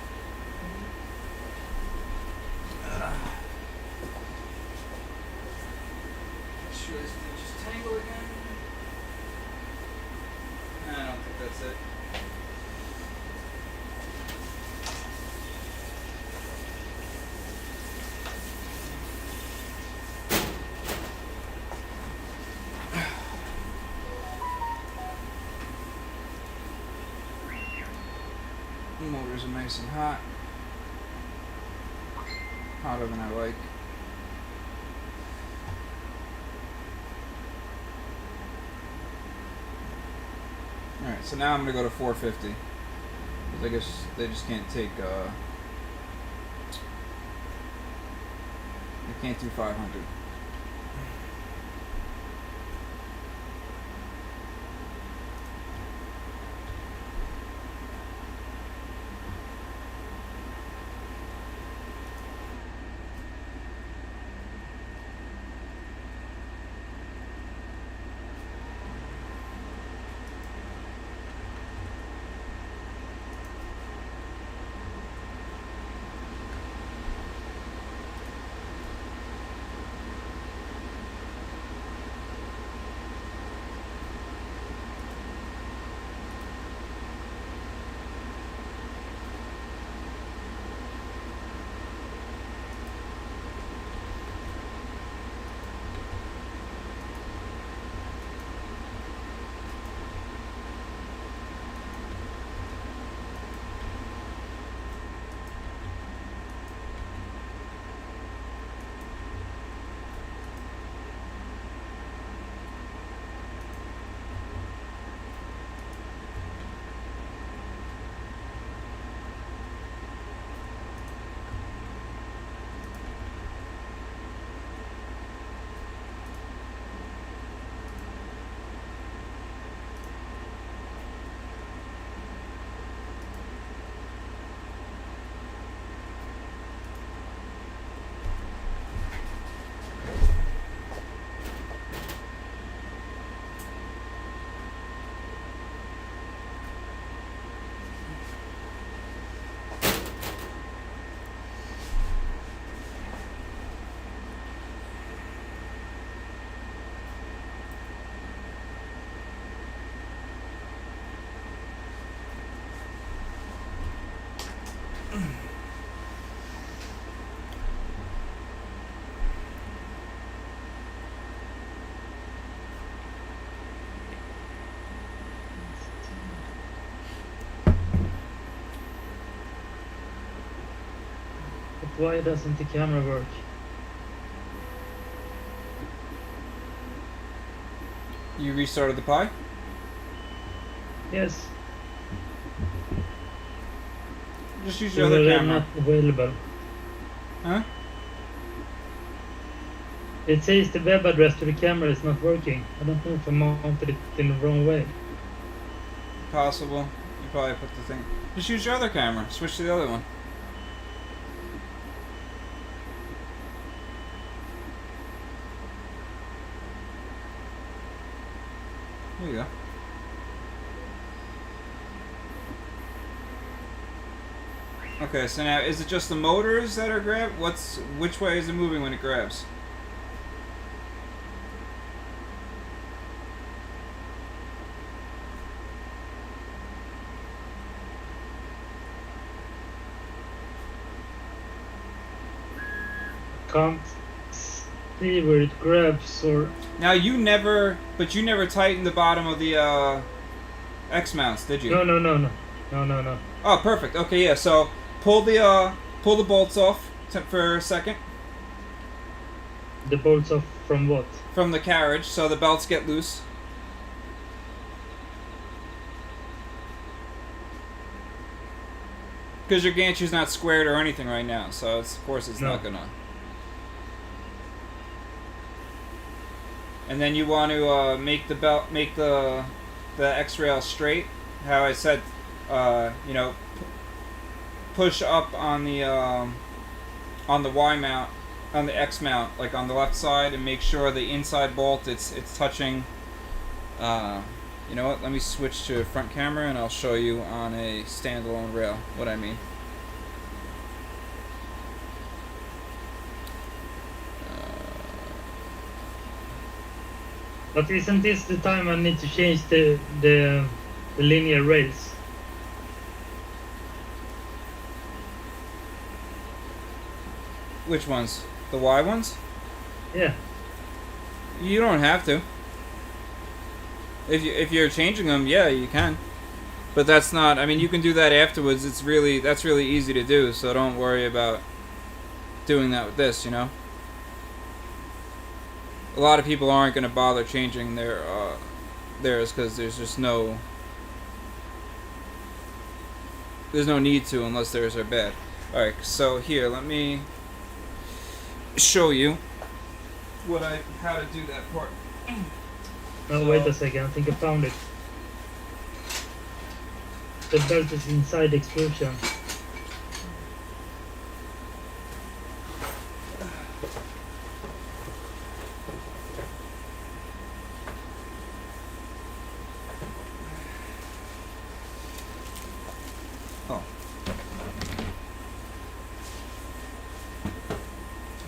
Sure this thing just tangle again. I don't think that's it. The motors are nice and hot. Hotter than I like. Alright, so now I'm gonna go to 450. Because I guess they just can't take, they can't do 500. But why doesn't the camera work? You restarted the Pi? Yes, Just use they your other were camera. not available. Huh? It says the web address to the camera is not working. I don't know if I mounted it in the wrong way. Possible. You probably put the thing. Just use your other camera. Switch to the other one. There you go. Okay, so now is it just the motors that are which way is it moving when it grabs? Can't see where it grabs or... Now you never tightened the bottom of the X mounts, did you? No. Oh, perfect. Okay, yeah. So pull the bolts off for a second The bolts off from what? from the carriage, so the belts get loose. Because your gantry's not squared or anything right now, so of course it's No. not gonna. And then you want to make the X rail straight. How I said, push up on the Y mount, on the X mount, like on the left side, and make sure the inside bolt it's touching You know what? Let me switch to front camera and I'll show you on a standalone rail what I mean. But isn't this the time I need to change the linear rails? Which ones? The Y ones? Yeah. You don't have to. If you're changing them, yeah, you can. But that's not. I mean, you can do that afterwards. That's really easy to do. So don't worry about doing that with this. You know. A lot of people aren't going to bother changing theirs because there's just no need to unless theirs are bad. All right. So here, let me show you how to do that part. Oh, wait a second. I think I found it. The belt is inside the extrusion. Oh.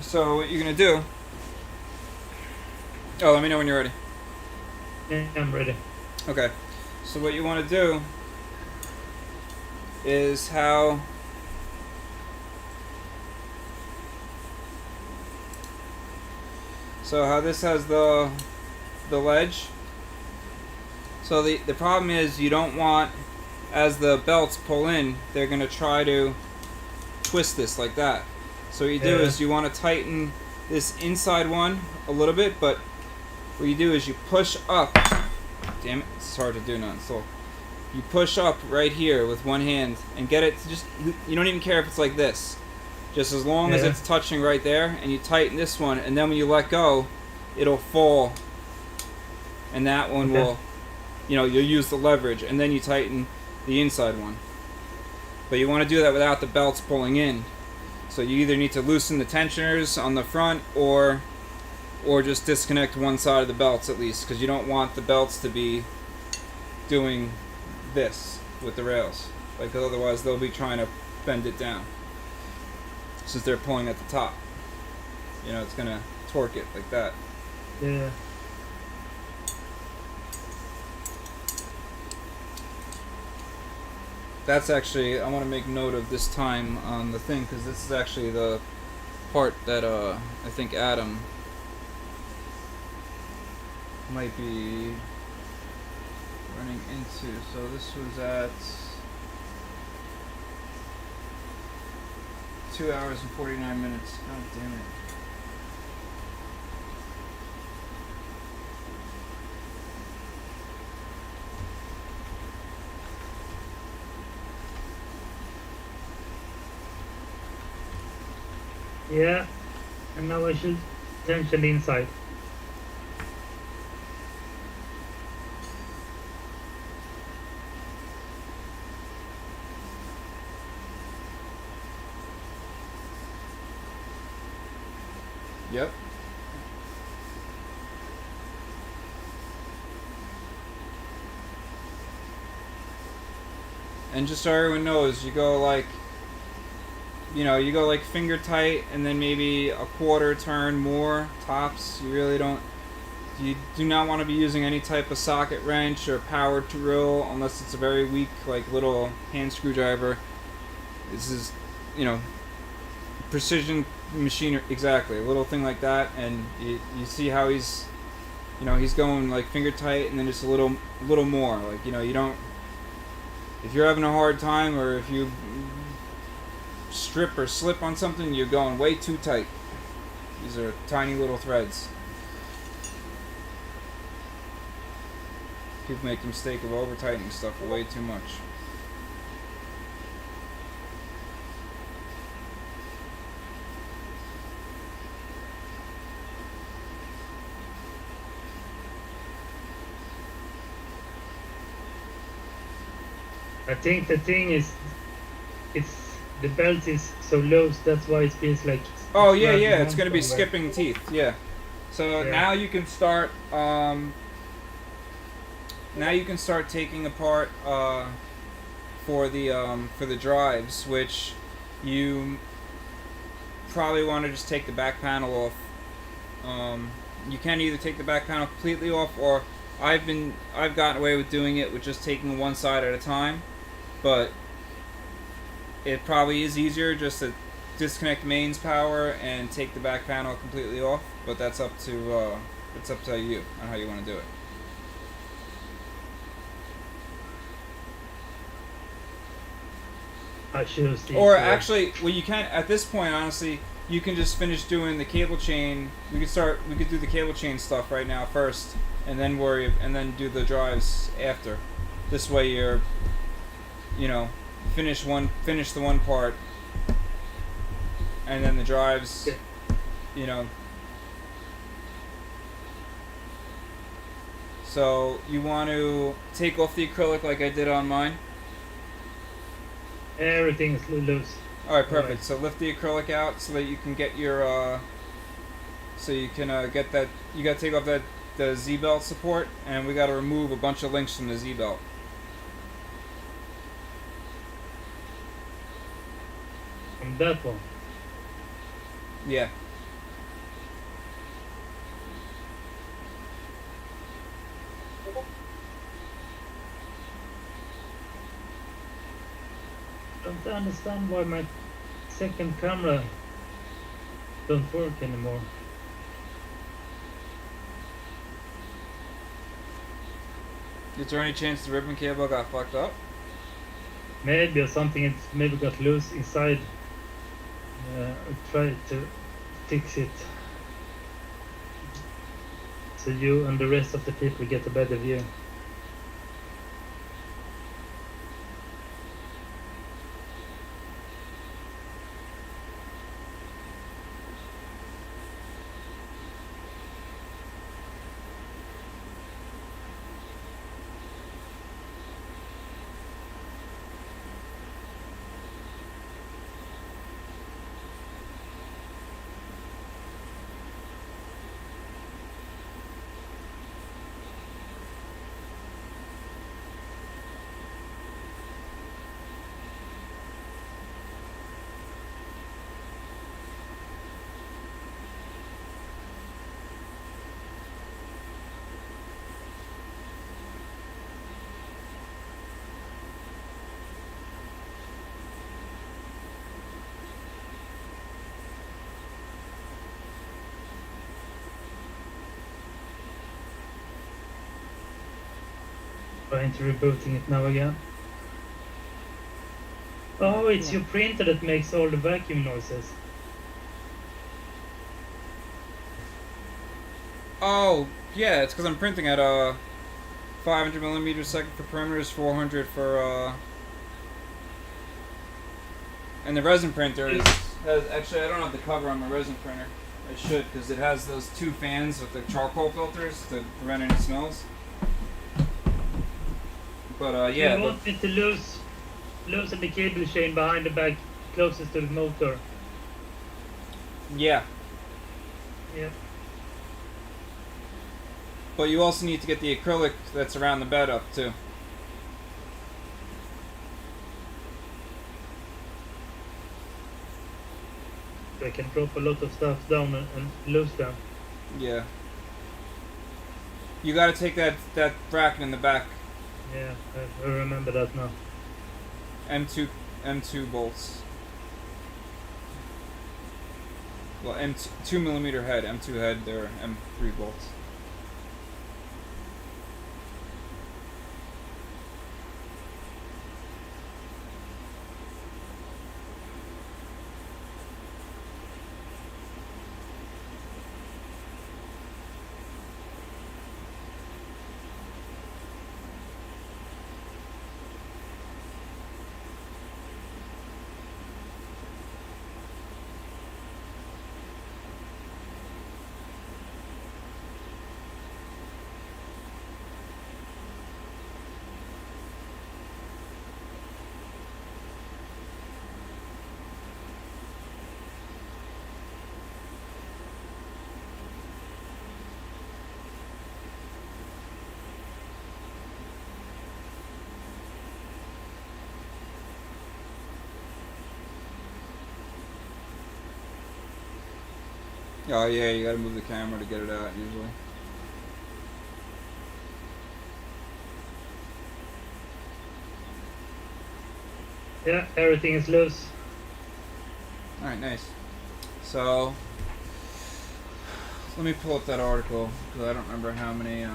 So what you're gonna do? Oh, let me know when you're ready. Yeah, I'm ready. Okay. So what you want to do is how this has the ledge. So the problem is you don't want, as the belts pull in, they're going to try to twist this like that. So what you do is you want to tighten this inside one a little bit, but what you do is you push up. Damn it, it's hard to do now. So you push up right here with one hand and get it to just, you don't even care if it's like this. Just as long as it's touching right there, and you tighten this one, and then when you let go, it'll fall. And that one will, you'll use the leverage, and then you tighten the inside one. But you want to do that without the belts pulling in. So you either need to loosen the tensioners on the front or just disconnect one side of the belts at least, because you don't want the belts to be doing this with the rails, like, 'cause otherwise they'll be trying to bend it down since they're pulling at the top. It's gonna torque it like that. Yeah. That's actually, I want to make note of this time on the thing, because this is actually the part that I think Adam might be running into. So this was at 2 hours and 49 minutes. God damn it. Yeah. And now I should tension the inside. Yep. And just so everyone knows, you go like finger tight, and then maybe a quarter turn more tops. You do not want to be using any type of socket wrench or power drill unless it's a very weak, like, little hand screwdriver. This is, precision machinery, exactly, a little thing like that. And you see how he's going like finger tight, and then just a little more, like, you don't, if you're having a hard time, or if you strip or slip on something, you're going way too tight. These are tiny little threads. People make the mistake of over tightening stuff way too much. I think the thing is, the belt is so low, so that's why it feels like. Oh yeah, it's gonna be skipping teeth. Yeah. So now you can start now you can start taking apart for the drives, which you probably want to just take the back panel off. You can either take the back panel completely off, or I've gotten away with doing it with just taking one side at a time, but it probably is easier just to disconnect mains power and take the back panel completely off. But that's up to you on how you want to do it. I choose the. Or actually, well, you can at this point. Honestly, you can just finish doing the cable chain. We could do the cable chain stuff right now first, and then do the drives after. This way, you're, finish the one part, and then the drives, So you want to take off the acrylic like I did on mine. Everything's loose. Alright, perfect. So lift the acrylic out so that you can get your, get that, you gotta take off the Z-belt support, and we gotta remove a bunch of links from the Z-belt. From that one? Yeah. Don't understand why my second camera don't work anymore. Is there any chance the ribbon cable got fucked up? Maybe, or something maybe got loose inside. I tried to fix it so you and the rest of the people get a better view. Trying to rebooting it now again. Oh, it's your printer that makes all the vacuum noises. Oh, yeah, it's because I'm printing at 500 millimeters second for perimeters, 400 for and the resin printer has actually, I don't have the cover on my resin printer. I should, because it has those two fans with the charcoal filters to prevent any smells. But yeah. You want me to loosen the cable chain behind the back closest to the motor. Yeah. Yeah. But you also need to get the acrylic that's around the bed up too. I can drop a lot of stuff down and lose them. Yeah. You gotta take that bracket in the back. Yeah, I remember that now. M2 bolts. Well, 2 millimeter head, M2 head, they're M3 bolts. Oh yeah, you gotta move the camera to get it out usually. Yeah, everything is loose. Alright, nice. So, let me pull up that article, because I don't remember how many,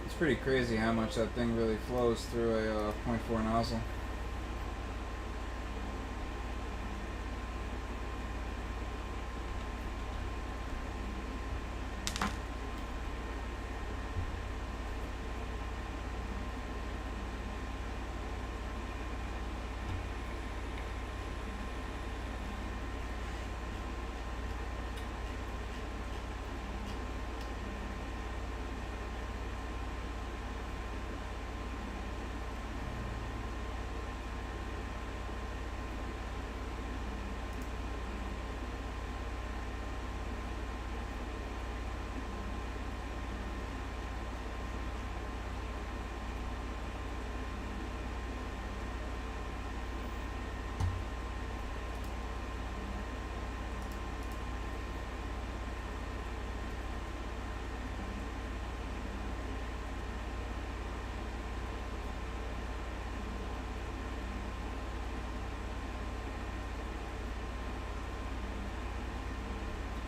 it's pretty crazy how much that thing really flows through a 0.4 nozzle.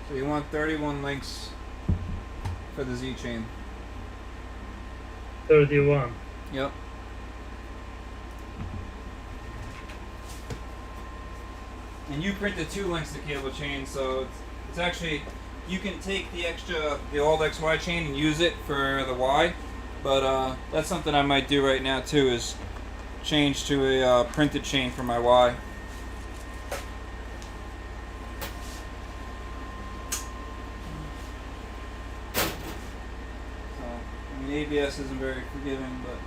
So you want 31 links for the Z chain. 31. Yep. And you printed 2 links to cable chain, so it's actually, you can take the old XY chain and use it for the Y, but that's something I might do right now too, is change to a printed chain for my Y. So, I mean, ABS isn't very forgiving, but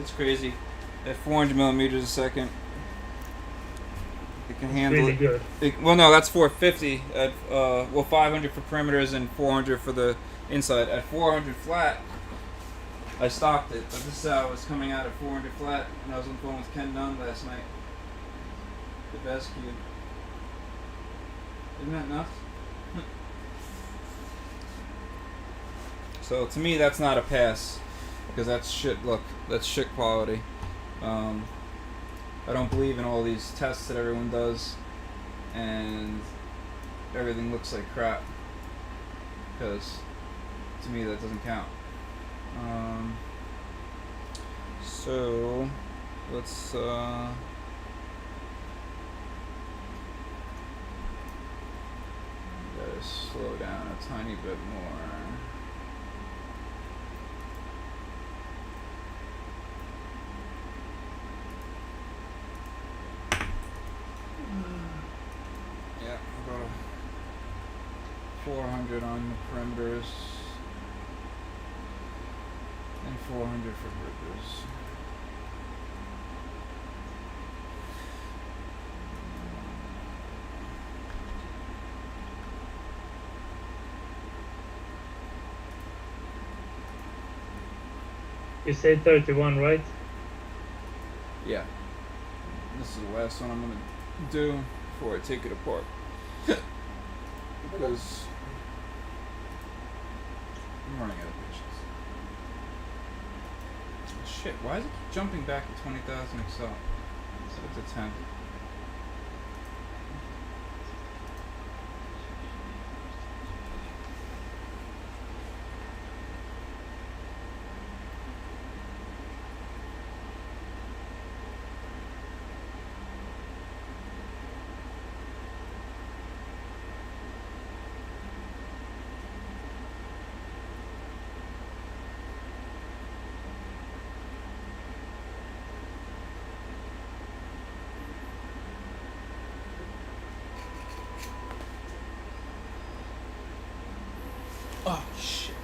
it's crazy. At 400 millimeters a second, it can handle Really it. good. Well, no, that's 450. At 500 for perimeters and 400 for the inside. At 400 flat, I stopped it, but this is how it was coming out at 400 flat, and I was on the phone with Ken Nunn last night. The best cube. Isn't that nuts? So to me, that's not a pass, because that's shit. Look, that's shit quality. I don't believe in all these tests that everyone does, and everything looks like crap, because to me that doesn't count. So let's gotta slow down a tiny bit more. Yeah, about 400 on the perimeters and 400 for bridges. You say 31, right? Yeah. This is the last one I'm gonna do before I take it apart. Because I'm running out of patience. Shit, why is it keep jumping back to 20,000 Excel instead of to 10? Oh shit.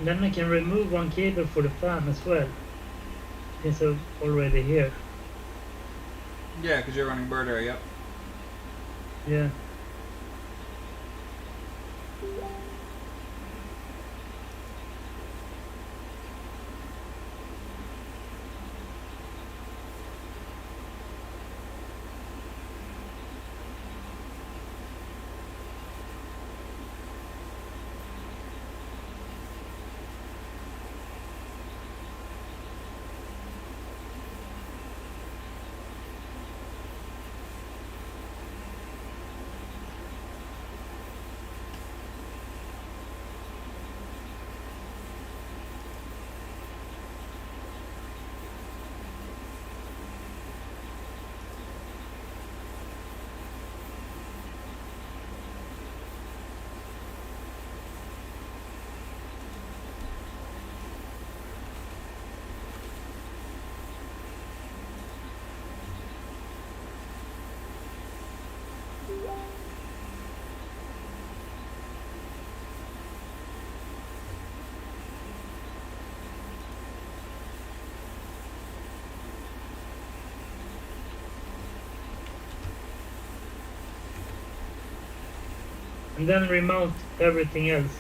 Then I can remove one cable for the fan as well, since I'm already here. Yeah, because you're running bird area. Yep. Yeah. And then remount everything else.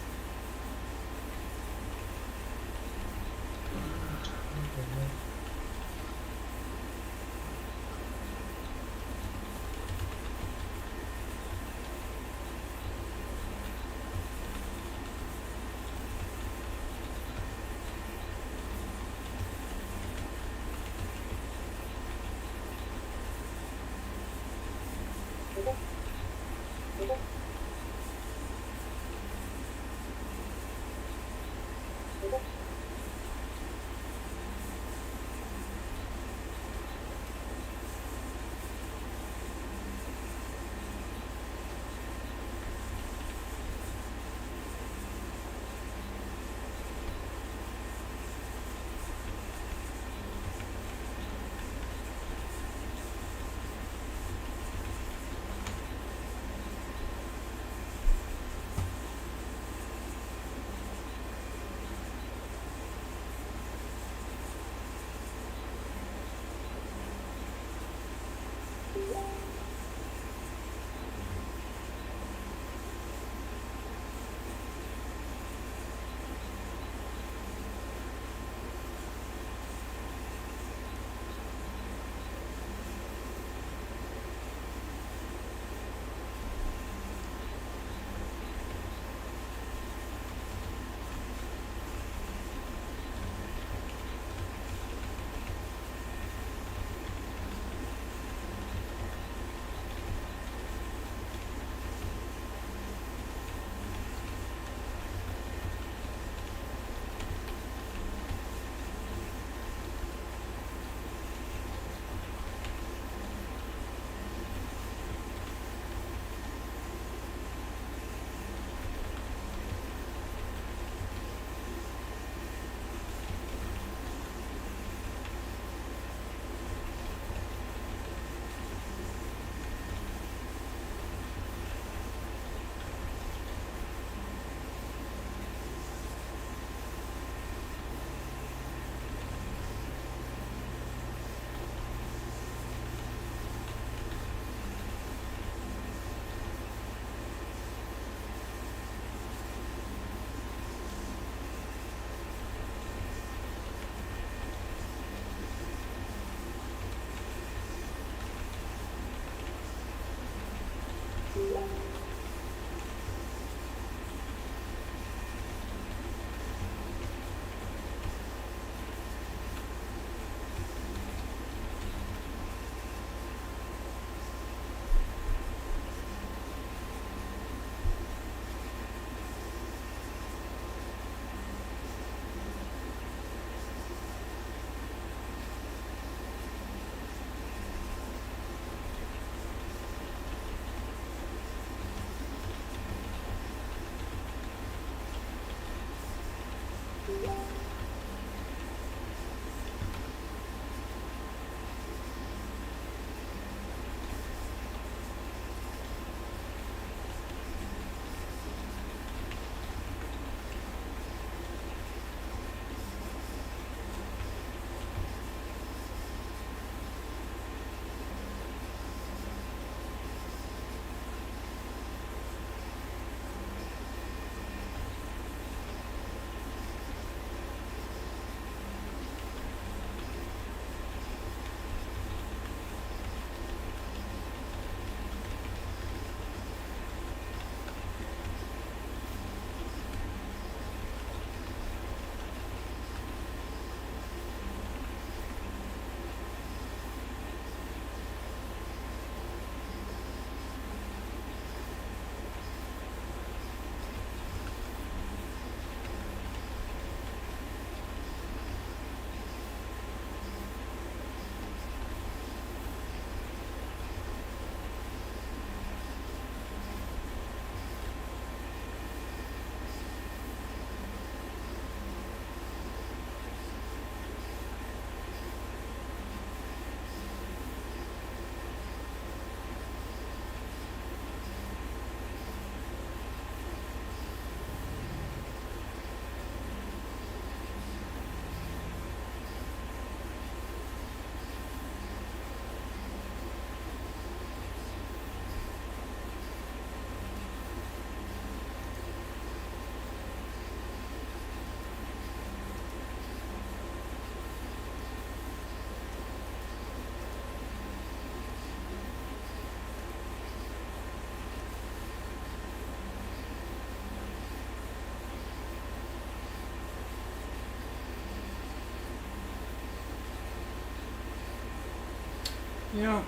You know,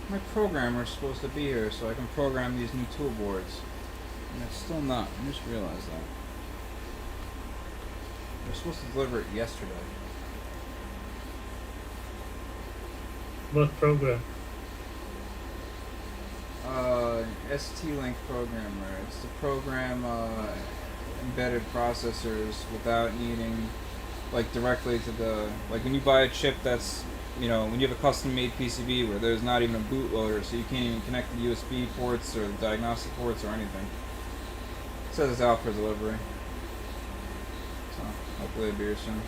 my programmer's supposed to be here so I can program these new tool boards. And it's still not. I just realized that. They're supposed to deliver it yesterday. What program? ST-Link programmer. It's to program embedded processors without needing, like, directly to the, like, when you buy a chip that's, you know, when you have a custom-made PCB where there's not even a bootloader, so you can't even connect the USB ports or the diagnostic ports or anything. It says it's out for delivery. So, hopefully it'll be here soon.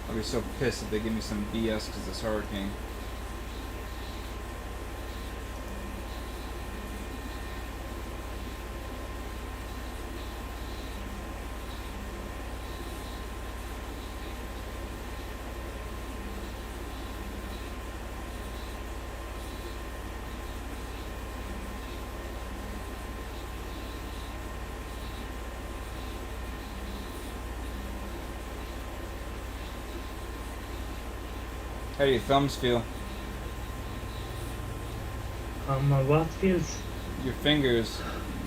I'll be so pissed if they give me some BS because it's hurricane. How do your thumbs feel? What feels? Your fingers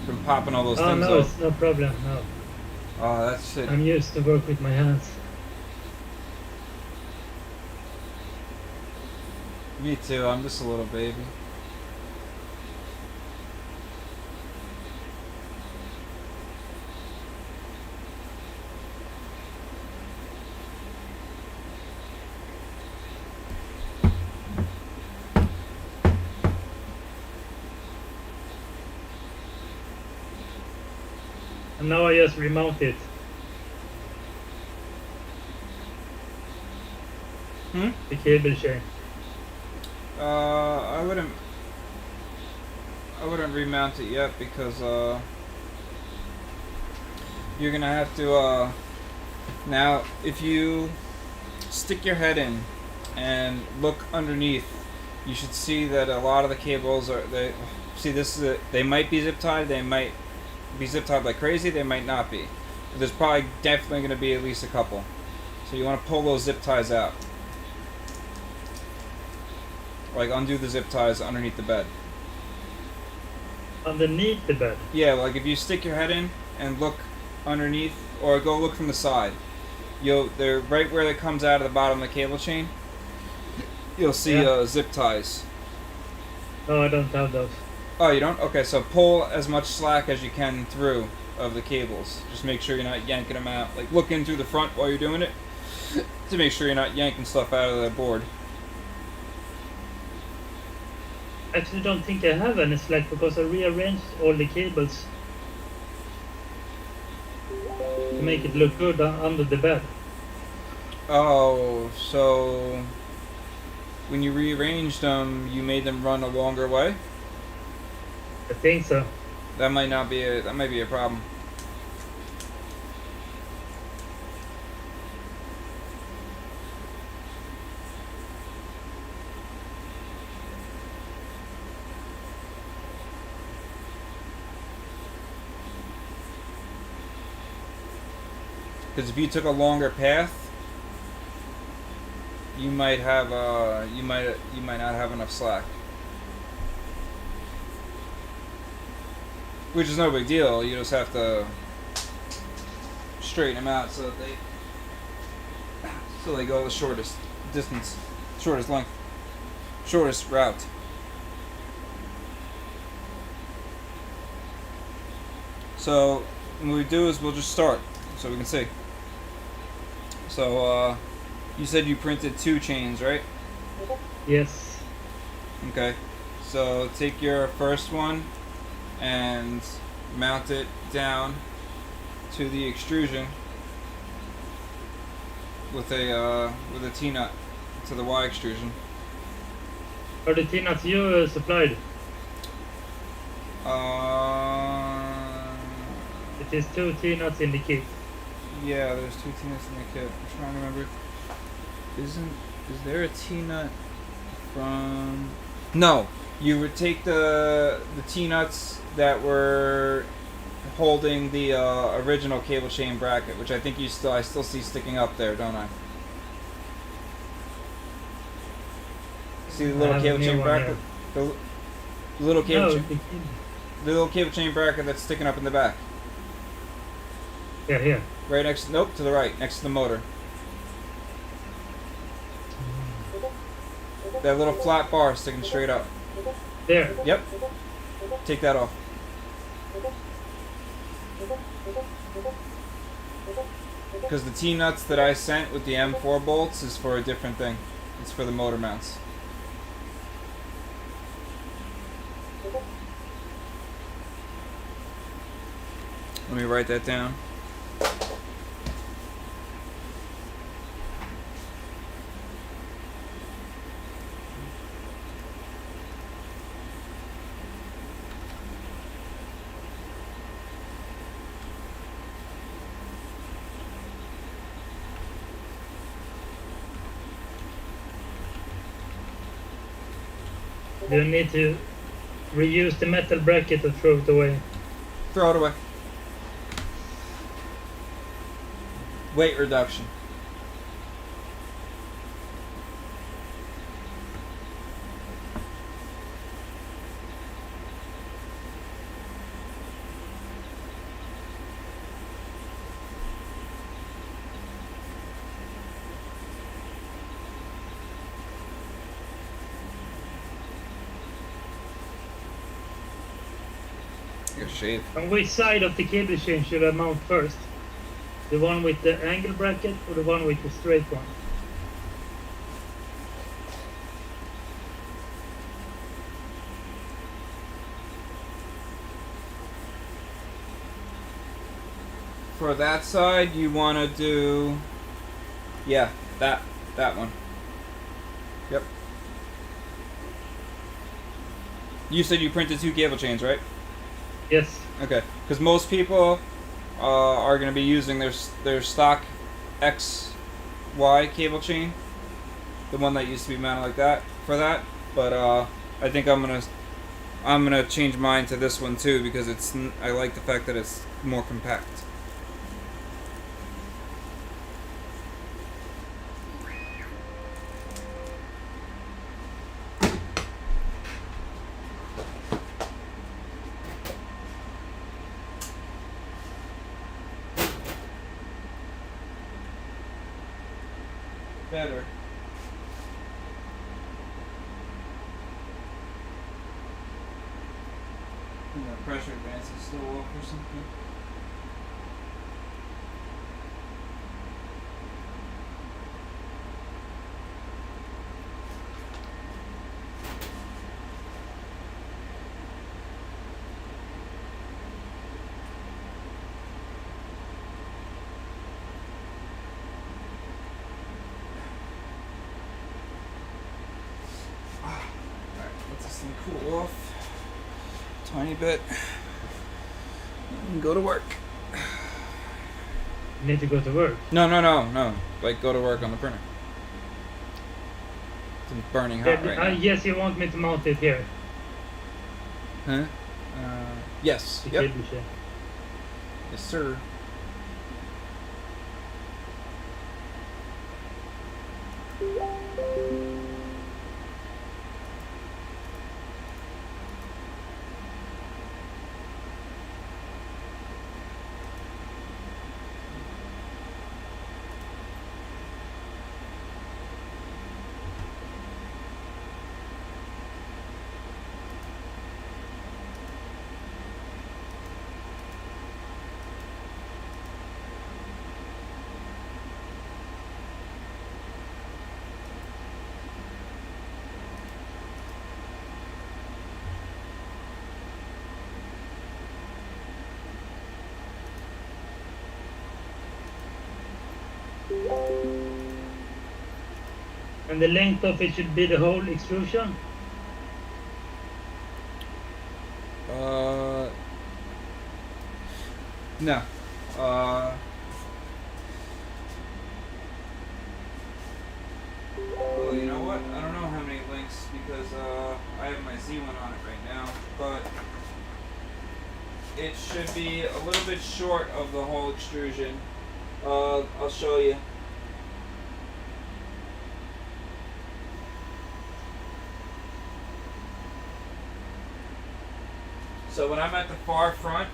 from popping all those Oh things no, off. it's no problem. No, Oh, that shit. I'm used to work with my hands. Me too. I'm just a little baby. And now I just remount it. The cable chain. I wouldn't remount it yet because you're gonna have to now if you stick your head in and look underneath you should see that a lot of the cables are they might be zip tied, they might be zip tied like crazy, they might not be. But there's probably definitely going to be at least a couple. So you want to pull those zip ties out. Like undo the zip ties underneath the bed. Underneath the bed? Yeah, like if you stick your head in and look underneath, or go look from the side, they're right where it comes out of the bottom of the cable chain. You'll see zip ties. No, I don't have those. Oh, you don't? Okay, so pull as much slack as you can through of the cables. Just make sure you're not yanking them out. Like look in through the front while you're doing it to make sure you're not yanking stuff out of the board. I actually don't think I have any slack because I rearranged all the cables to make it look good under the bed. Oh, so when you rearranged them, you made them run a longer way? I think so. That might be a problem. Because if you took a longer path, you might have you might not have enough slack. Which is no big deal. You just have to straighten them out so that they go the shortest distance, shortest length, shortest route. So what we do is we'll just start so we can see. So you said you printed 2 chains, right? Yes. Okay. So take your first one and mount it down to the extrusion with a T-nut to the Y extrusion. Are the T-nuts you supplied? It is 2 T-nuts in the kit. Yeah, there's 2 T-nuts in the kit. I'm trying to remember. Is there a T-nut from? No. You would take the T-nuts that were holding the original cable chain bracket, which I think I still see sticking up there, don't I? See the little cable chain bracket? The little cable chain. The little cable chain bracket that's sticking up in the back. Yeah, here. Right next. Nope, to the right, next to the motor. That little flat bar sticking straight up. There. Yep. Take that off. Because the T-nuts that I sent with the M4 bolts is for a different thing. It's for the motor mounts. Let me write that down. Do you need to reuse the metal bracket or throw it away? Throw it away. Weight reduction. Your shave. On which side of the cable chain should I mount first? The one with the angle bracket or the one with the straight one? For that side, you want to do, yeah, that one. Yep. You said you printed 2 cable chains, right? Yes. Okay, because most people are going to be using their stock XY cable chain, the one that used to be mounted like that. For that, But I think I'm gonna change mine to this one too because I like the fact that it's more compact. Better. And the pressure advance is still off or something. Alright, let this thing cool off. Tiny bit. And go to work. You need to go to work. No. Like go to work on the printer. It's burning hot right now. Yes, you want me to mount it here. Huh? Yes. Yep. Yes, sir. And the length of it should be the whole extrusion? No. Oh, you know what? I don't know how many links because I have my Z1 on it right now, but it should be a little bit short of the whole extrusion. I'll show you. So when I'm at the far front,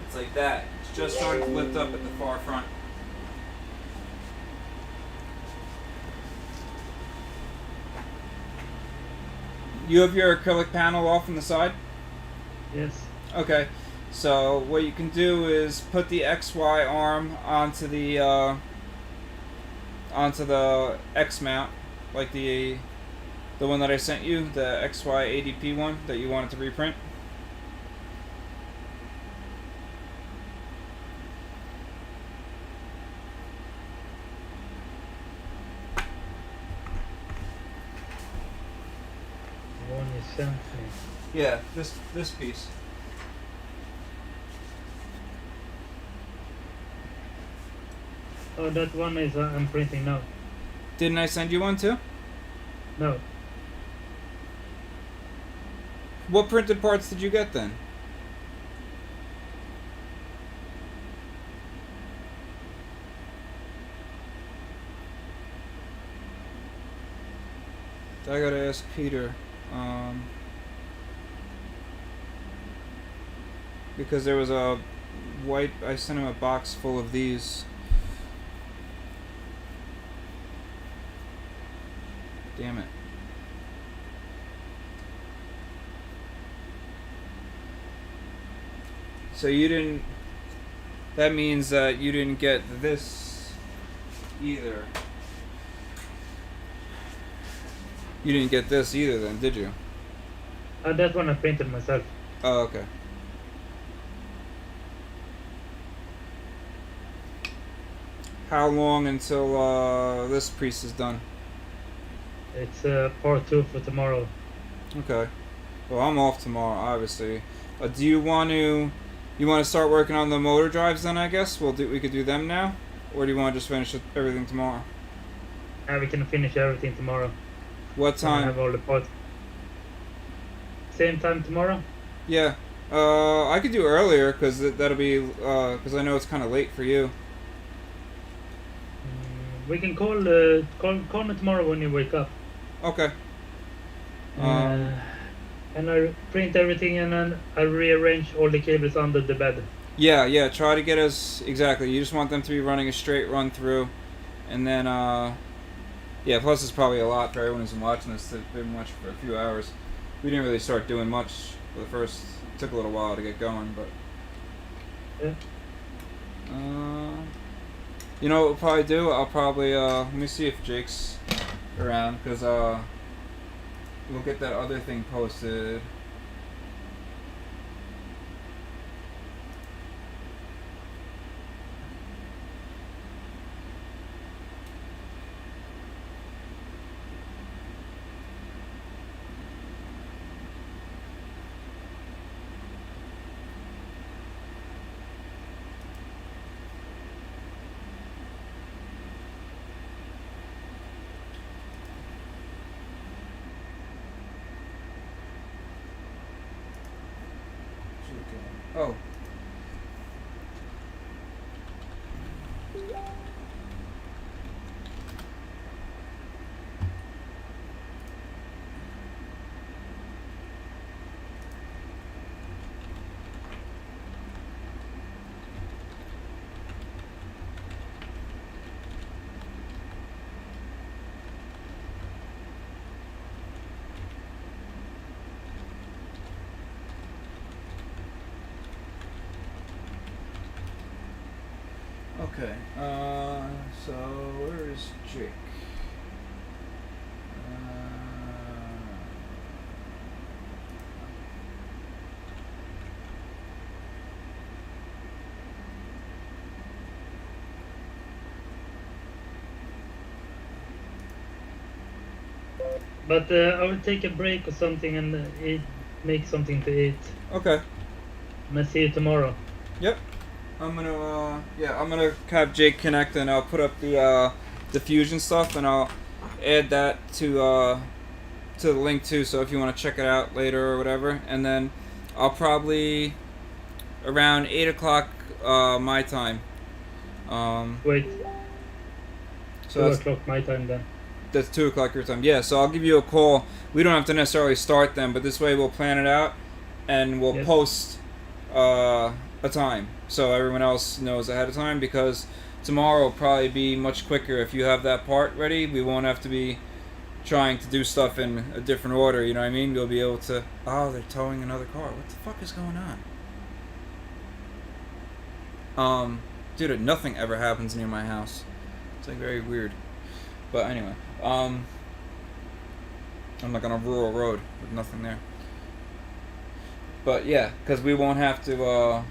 it's like that. It's just starting to lift up at the far front. You have your acrylic panel off on the side? Yes. Okay. So what you can do is put the XY arm onto the X mount, like the one that I sent you, the XY A3dp one that you wanted to reprint. The one you sent me. Yeah, this piece. Oh, that one is I'm printing now. Didn't I send you one too? No. What printed parts did you get then? I gotta ask Peter. Because there was a white, I sent him a box full of these. Damn it. So you didn't, that means that you didn't get this either. You didn't get this either then, did you? That one I printed myself. Oh, okay. How long until this piece is done? It's part 2 for tomorrow. Okay. Well, I'm off tomorrow, obviously. Do you want to? You want to start working on the motor drives then? I guess we could do them now, or do you want to just finish everything tomorrow? We can finish everything tomorrow. What I time? have all the parts. Same time tomorrow? Yeah. I could do earlier because that'll be because I know it's kind of late for you. We can call me tomorrow when you wake up. Okay. And I print everything and then I rearrange all the cables under the bed. Yeah. Try to get us exactly. You just want them to be running a straight run through, and then yeah. Plus, it's probably a lot for everyone who's been watching this. They've been watching for a few hours. We didn't really start doing much for the first. It took a little while to get going, but yeah. You know what we'll probably do? I'll probably let me see if Jake's around because we'll get that other thing posted. Oh. Okay, so where is Jake? But I will take a break or something and make something to eat. Okay. And I'll see you tomorrow. Yep. I'm gonna have Jake connect and I'll put up the fusion stuff and I'll add that to the link too. So if you want to check it out later or whatever, and then I'll probably around 8 o'clock my time. Wait. So 2 o'clock my time then. That's 2 o'clock your time. Yeah. So I'll give you a call. We don't have to necessarily start them, but this way we'll plan it out and we'll post a time so everyone else knows ahead of time, because tomorrow will probably be much quicker if you have that part ready. We won't have to be trying to do stuff in a different order, you know what I mean? We'll be able to... Oh, they're towing another car. What the fuck is going on? Dude, nothing ever happens near my house. It's like very weird. But anyway, I'm like on a rural road with nothing there. But yeah, because we won't have to,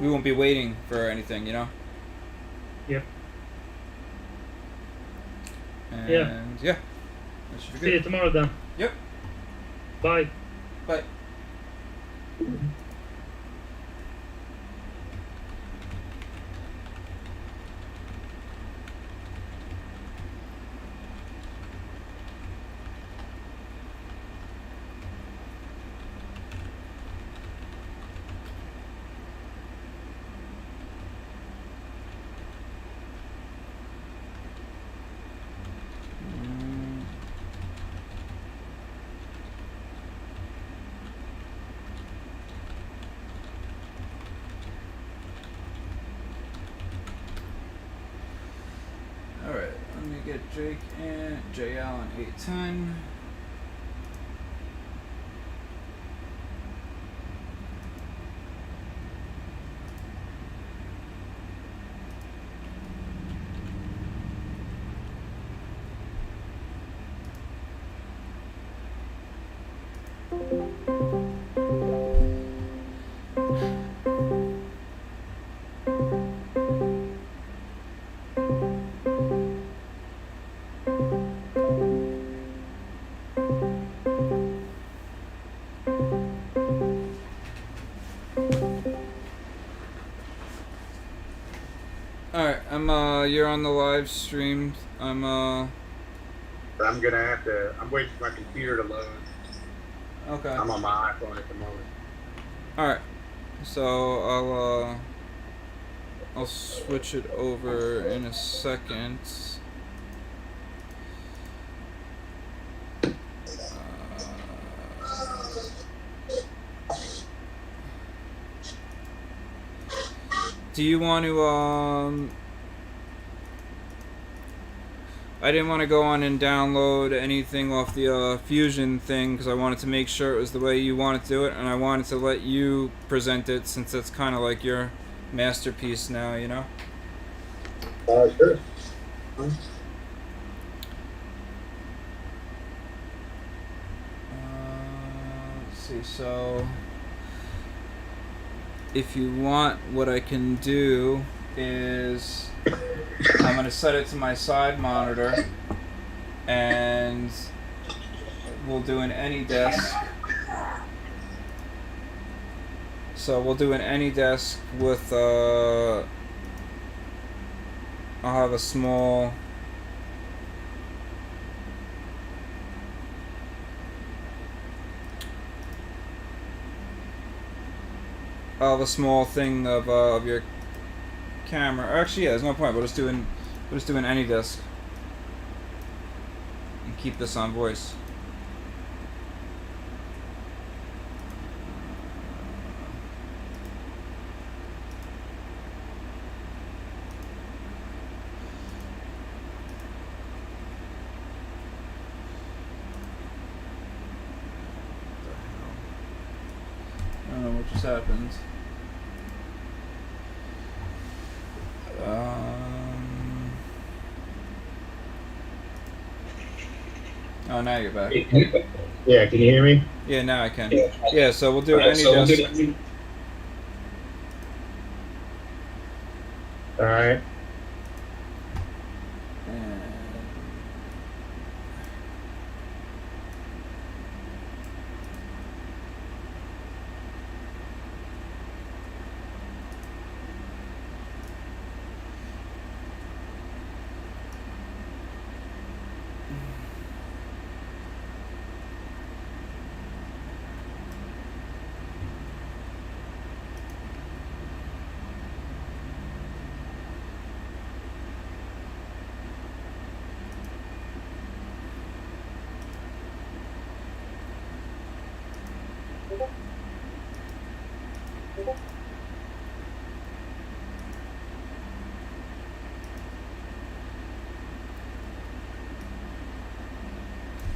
we won't be waiting for anything, you know? Yep. And yeah. That should be good. See you tomorrow then. Yep. Bye. Bye. Alright, let me get Jake and JL on 810. Alright, you're on the live stream. I'm gonna have to. I'm waiting for my computer to load. Okay. I'm on my iPhone at the moment. Alright. So I'll switch it over in a second. Do you want to I didn't want to go on and download anything off the Fusion thing because I wanted to make sure it was the way you wanted to do it, and I wanted to let you present it since it's kind of like your masterpiece now, you know? Sure. Let's see, so if you want, what I can do is I'm going to set it to my side monitor and we'll do an AnyDesk. So we'll do an AnyDesk with I'll have a small thing of your camera. Actually, yeah, there's no point. We'll just do an AnyDesk and keep this on voice. I don't know what just happened. Oh, now you're back. Yeah, can you hear me? Yeah, now I can. Yeah, so we'll do AnyDesk. All right.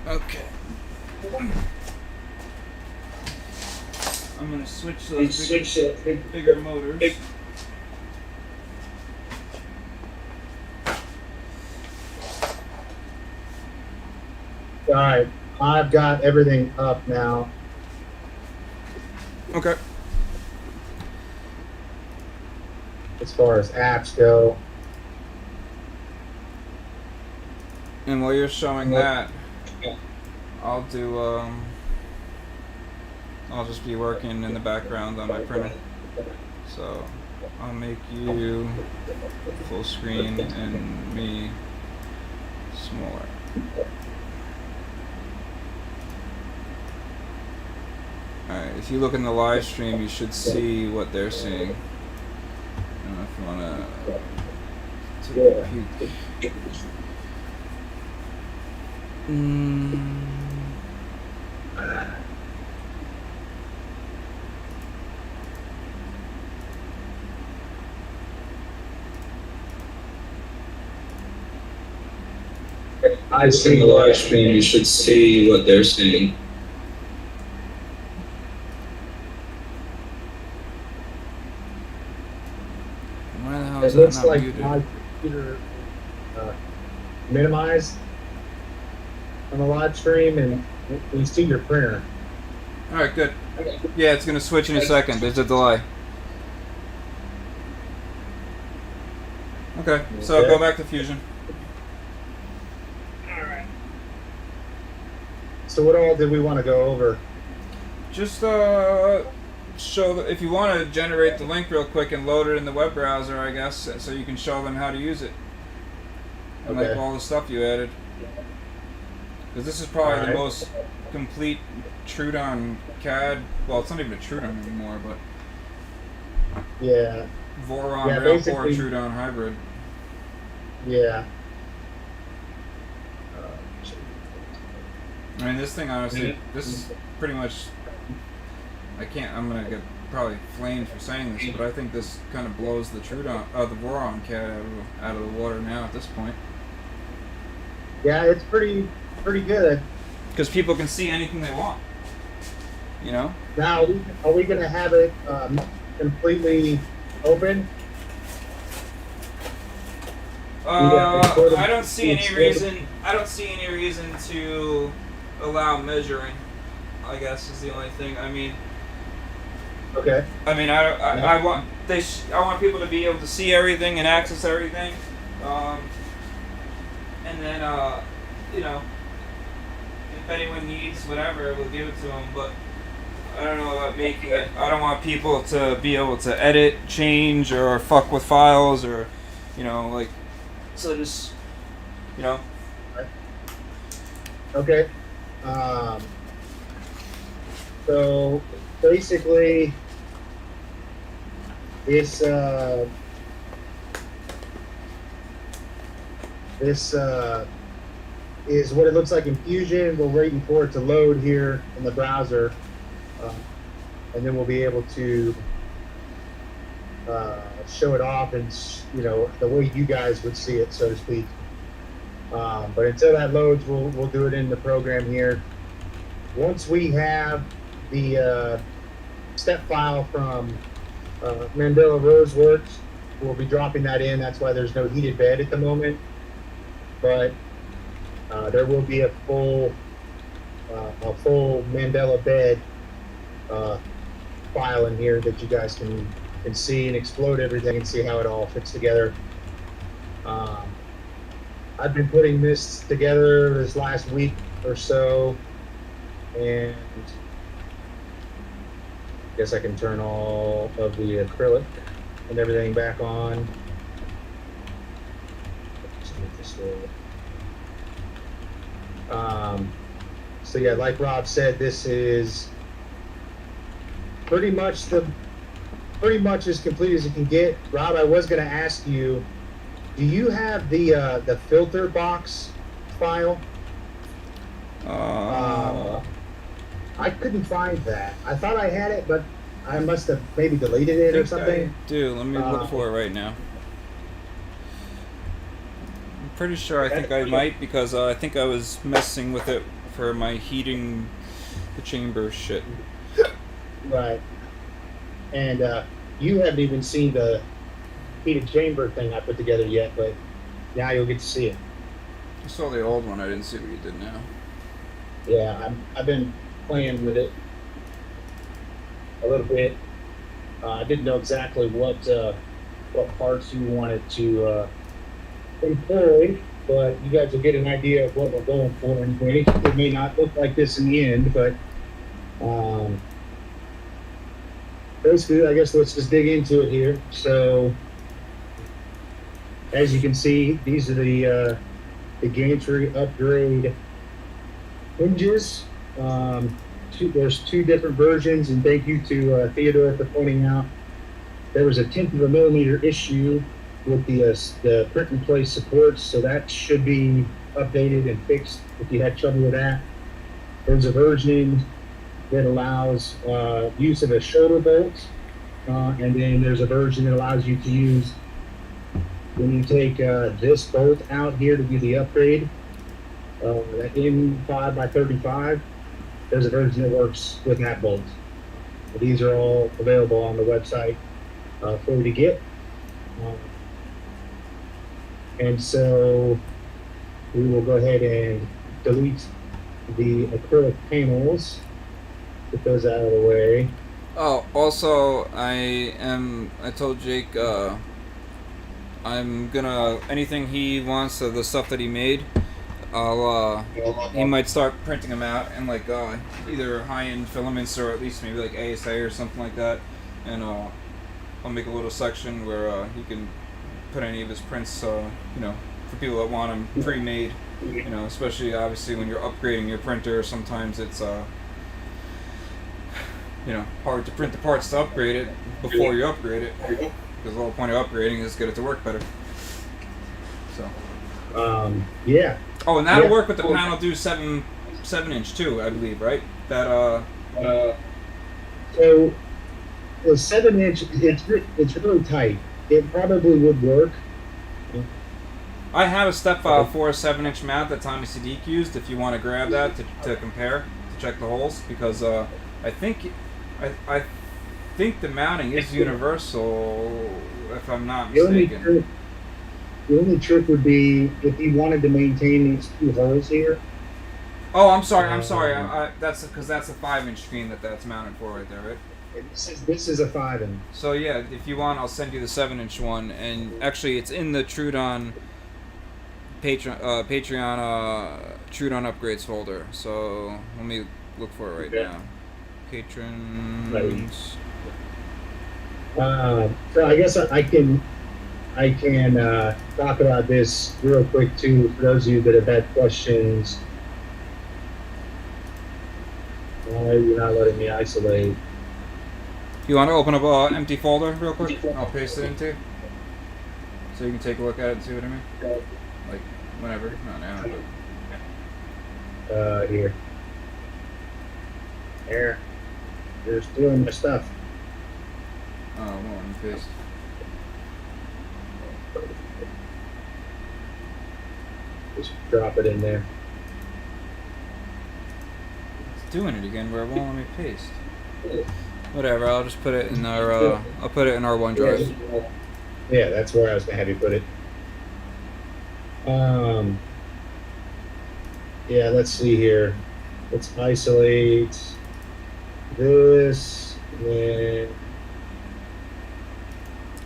Okay. I'm gonna switch those bigger motors. All right. I've got everything up now. Okay. As far as apps go. And while you're showing that, I'll do I'll just be working in the background on my printer. So I'll make you full screen and me smaller. Alright, if you look in the live stream, you should see what they're seeing. I don't know if you want to take a peek. I see the live stream, you should see what they're seeing. Why the hell It is looks that not like muted? my computer minimized on the live stream, and we see your printer. Alright, good. Yeah, it's going to switch in a second. There's a delay. Okay, so Okay. go back to Fusion. Alright. So what all did we want to go over? Just show if you want to generate the link real quick and load it in the web browser, I guess, so you can show them how to use it and like Okay. all the stuff you added. Because this is probably the Alright. most complete Trudon CAD. Well, it's not even a Trudon anymore, but Yeah. Voron Yeah, Rail 4 basically- Trudon hybrid. Yeah. I mean, this thing honestly, this is pretty much. I'm gonna get probably flamed for saying this, but I think this kind of blows the Trudon, the Voron CAD out of the water now at this point. Yeah, it's pretty good. Because people can see anything they want. You know? Now, are we going to have it completely open? I don't see any reason. I don't see any reason to allow measuring. I guess is the only thing. I mean, Okay. I want I want people to be able to see everything and access everything, and then you know, if anyone needs whatever, we'll give it to them. But I don't know about making it. I don't want people to be able to edit, change, or fuck with files, or you know, like. So just, you know. Okay. So basically, this is what it looks like in Fusion. We're waiting for it to load here in the browser, and then we'll be able to show it off and the way you guys would see it, so to speak. But until that loads, we'll do it in the program here. Once we have the step file from Mandela Roseworks, we'll be dropping that in. That's why there's no heated bed at the moment. But there will be a full Mandela bed file in here that you guys can see and explode everything and see how it all fits together. I've been putting this together this last week or so, and I guess I can turn all of the acrylic and everything back on. Just make this so yeah, like Rob said, this is pretty much as complete as it can get. Rob, I was going to ask you, do you have the filter box file? I couldn't find that. I thought I had it, but I must have maybe deleted it or something. I do. Let me look for it right now. I'm pretty sure I think I might, because I think I was messing with it for my heating the chamber shit. Right. And you haven't even seen the heated chamber thing I put together yet, but now you'll get to see it. I saw the old one. I didn't see what you did now. Yeah, I've been playing with it a little bit. I didn't know exactly what parts you wanted to employ, but you guys will get an idea of what we're going for anyway. It may not look like this in the end, but basically, I guess let's just dig into it here. So, as you can see, these are the gantry upgrade hinges. There's two different versions, and thank you to Theodore for pointing out there was a 1/10 of a millimeter issue with the print and place supports, so that should be updated and fixed if you had trouble with that. There's a version that allows use of a shoulder bolt, and then there's a version that allows you to use, when you take this bolt out here to do the upgrade, that M5x35, there's a version that works with that bolt. These are all available on the website for you to get. And so we will go ahead and delete the acrylic panels, get those out of the way. Oh, also, I told Jake, I'm gonna, anything he wants of the stuff that he made, he might start printing them out in like either high-end filaments or at least maybe like ASA or something like that, and I'll make a little section where he can put any of his prints, you know, for people that want them pre-made. You know, especially obviously when you're upgrading your printer, sometimes it's you know, hard to print the parts to upgrade it before you upgrade it, because the whole point of upgrading is to get it to work better. So. Yeah. Oh, and that'll work with the panel do 7-inch too, I believe, right? That So the 7-inch, it's really tight. It probably would work. I have a step file for a 7-inch mount that Tommy Sadiq used. If you want to grab that to compare, to check the holes, because I think the mounting is universal, if I'm not mistaken. The only trick would be if you wanted to maintain these 2 holes here. Oh, I'm sorry. That's because that's a 5-inch screen that's mounted for right there, right? This is a 5-inch. So yeah, if you want, I'll send you the 7-inch one, and actually, it's in the Trudon Patreon Trudon upgrades folder. So let me look for it right now. Patrons. So I guess I can talk about this real quick too, for those of you that have had questions. Why are you not letting me isolate? You want to open up an empty folder real quick? I'll paste it into, so you can take a look at it and see what I mean. Like whenever, not now. But. Here. There. You're stealing my stuff. Oh, well, let me paste. Just drop it in there. It's doing it again where it won't let me paste. Whatever, I'll just put it in our I'll put it in our OneDrive. Yeah, that's where I was gonna have you put it. Yeah, let's see here. Let's isolate this, and then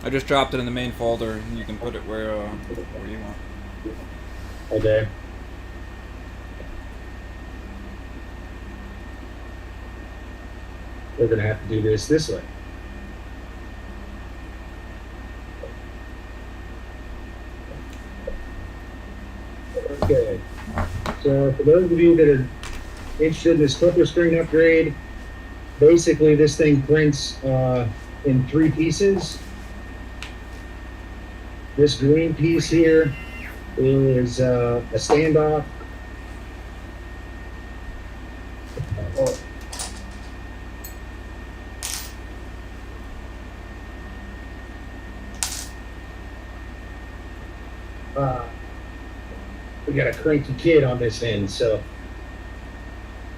I just dropped it in the main folder, and you can put it where you want. okay. We're gonna have to do this way. Okay. So for those of you that are interested in this clipper screen upgrade, basically this thing prints in 3 pieces. This green piece here is a standoff. We got a cranky kid on this end, so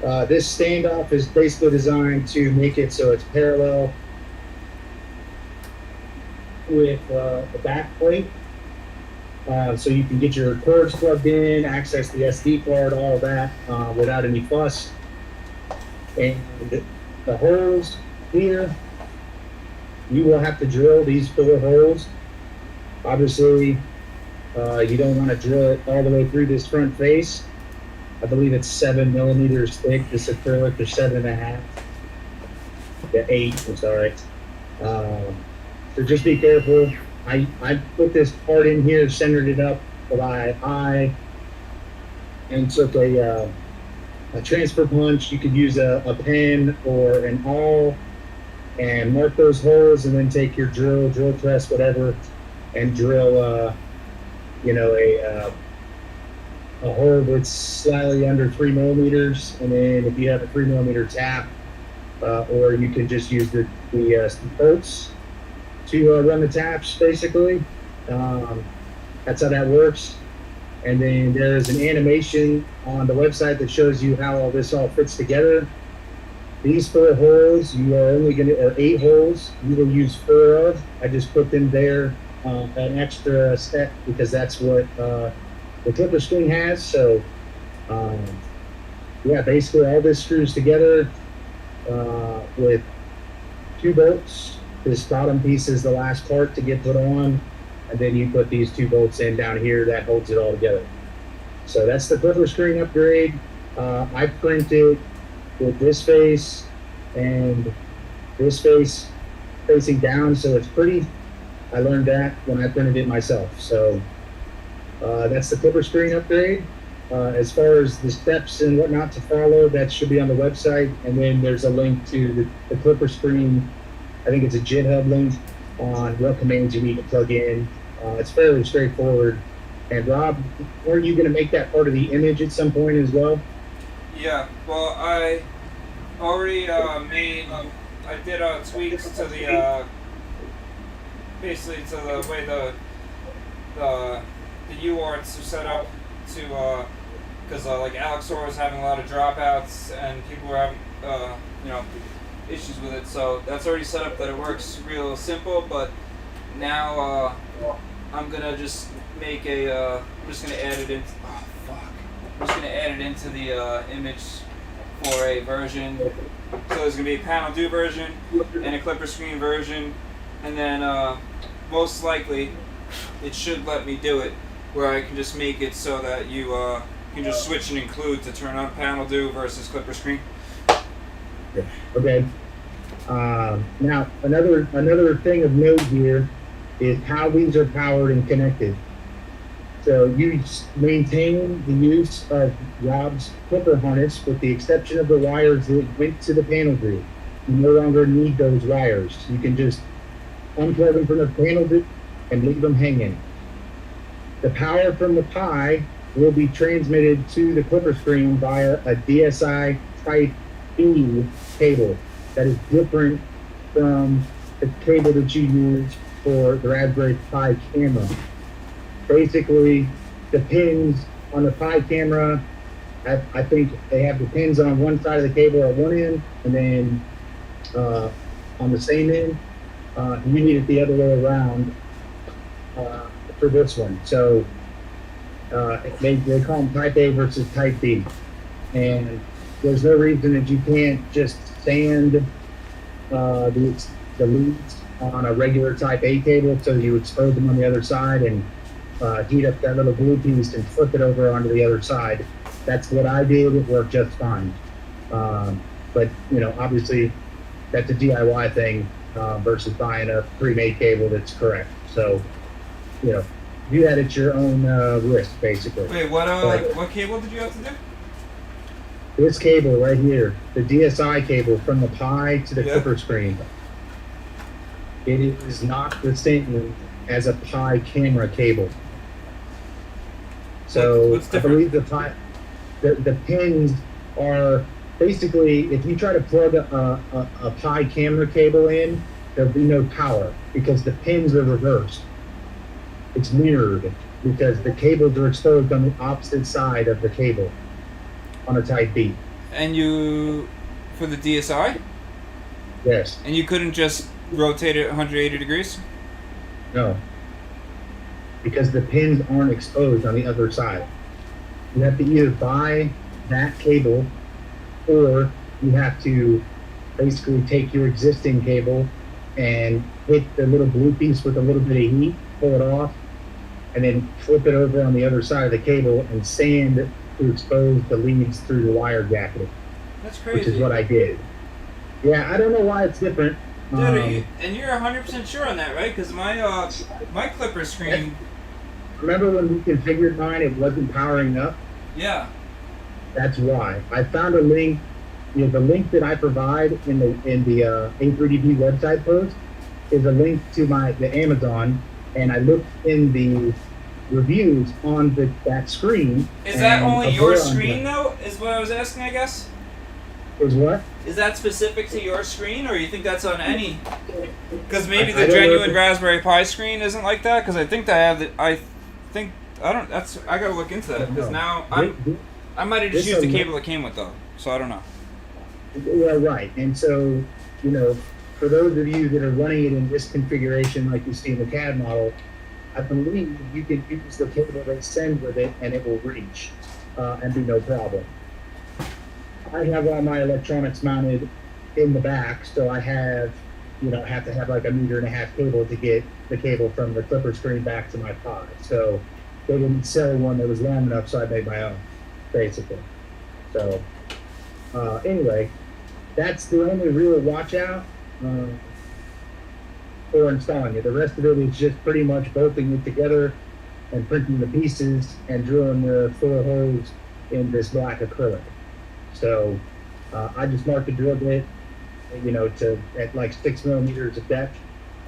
this standoff is basically designed to make it so it's parallel with the back plate, so you can get your cords plugged in, access the SD card, all of that without any fuss. And the holes here, you will have to drill these 4 holes. Obviously, you don't want to drill it all the way through this front face. I believe it's 7 millimeters thick. This acrylic is 7.5. Yeah, 8. I'm sorry. So just be careful. I put this part in here, centered it up by eye, and took a transfer punch. You could use a pen or an awl and mark those holes, and then take your drill press, whatever, and drill a hole that's slightly under 3 millimeters, and then if you have a 3 millimeter tap, or you can just use the bolts to run the taps, basically. That's how that works. And then there's an animation on the website that shows you how all this all fits together. These 4 holes, you are only or 8 holes, you will use 4 of. I just put them there, an extra step, because that's what the clipper screen has. So yeah, basically all this screws together with 2 bolts. This bottom piece is the last part to get put on, and then you put these 2 bolts in down here that holds it all together. So that's the clipper screen upgrade. I printed with this face and this face facing down, so it's pretty. I learned that when I printed it myself. So that's the clipper screen upgrade. As far as the steps and whatnot to follow, that should be on the website. And then there's a link to the clipper screen. I think it's a GitHub link on what commands you need to plug in. It's fairly straightforward. And Rob, weren't you going to make that part of the image at some point as well? Yeah, well, I already I did tweaks to the, basically to the way the UARTs are set up to, because like Alexor was having a lot of dropouts and people were having, issues with it. So that's already set up that it works real simple, but now I'm gonna just make I'm just gonna add it into, I'm just gonna add it into the image for a version. So there's gonna be a panel do version and a clipper screen version, and then most likely it should let me do it where I can just make it so that you can just switch and include to turn on panel do versus clipper screen. Okay. Now another thing of note here is how these are powered and connected. So you maintain the use of Rob's clipper harness with the exception of the wires that went to the panel group. You no longer need those wires. You can just unplug them from the panel group and leave them hanging. The power from the Pi will be transmitted to the clipper screen via a DSI Type E cable that is different from the cable that you use for the Raspberry Pi camera. Basically, the pins on the Pi camera, I think they have the pins on one side of the cable at one end, and then on the same end, you need it the other way around for this one. So they call them Type A versus Type B, and there's no reason that you can't just sand the leads on a regular Type A cable so you expose them on the other side and heat up that little blue piece and flip it over onto the other side. That's what I did. It worked just fine. But obviously that's a DIY thing versus buying a pre-made cable that's correct. So do that at your own risk, basically. Wait, what cable did you have to do? This cable right here, the DSI cable from the Pi to the clipper screen, it is not the same as a Pi camera cable. So what's I different? believe the pins are basically, if you try to plug a Pi camera cable in, there'll be no power because the pins are reversed. It's mirrored because the cables are exposed on the opposite side of the cable on a Type B. And for the DSI? Yes. And you couldn't just rotate it 180 degrees? No. Because the pins aren't exposed on the other side. You have to either buy that cable or you have to basically take your existing cable and hit the little blue piece with a little bit of heat, pull it off, and then flip it over on the other side of the cable and sand to expose the leads through the wire jacket. That's crazy. Which is what I did. Yeah, I don't know why it's different. Dude, and you're 100% sure on that, right? Because my clipper screen. Remember when we configured mine, it wasn't powering up? Yeah. That's why. I found a link. The link that I provide in the A3dp website post is a link to the Amazon, and I looked in the reviews on that screen. Is that only your screen though? Is what I was asking, I guess. Is what? Is that specific to your screen, or you think that's on any? Because maybe I the don't know genuine Raspberry Pi screen isn't like that. Because I think I have the. I don't. I gotta look into that because now I might have just used the cable that came with though. So I don't know. Well, right, and so for those of you that are running it in this configuration, like you see in the CAD model, I believe you can use the cable they send with it, and it will reach and be no problem. I have all my electronics mounted in the back, so I have to have like 1.5 meter cable to get the cable from the clipper screen back to my Pi. So they didn't sell one that was long enough, so I made my own, basically. So, anyway, that's the only real watch out for installing it. The rest of it is just pretty much bolting it together and printing the pieces and drilling the 4 holes in this black acrylic. So I just marked the drill bit, at like 6 millimeters of depth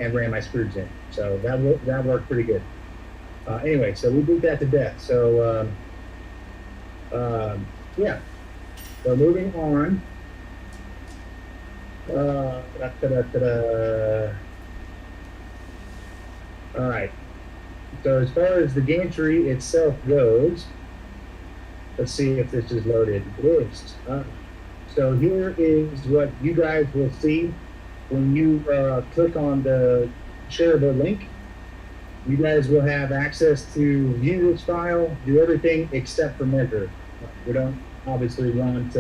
and ran my screws in. So that worked pretty good. Anyway, so we beat that to death. So yeah. So moving on. All right. So as far as the gantry itself goes, let's see if this is loaded. It is. So here is what you guys will see when you click on the shareable link. You guys will have access to view this file, do everything except for measure. We don't obviously want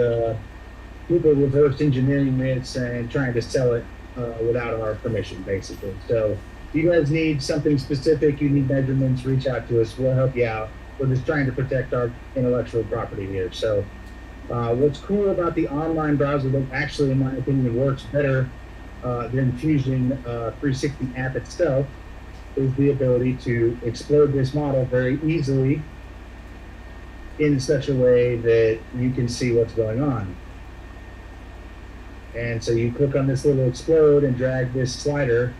people reverse engineering this and trying to sell it without our permission, basically. So if you guys need something specific, you need measurements, reach out to us. We'll help you out. We're just trying to protect our intellectual property here. So what's cool about the online browser that actually, in my opinion, works better than Fusion 360 app itself is the ability to explode this model very easily in such a way that you can see what's going on. And so you click on this little explode and drag this slider,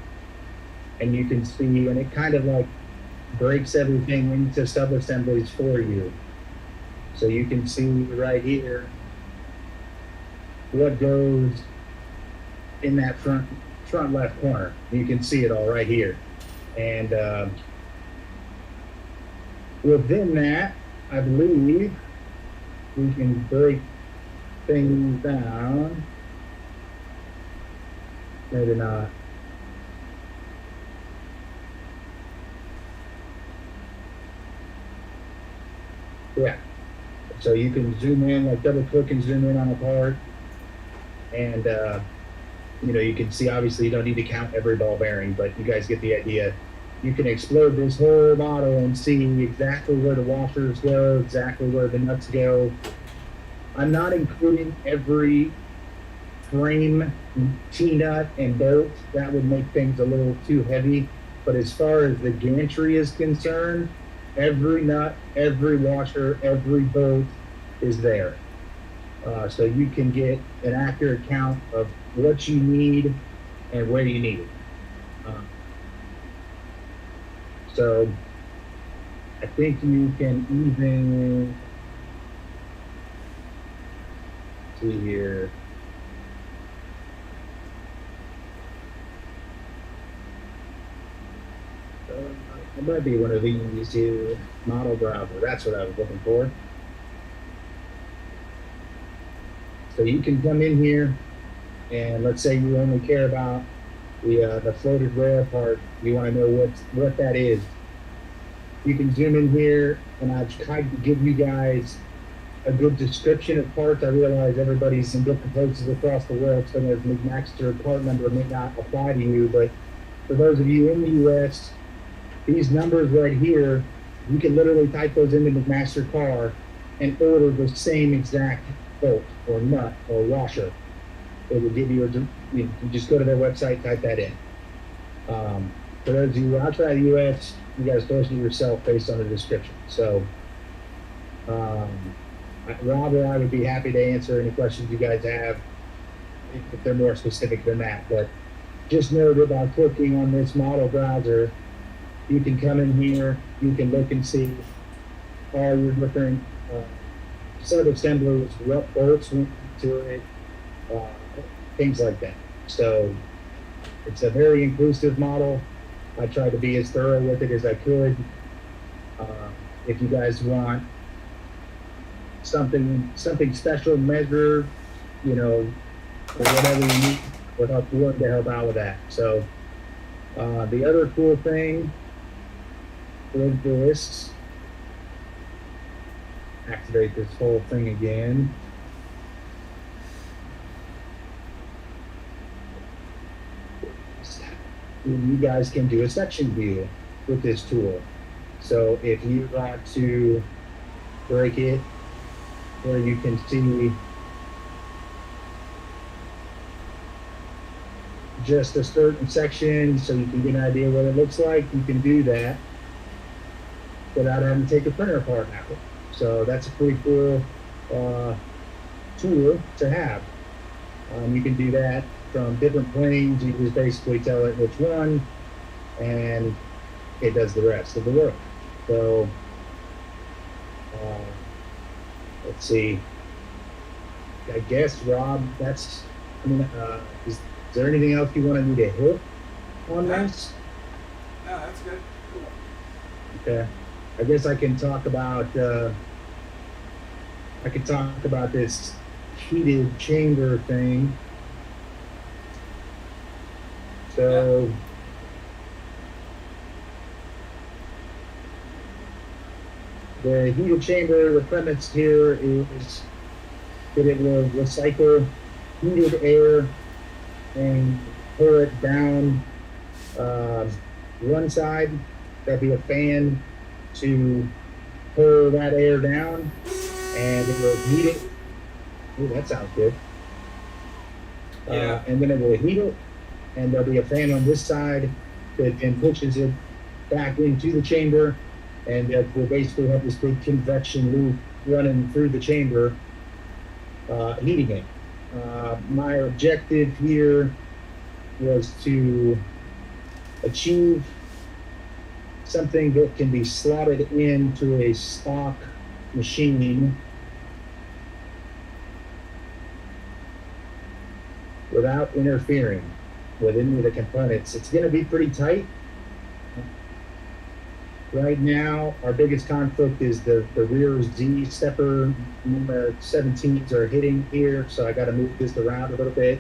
and you can see, and it kind of like breaks everything into sub-assemblies for you. So you can see right here what goes in that front left corner. You can see it all right here. And within that, I believe we can break things down. Maybe not. Yeah. So you can zoom in, like double click and zoom in on a part. And, you can see, obviously you don't need to count every ball bearing, but you guys get the idea. You can explode this whole model and see exactly where the washers go, exactly where the nuts go. I'm not including every frame, T-nut, and bolt. That would make things a little too heavy. But as far as the gantry is concerned, every nut, every washer, every bolt is there. So you can get an accurate count of what you need and where you need it. So I think you can even see here. It might be one of these here, model browser. That's what I was looking for. So you can come in here, and let's say you only care about the floated rail part. You want to know what that is. You can zoom in here, and I've tried to give you guys a good description of parts. I realize everybody's in different places across the world, so the McMaster part number may not apply to you, but for those of you in the U.S., these numbers right here, you can literally type those into McMaster car and order the same exact bolt or nut or washer. It will give you you just go to their website, type that in. For those of you outside the U.S., you guys source it yourself based on the description. So, Rob or I would be happy to answer any questions you guys have if they're more specific than that. But just know that by clicking on this model browser, you can come in here, you can look and see all your different sub-assemblies, what bolts went to it, things like that. So it's a very inclusive model. I tried to be as thorough with it as I could. If you guys want something special measured, or whatever you need, we're willing to help out with that. So the other cool thing with this, activate this whole thing again. You guys can do a section view with this tool. So if you want to break it, where you can see just a certain section so you can get an idea what it looks like, you can do that without having to take a printer apart now. So that's a pretty cool tool to have. You can do that from different planes. You just basically tell it which one, and it does the rest of the work. So let's see. I guess, Rob, that's, is there anything else you wanted me to hit on this? No, that's good. Okay. I guess I can talk about this heated chamber thing. So the heated chamber, the premise here is that it will recycle heated air and pour it down one side. There'll be a fan to pull that air down, and it will heat it. Ooh, that sounds good. Yeah. And then it will heat it, and there'll be a fan on this side that then pushes it back into the chamber, and that will basically have this big convection loop running through the chamber, heating it. My objective here was to achieve something that can be slotted into a stock machine without interfering with any of the components. It's going to be pretty tight. Right now, our biggest conflict is the rear Z stepper. The 17s are hitting here, so I got to move this around a little bit.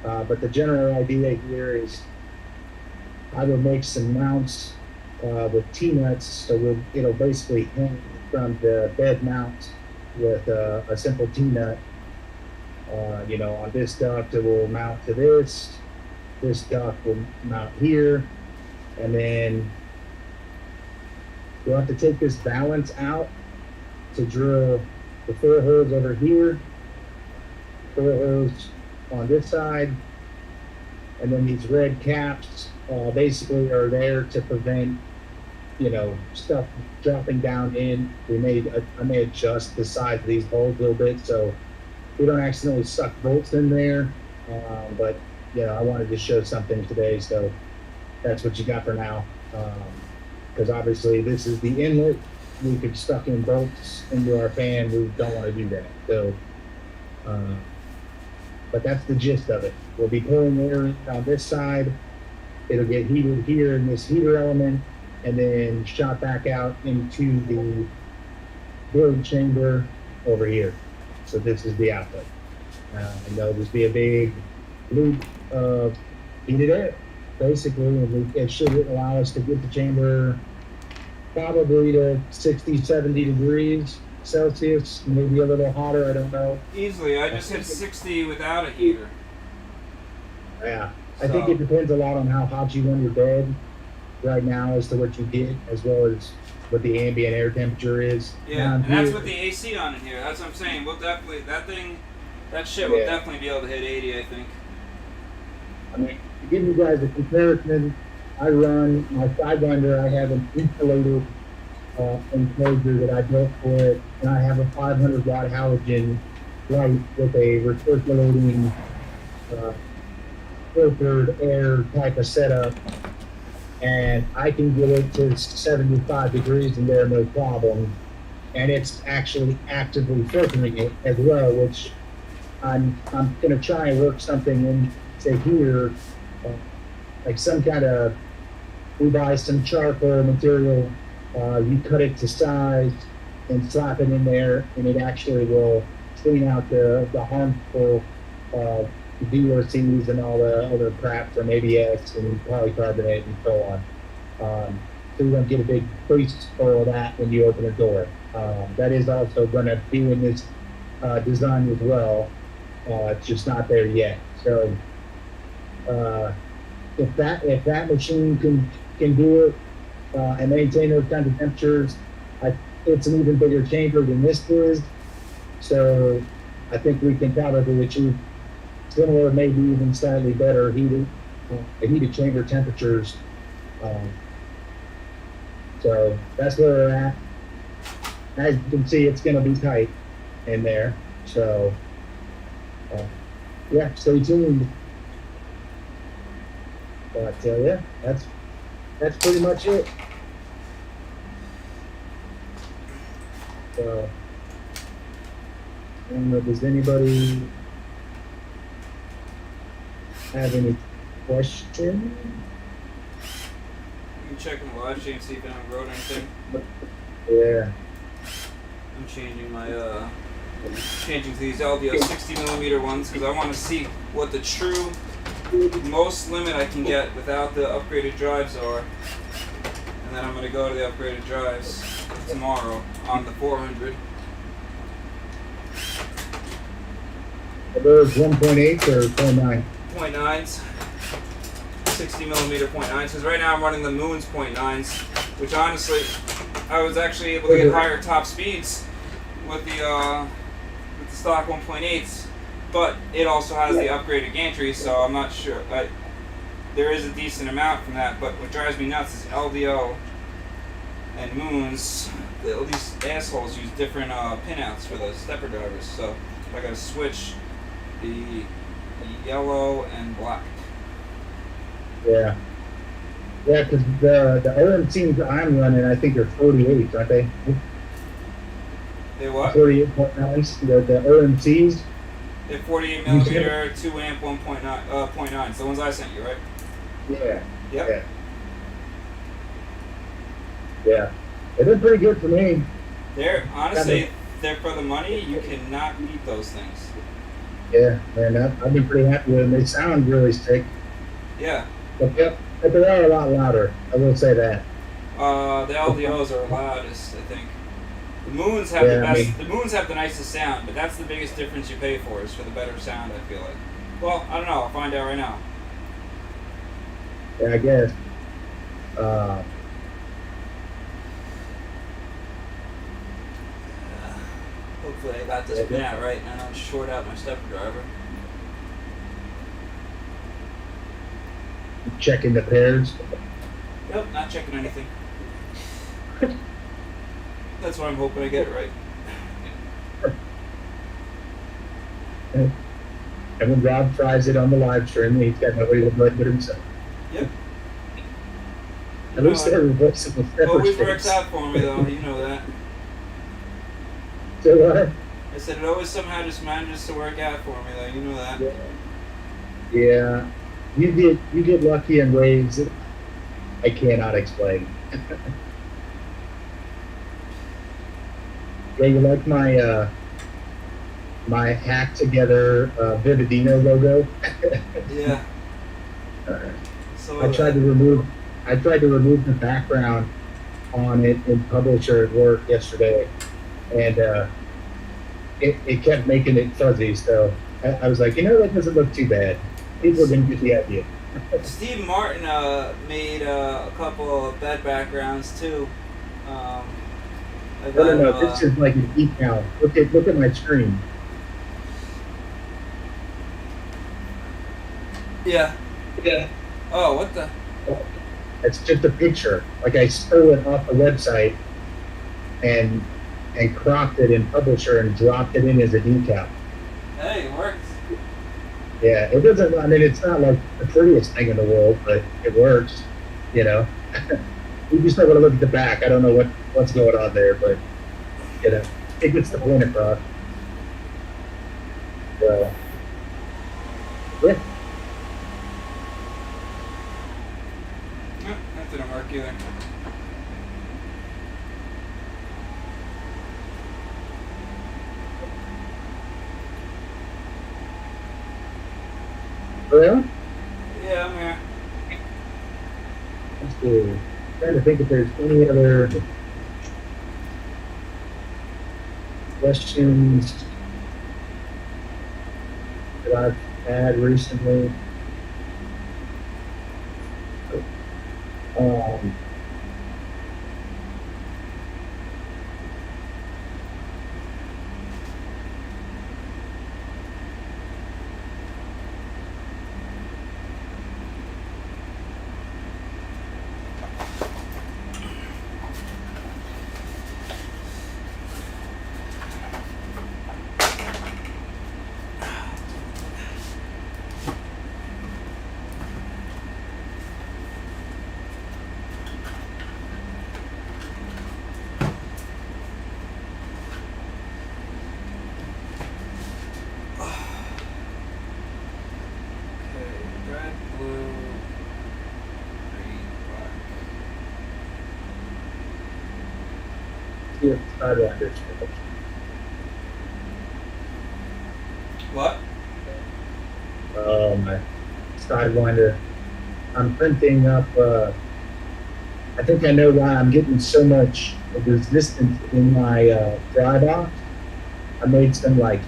But the general idea here is I will make some mounts with T-nuts, so it'll basically hang from the bed mount with a simple T-nut. On this duct it will mount to this duct will mount here, and then you'll have to take this balance out to drill the 4 holes over here, 4 holes on this side, and then these red caps basically are there to prevent stuff dropping down in. I may adjust the size of these holes a little bit so we don't accidentally suck bolts in there, but I wanted to show something today, so that's what you got for now. Because obviously this is the inlet. We could stuck in bolts into our fan. We don't want to do that. So, but that's the gist of it. We'll be pulling air in on this side. It'll get heated here in this heater element, and then shot back out into the blowing chamber over here. So this is the outlet. And there'll just be a big loop of heated air, basically, and it should allow us to get the chamber probably to 60, 70 degrees Celsius, maybe a little hotter, I don't know. Easily. I just hit 60 without a heater. Yeah. I think it depends a lot on how hot you want your bed right now as to what you get, as well as what the ambient air temperature is. Yeah, and that's with the AC on in here. That's what I'm saying. We'll definitely, that shit will definitely be able to hit 80, I think. I mean, to give you guys a comparison, I run my Sidewinder. I have an insulated enclosure that I built for it, and I have a 500 watt halogen light with a recirculating filtered air type of setup, and I can get it to 75 degrees in there no problem, and it's actually actively filtering it as well, which I'm gonna try and work something in, say here, like some kind of, we buy some charcoal material, you cut it to size and slap it in there, and it actually will clean out the harmful VOCs and all the other crap from ABS and polycarbonate and so on. So you don't get a big crease full of that when you open a door. That is also going to be in this design as well. It's just not there yet. So if that machine can do it, and maintain those kinds of temperatures. It's an even bigger chamber than this is, so I think we can probably achieve similar, maybe even slightly better heated chamber temperatures. So that's where we're at. As you can see, it's going to be tight in there. So, yeah, stay tuned. But yeah, that's pretty much it. So, I don't know, does anybody have any questions? You can check in the live stream, see if anyone wrote anything. Yeah. I'm changing my changing to these LDO 60mm ones because I want to see what the true most limit I can get without the upgraded drives are, and then I'm going to go to the upgraded drives tomorrow on the 400. Are those 1.8 or 0.9? 0.9s, 60mm 0.9s, because right now I'm running the Moon's 0.9s, which honestly I was actually able to get higher top speeds with the stock 1.8s, but it also has the upgraded gantry, so I'm not sure. There is a decent amount from that, but what drives me nuts is LDO and Moons. These assholes use different pinouts for the stepper drivers, so I gotta switch the yellow and black. Yeah. Yeah, because the OMCs that I'm running, I think are 48, aren't they? They what? 48.9s. The OMCs. They're 48mm, 2 amp, 1.9, the ones I sent you, right? Yeah. Yep. Yeah. Yeah. They did pretty good for me. They're honestly, they're for the money. You cannot beat those things. Yeah, man, I've been pretty happy with them. They sound really sick. Yeah. But they are a lot louder. I will say that. The LDOs are loudest, I think. The Moons have the best. The Moons have the nicest sound, but that's the biggest difference you pay for is for the better sound. I feel like. Well, I don't know. I'll find out right now. Yeah, I guess. Hopefully, I got this pin out right, and I don't short out my stepper driver. Checking the pairs. Nope, not checking anything. That's why I'm hoping I get it right. And when Rob tries it on the live stream, he's got nobody to blame but himself. Yep. At least they're reversible stepper Always sticks. works out for me, though. You know that. So what? I said it always somehow just manages to work out for me, though. You know that. Yeah. You get lucky in ways that I cannot explain. Yeah, you like my my hack together Vividino logo? Yeah. So I tried to remove the background on it in Publisher at work yesterday, and it kept making it fuzzy. So I was like, that doesn't look too bad. People didn't get the idea. Steve Martin made a couple of bed backgrounds too. No, this is like an decal. Look at my screen. Yeah. Yeah. Oh, what the? It's just a picture. Like I stole it off the website and cropped it in Publisher and dropped it in as a decal. Hey, it works. Yeah, it doesn't. I mean, it's not like the prettiest thing in the world, but it works. You just not want to look at the back. I don't know what's going on there, but it gets the point across. So, yeah. No, that didn't work either. Well, Yeah, I'm here. let's see. Trying to think if there's any other questions that I've had recently. see if the sidewinders. What? Oh, my sidewinder. I'm printing up, I think I know why I'm getting so much resistance in my dry box. I made some like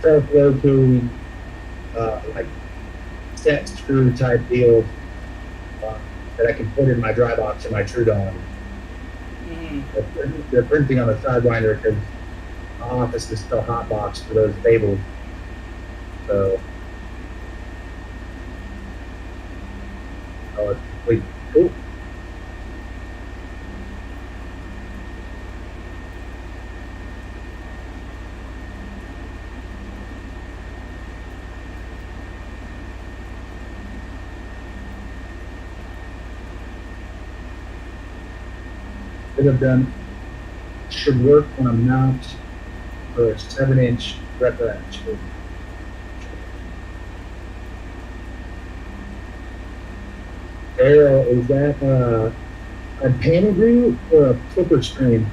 self-locating, like set screw type deals that I can put in my dry box in my Trudon. They're printing on the sidewinder because my office is still hot box for those tables. So, oh, it's complete. Cool. Should work on a mount for a 7-inch reference. Arrow, is that a panel groove or a clipper screen?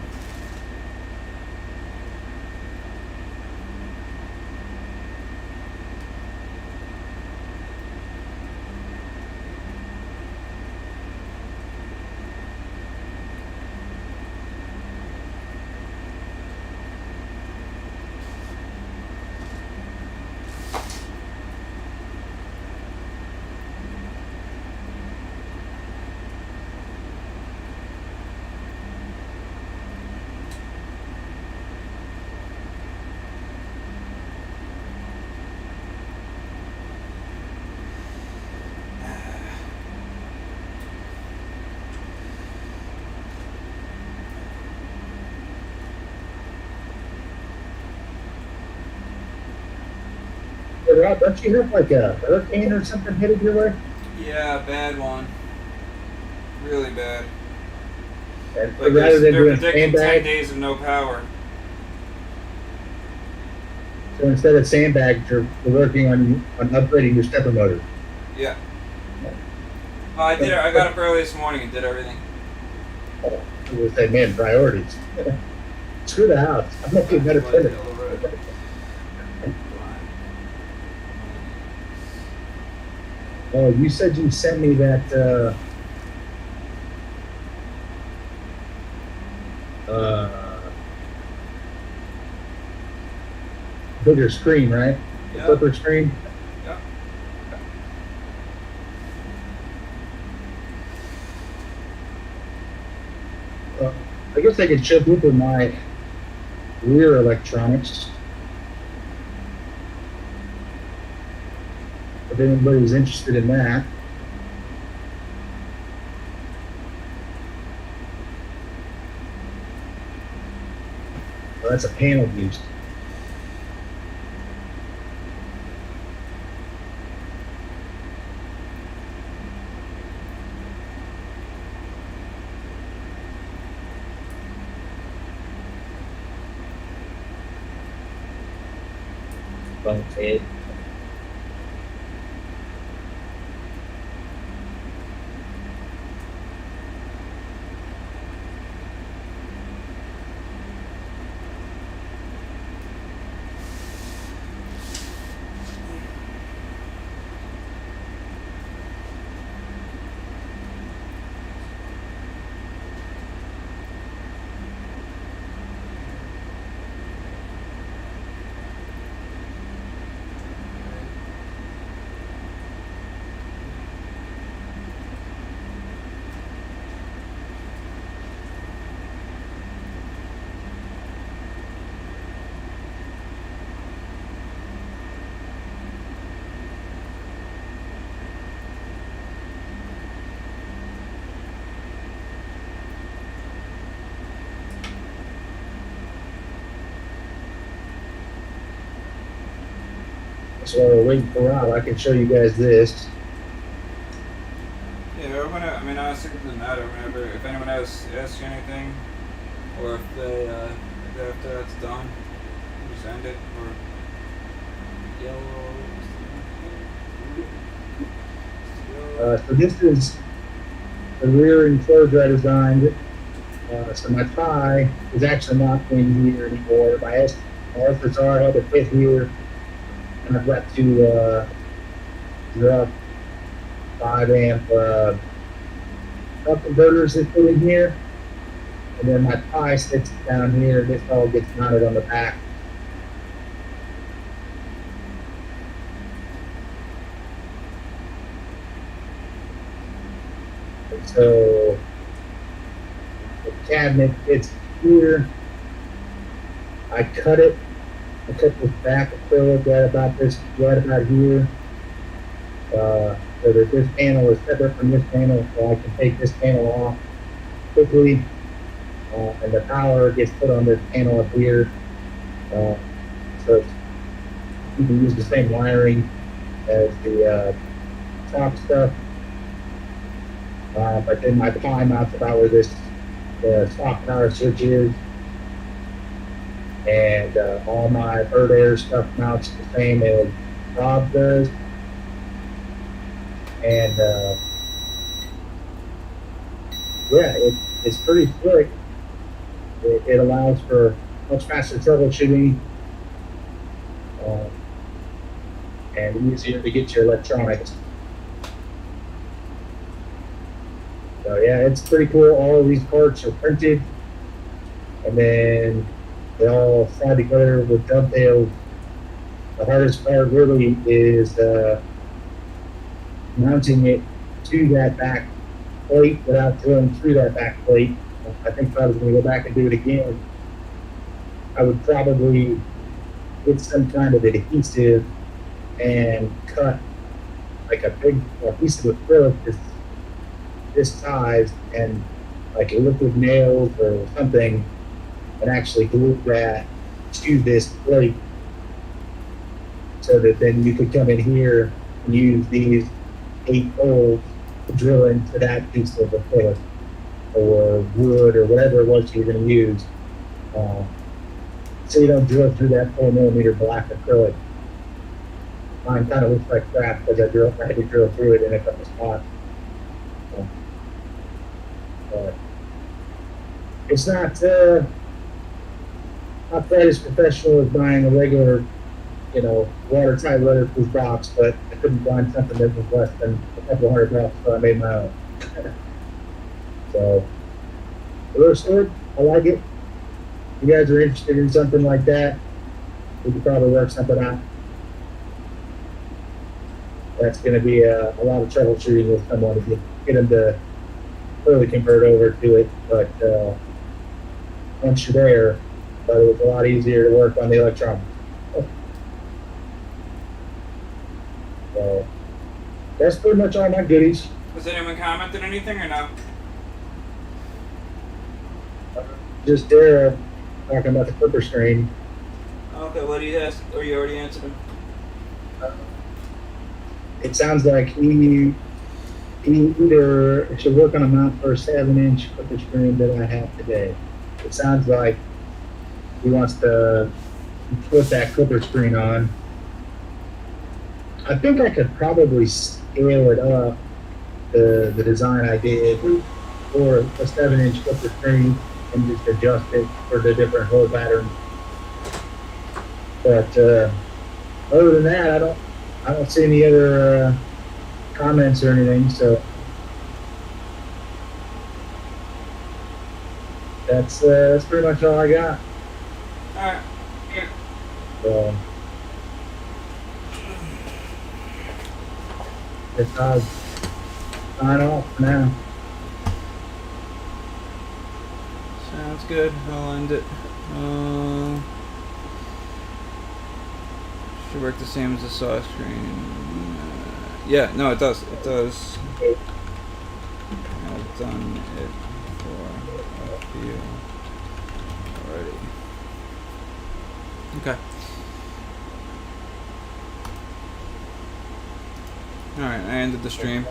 Hey, Rob, don't you have like a hurricane or something headed your way? Yeah, bad one. Really bad. And Like rather than they're doing predicting 10 sandbag, days of no power. so instead of sandbags, you're working on upgrading your stepper motor. Yeah. Well, I did it. I got up early this morning and did everything. I would say, man, priorities. Screw the house. I'm gonna get better printer. Oh, you said you sent me that bigger screen, right? The Yeah. flipper screen. Yeah. I guess I could ship with my rear electronics. If anybody's interested in that. Well, that's a panel use. Okay. So while we're waiting for Rob, I can show you guys this. Yeah, I mean, honestly, it doesn't matter. Whenever, if anyone else asks you anything, or if they, after that's done, you just end it, or yellow. So this is the rear enclosure I designed. So my tie is actually not in here anymore. My SSR had to fit here, and I've got two drop 5 amp up converters that go in here, and then my tie sits down here. This all gets mounted on the back. And so the cabinet fits here. I cut it. I cut this back acrylic right about here. So that this panel is separate from this panel, so I can take this panel off quickly, and the power gets put on this panel up here. So you can use the same wiring as the top stuff. But then my pie mounts about where this stock power switch is, and all my bird air stuff mounts the same as Rob does. And yeah, it's pretty slick. It allows for much faster troubleshooting and easier to get your electronics. So yeah, it's pretty cool. All of these parts are printed, and then they all slide together with dovetails. The hardest part really is mounting it to that back plate without drilling through that back plate. I think if I was going to go back and do it again, I would probably get some kind of adhesive and cut like a big piece of acrylic this size, and like a liquid nails or something, and actually glue that to this plate, so that then you could come in here and use these 8 holes to drill into that piece of acrylic or wood or whatever it was you're going to use. So you don't drill through that 4mm black acrylic. Mine kind of looks like crap because I had to drill through it in a couple spots. But it's not quite as professional as buying a regular, watertight weatherproof box, but I couldn't find something that was less than a couple $100, so I made my own. So it looks good. I like it. If you guys are interested in something like that, we could probably work something out. That's going to be a lot of troubleshooting with someone to get them to clearly convert over to it. But once you're there, it was a lot easier to work on the electronics. So that's pretty much all my goodies. Has anyone commented anything or no? Just there talking about the clipper screen. Okay, what do you ask? Or you already answered him? It sounds like he either should work on a mount for a 7-inch clipper screen that I have today. It sounds like he wants to put that clipper screen on. I think I could probably scale it up, the design I did, for a 7-inch clipper screen, and just adjust it for the different hole patterns. But other than that, I don't see any other comments or anything. So that's pretty much all I got. All right. So it's I'll sign off for now. Sounds good. I'll end it. Should work the same as the saw screen. Yeah, no, it does. It does. I've done it for a few already. Okay. Alright, I ended the stream.